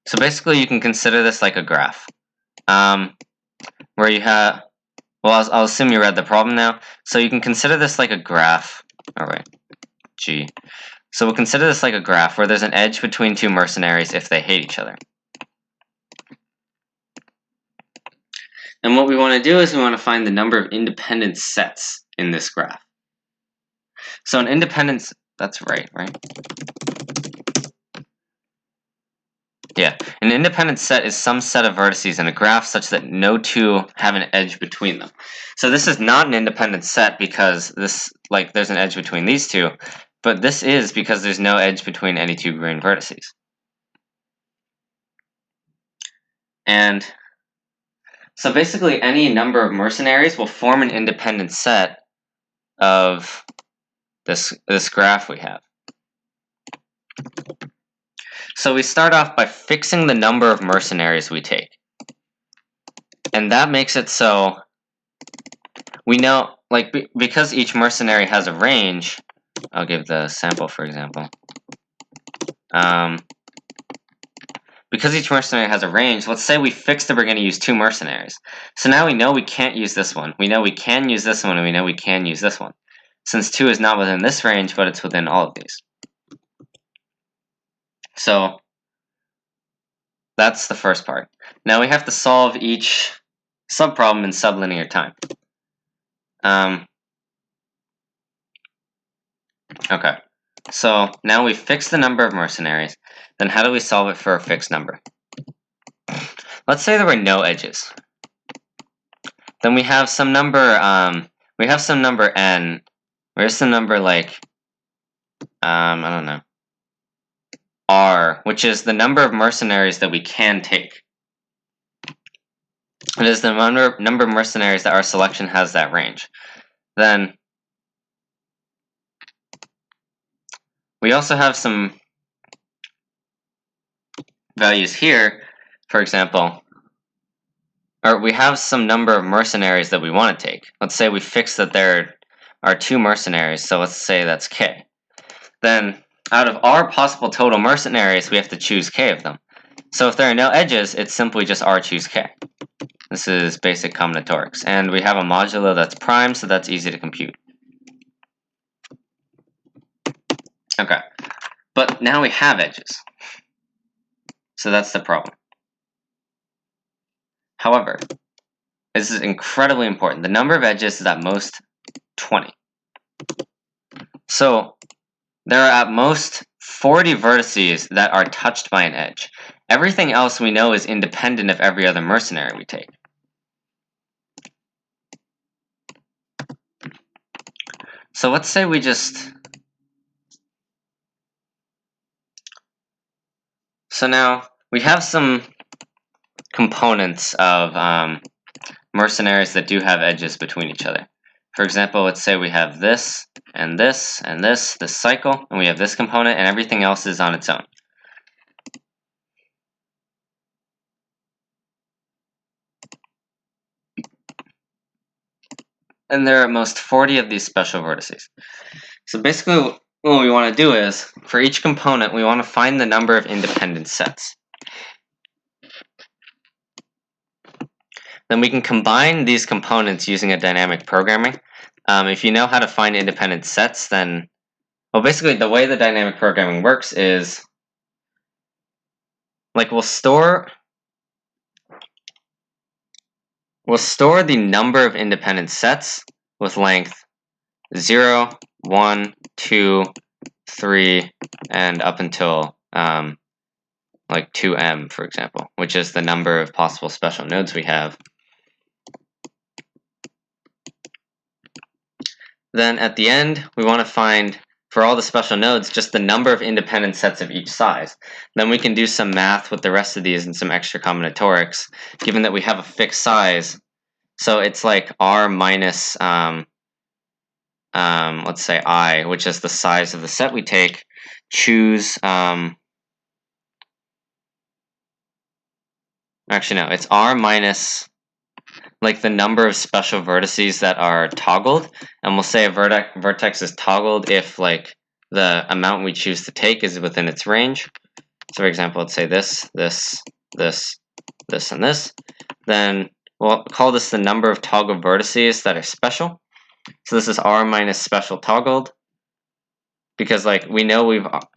So basically, you can consider this like a graph, where you have, well, I'll assume you read the problem now. So you can consider this like a graph. All right, G. So we'll consider this like a graph where there's an edge between two mercenaries if they hate each other. And what we want to do is we want to find the number of independent sets in this graph. So an independent, that's right? Yeah, an independent set is some set of vertices in a graph such that no two have an edge between them. So this is not an independent set because this, like, there's an edge between these two, but this is because there's no edge between any two green vertices. And so basically any number of mercenaries will form an independent set of this graph we have. So we start off by fixing the number of mercenaries we take. And that makes it so we know, like, because each mercenary has a range, I'll give the sample for example. Because each mercenary has a range, let's say we fix that we're going to use 2 mercenaries. So now we know we can't use this one. We know we can use this one, and we know we can use this one. Since 2 is not within this range, but it's within all of these. So that's the first part. Now we have to solve each subproblem in sublinear time. Okay, so now we fix the number of mercenaries. Then how do we solve it for a fixed number? Let's say there were no edges. Then we have some number, n. Where's some number like, I don't know, R, which is the number of mercenaries that we can take. It is the number of mercenaries that our selection has that range. Then we also have some values here, for example, or we have some number of mercenaries that we want to take. Let's say we fix that there are 2 mercenaries, so let's say that's K. Then out of our possible total mercenaries, we have to choose K of them. So if there are no edges, it's simply just R choose K. This is basic combinatorics. And we have a modulo that's prime, so that's easy to compute. Okay, but now we have edges. So that's the problem. However, this is incredibly important. The number of edges is at most 20. So there are at most 40 vertices that are touched by an edge. Everything else we know is independent of every other mercenary we take. So let's say we just... So now we have some components of mercenaries that do have edges between each other. For example, let's say we have this, and this, and this cycle, and we have this component, and everything else is on its own. And there are at most 40 of these special vertices. So basically, what we want to do is, for each component, we want to find the number of independent sets. Then we can combine these components using a dynamic programming. If you know how to find independent sets, then, well, basically the way the dynamic programming works is, like, we'll store the number of independent sets with length 0, 1, 2, 3, and up until like 2m, for example, which is the number of possible special nodes we have. Then at the end, we want to find, for all the special nodes, just the number of independent sets of each size. Then we can do some math with the rest of these and some extra combinatorics, given that we have a fixed size. So it's like R minus, let's say I, which is the size of the set we take, choose, actually no, it's R minus, like, the number of special vertices that are toggled, and we'll say a vertex is toggled if, like, the amount we choose to take is within its range. So for example, let's say this, this, this, this, and this. Then we'll call this the number of toggled vertices that are special. So this is R minus special toggled, because, like, we know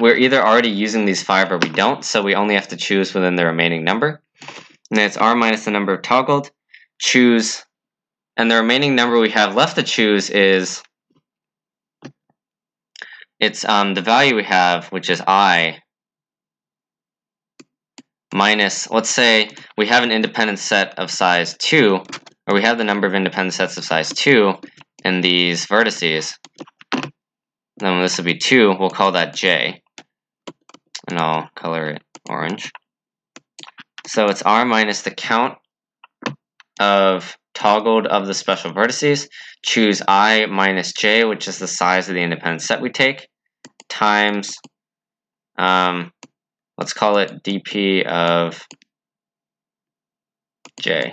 we're either already using these 5 or we don't, so we only have to choose within the remaining number. And then it's R minus the number of toggled, choose, and the remaining number we have left to choose is, it's the value we have, which is I, minus, let's say we have an independent set of size 2, or we have the number of independent sets of size 2 in these vertices. Then this will be 2, we'll call that J, and I'll color it orange. So it's R minus the count of toggled of the special vertices, choose I minus J, which is the size of the independent set we take, times, let's call it dp of J.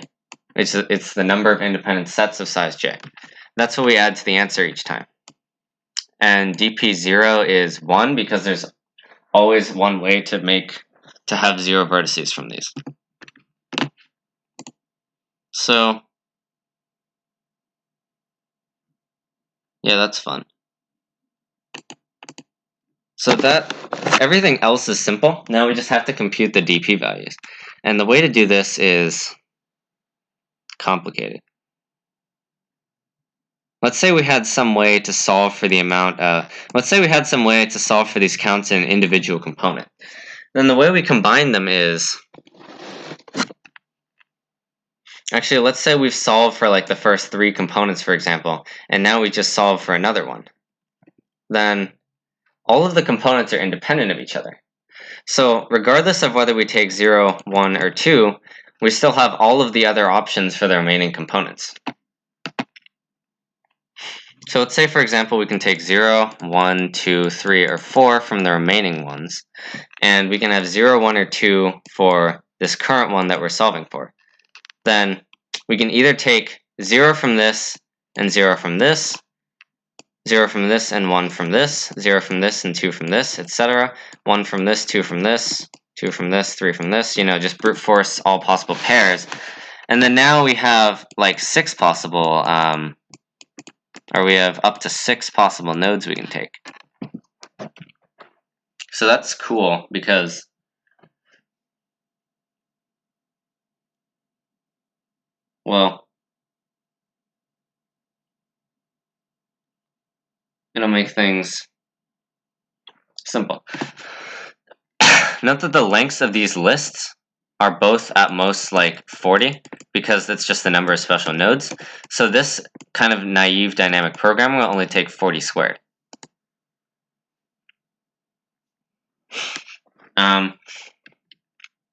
It's the number of independent sets of size J. That's what we add to the answer each time. And dp0 is 1 because there's always one way to have 0 vertices from these. So yeah, that's fun. So that everything else is simple. Now we just have to compute the dp values. And the way to do this is complicated. Let's say we had some way to solve for the amount let's say we had some way to solve for these counts in an individual component. Then the way we combine them is, actually, let's say we've solved for, like, the first 3 components, for example, and now we just solve for another one. Then all of the components are independent of each other. So regardless of whether we take 0, 1, or 2, we still have all of the other options for the remaining components. So let's say, for example, we can take 0, 1, 2, 3, or 4 from the remaining ones, and we can have 0, 1, or 2 for this current one that we're solving for. Then we can either take 0 from this, and 0 from this, 0 from this, and 1 from this, 0 from this, and 2 from this, etc. 1 from this, 2 from this, 2 from this, 3 from this, you know, just brute force all possible pairs. And then now we have like 6 possible, or we have up to 6 possible nodes we can take. So that's cool because, well, it'll make things simple. Note that the lengths of these lists are both at most like 40 because it's just the number of special nodes. So this kind of naive dynamic programming will only take 40 squared.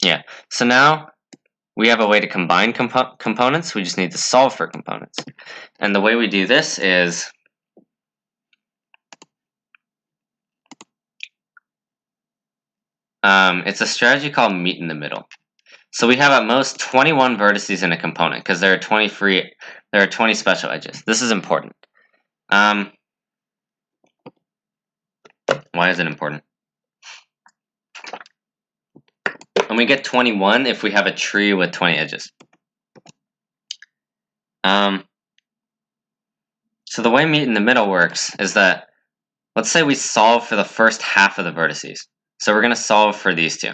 Yeah, so now we have a way to combine components. We just need to solve for components. And the way we do this is it's a strategy called meet in the middle. So we have at most 21 vertices in a component because there are 20 special edges. This is important. Why is it important? And we get 21 if we have a tree with 20 edges. So the way meet in the middle works is that, let's say we solve for the first half of the vertices. So we're going to solve for these two.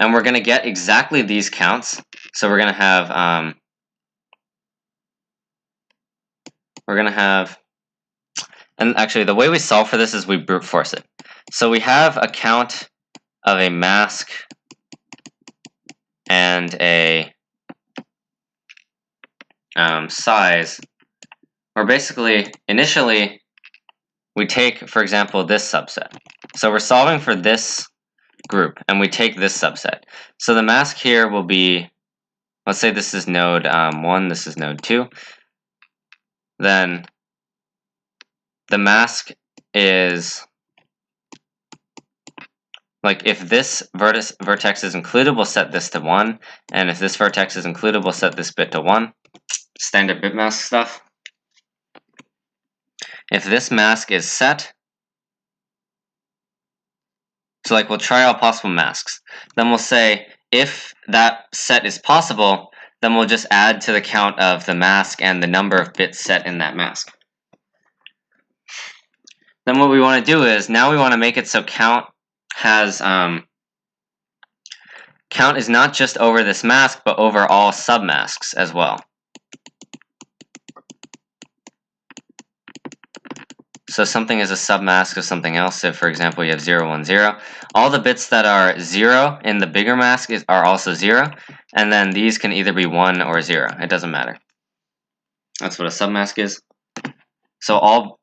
And we're going to get exactly these counts. So we're going to have, and actually the way we solve for this is we brute force it. So we have a count of a mask and a size, where basically, initially, we take, for example, this subset. So we're solving for this group, and we take this subset. So the mask here will be, let's say this is node 1, this is node 2. Then the mask is, like, if this vertex is included, we'll set this to 1. And if this vertex is included, we'll set this bit to 1. Standard bit mask stuff. If this mask is set, so like we'll try all possible masks. Then we'll say if that set is possible, then we'll just add to the count of the mask and the number of bits set in that mask. Then what we want to do is, now we want to make it so count has, count is not just over this mask, but over all submasks as well. So something is a submask of something else. So for example, you have 0, 1, 0. All the bits that are 0 in the bigger mask are also 0. And then these can either be 1 or 0. It doesn't matter. That's what a submask is. So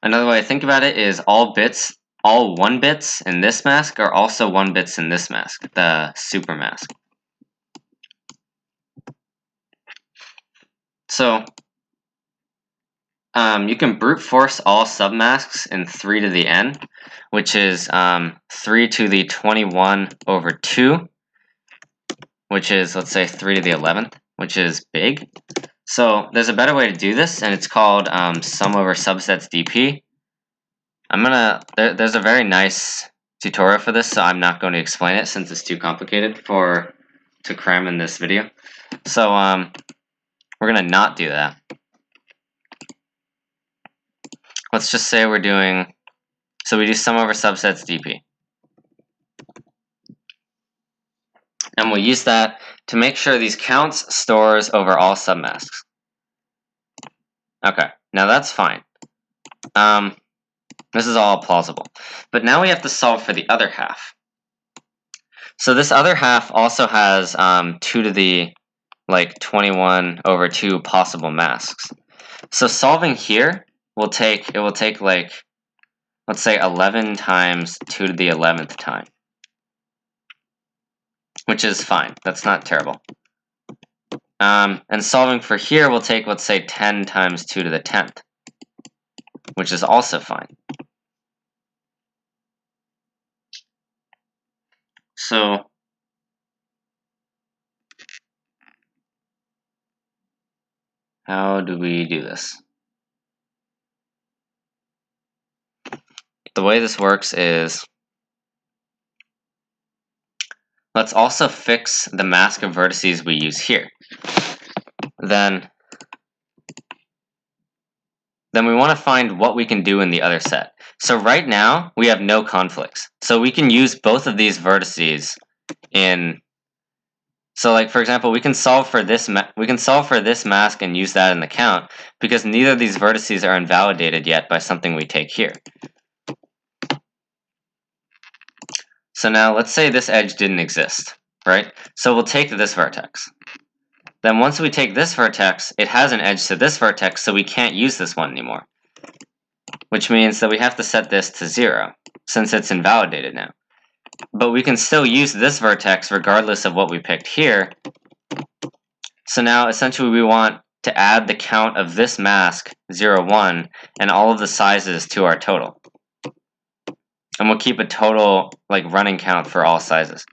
another way to think about it is all 1 bits in this mask are also 1 bits in this mask, the super mask. So you can brute force all submasks in 3 to the n, which is 3 to the 21 over 2, which is, let's say, 3 to the 11th, which is big. So there's a better way to do this, and it's called sum over subsets dp. There's a very nice tutorial for this, so I'm not going to explain it since it's too complicated to cram in this video. So we're going to not do that. Let's just say we're doing, so we do sum over subsets dp. And we'll use that to make sure these counts stores over all submasks. Okay, now that's fine. This is all plausible. But now we have to solve for the other half. So this other half also has 2 to the 21 over 2 possible masks. So solving here will take like, let's say 11 times 2 to the 11th time, which is fine. That's not terrible. And solving for here will take, let's say, 10 times 2 to the 10th, which is also fine. So how do we do this? the way this works is, let's also fix the mask of vertices we use here. Then we want to find what we can do in the other set. So right now, we have no conflicts. So we can use both of these vertices in... So like, for example, we can solve for this mask and use that in the count, because neither of these vertices are invalidated yet by something we take here. So now let's say this edge didn't exist, right? So we'll take this vertex. Then once we take this vertex, it has an edge to this vertex, so we can't use this one anymore. Which means that we have to set this to 0, since it's invalidated now. But we can still use this vertex regardless of what we picked here. So now essentially we want to add the count of this mask, 0, 1, and all of the sizes to our total. And we'll keep a total like running count for all sizes.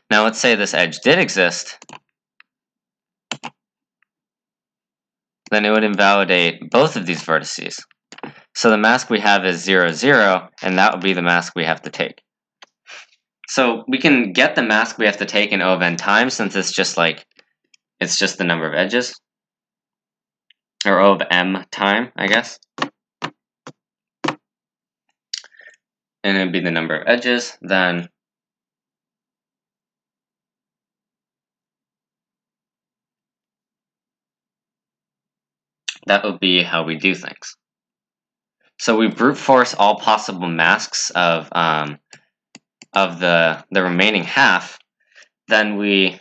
Now let's say this edge did exist. Then it would invalidate both of these vertices. So the mask we have is 0, 0, and that would be the mask we have to take. So we can get the mask we have to take in O of n times, since it's just the number of edges. Or O of m time, I guess. And it'd be the number of edges, then that would be how we do things. So we brute force all possible masks of the remaining half. Then we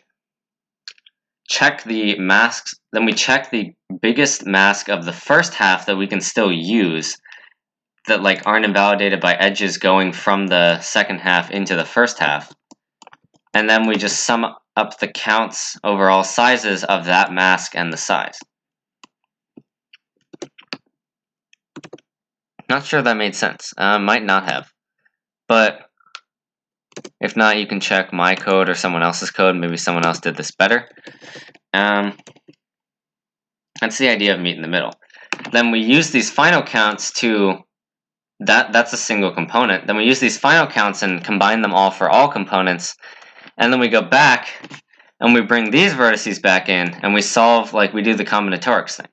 check the masks. Then we check the biggest mask of the first half that we can still use, that like aren't invalidated by edges going from the second half into the first half. And then we just sum up the counts over all sizes of that mask and the size. Not sure that made sense. Might not have. But if not, you can check my code or someone else's code. Maybe someone else did this better. That's the idea of meet in the middle. Then we use these final counts to... That's a single component. Then we use these final counts and combine them all for all components. And then we go back and we bring these vertices back in and we solve like we do the combinatorics thing.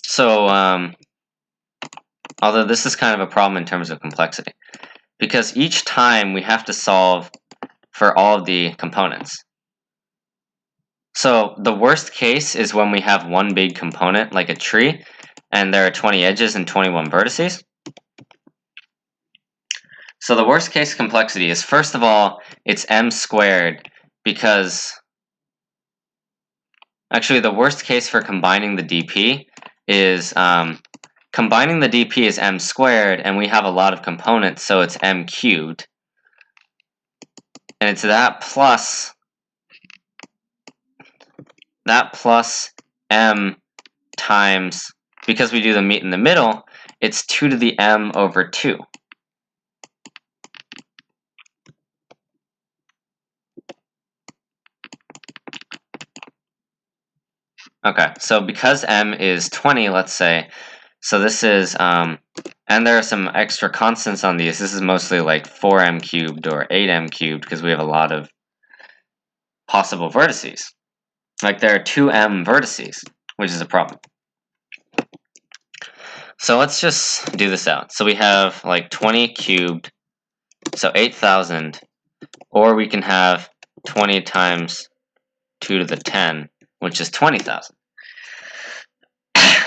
So, although this is kind of a problem in terms of complexity, because each time we have to solve for all of the components. So the worst case is when we have one big component, like a tree, and there are 20 edges and 21 vertices. So the worst case complexity is, first of all, it's m squared, because actually the worst case for combining the dp is combining the dp is m squared, and we have a lot of components, so it's m cubed. And it's that plus m times, because we do the meet in the middle, it's 2 to the m over 2. Okay, so because m is 20, let's say, so this is, and there are some extra constants on these. This is mostly like 4m cubed or 8m cubed, because we have a lot of possible vertices. Like there are 2m vertices, which is a problem. So let's just do this out. So we have like 20 cubed, so 8,000, or we can have 20 times 2 to the 10, which is 20,000.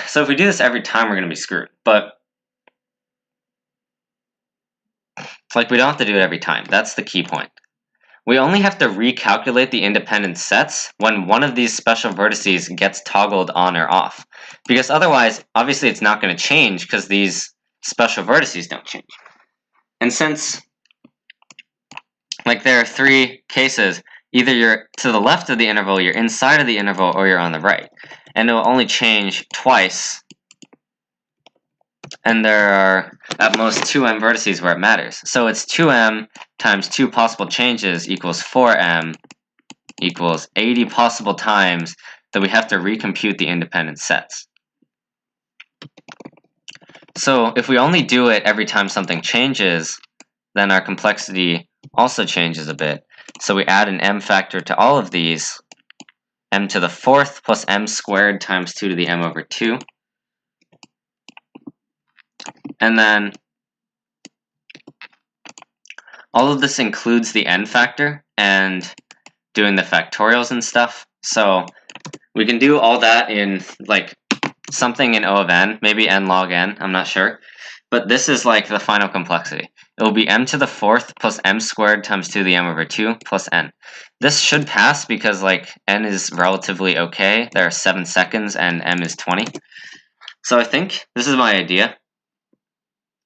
So if we do this every time, we're going to be screwed. But like we don't have to do it every time. That's the key point. We only have to recalculate the independent sets when one of these special vertices gets toggled on or off. Because otherwise, obviously it's not going to change because these special vertices don't change. And since like there are 3 cases, either you're to the left of the interval, you're inside of the interval, or you're on the right. And it will only change twice. And there are at most 2m vertices where it matters. So it's 2m times 2 possible changes equals 4m equals 80 possible times that we have to recompute the independent sets. So if we only do it every time something changes, then our complexity also changes a bit. So we add an m factor to all of these, m to the fourth plus m squared times 2 to the m over 2. And then all of this includes the n factor and doing the factorials and stuff. So we can do all that in like something in O of n, maybe n log n, I'm not sure. But this is like the final complexity. It will be m to the fourth plus m squared times 2 to the m over 2 plus n. This should pass because like n is relatively okay. There are 7 seconds and m is 20. So I think this is my idea.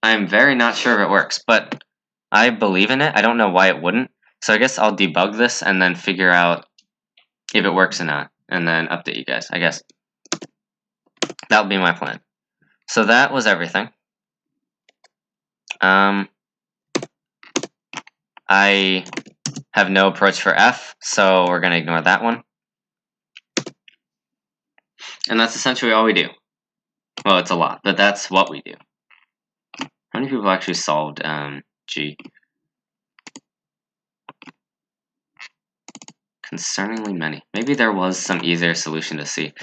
I'm very not sure if it works, but I believe in it. I don't know why it wouldn't. So I guess I'll debug this and then figure out if it works or not, and then update you guys, I guess. That would be my plan. So that was everything. I have no approach for F, so we're going to ignore that one. And that's essentially all we do. Well, it's a lot, but that's what we do. How many people actually solved G? Concerningly many. Maybe there was some easier solution to C.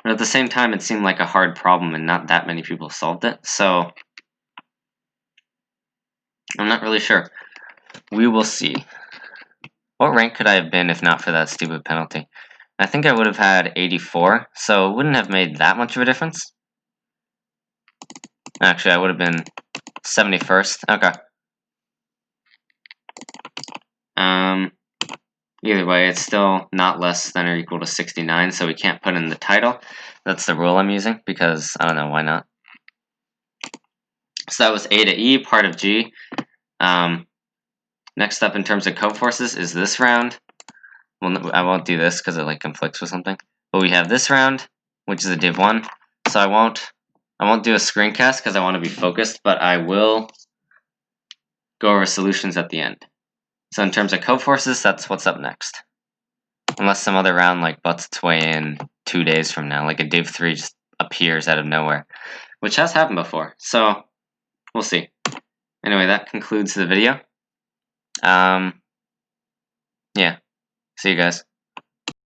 But at the same time, it seemed like a hard problem and not that many people solved it, so I'm not really sure. We will see. What rank could I have been if not for that stupid penalty? I think I would have had 84, so it wouldn't have made that much of a difference. Actually, I would have been 71st. Okay. Either way, it's still not less than or equal to 69, so we can't put in the title. That's the rule I'm using, because I don't know, why not? So that was A to E, part of G. Next up in terms of Codeforces is this round. Well, I won't do this because it like conflicts with something. But we have this round, which is a div 1. So I won't do a screencast because I want to be focused, but I will go over solutions at the end. So in terms of Codeforces, that's what's up next. Unless some other round like butts its way in 2 days from now, like a div 3 just appears out of nowhere, which has happened before. So we'll see. Anyway, that concludes the video. Yeah. See you guys.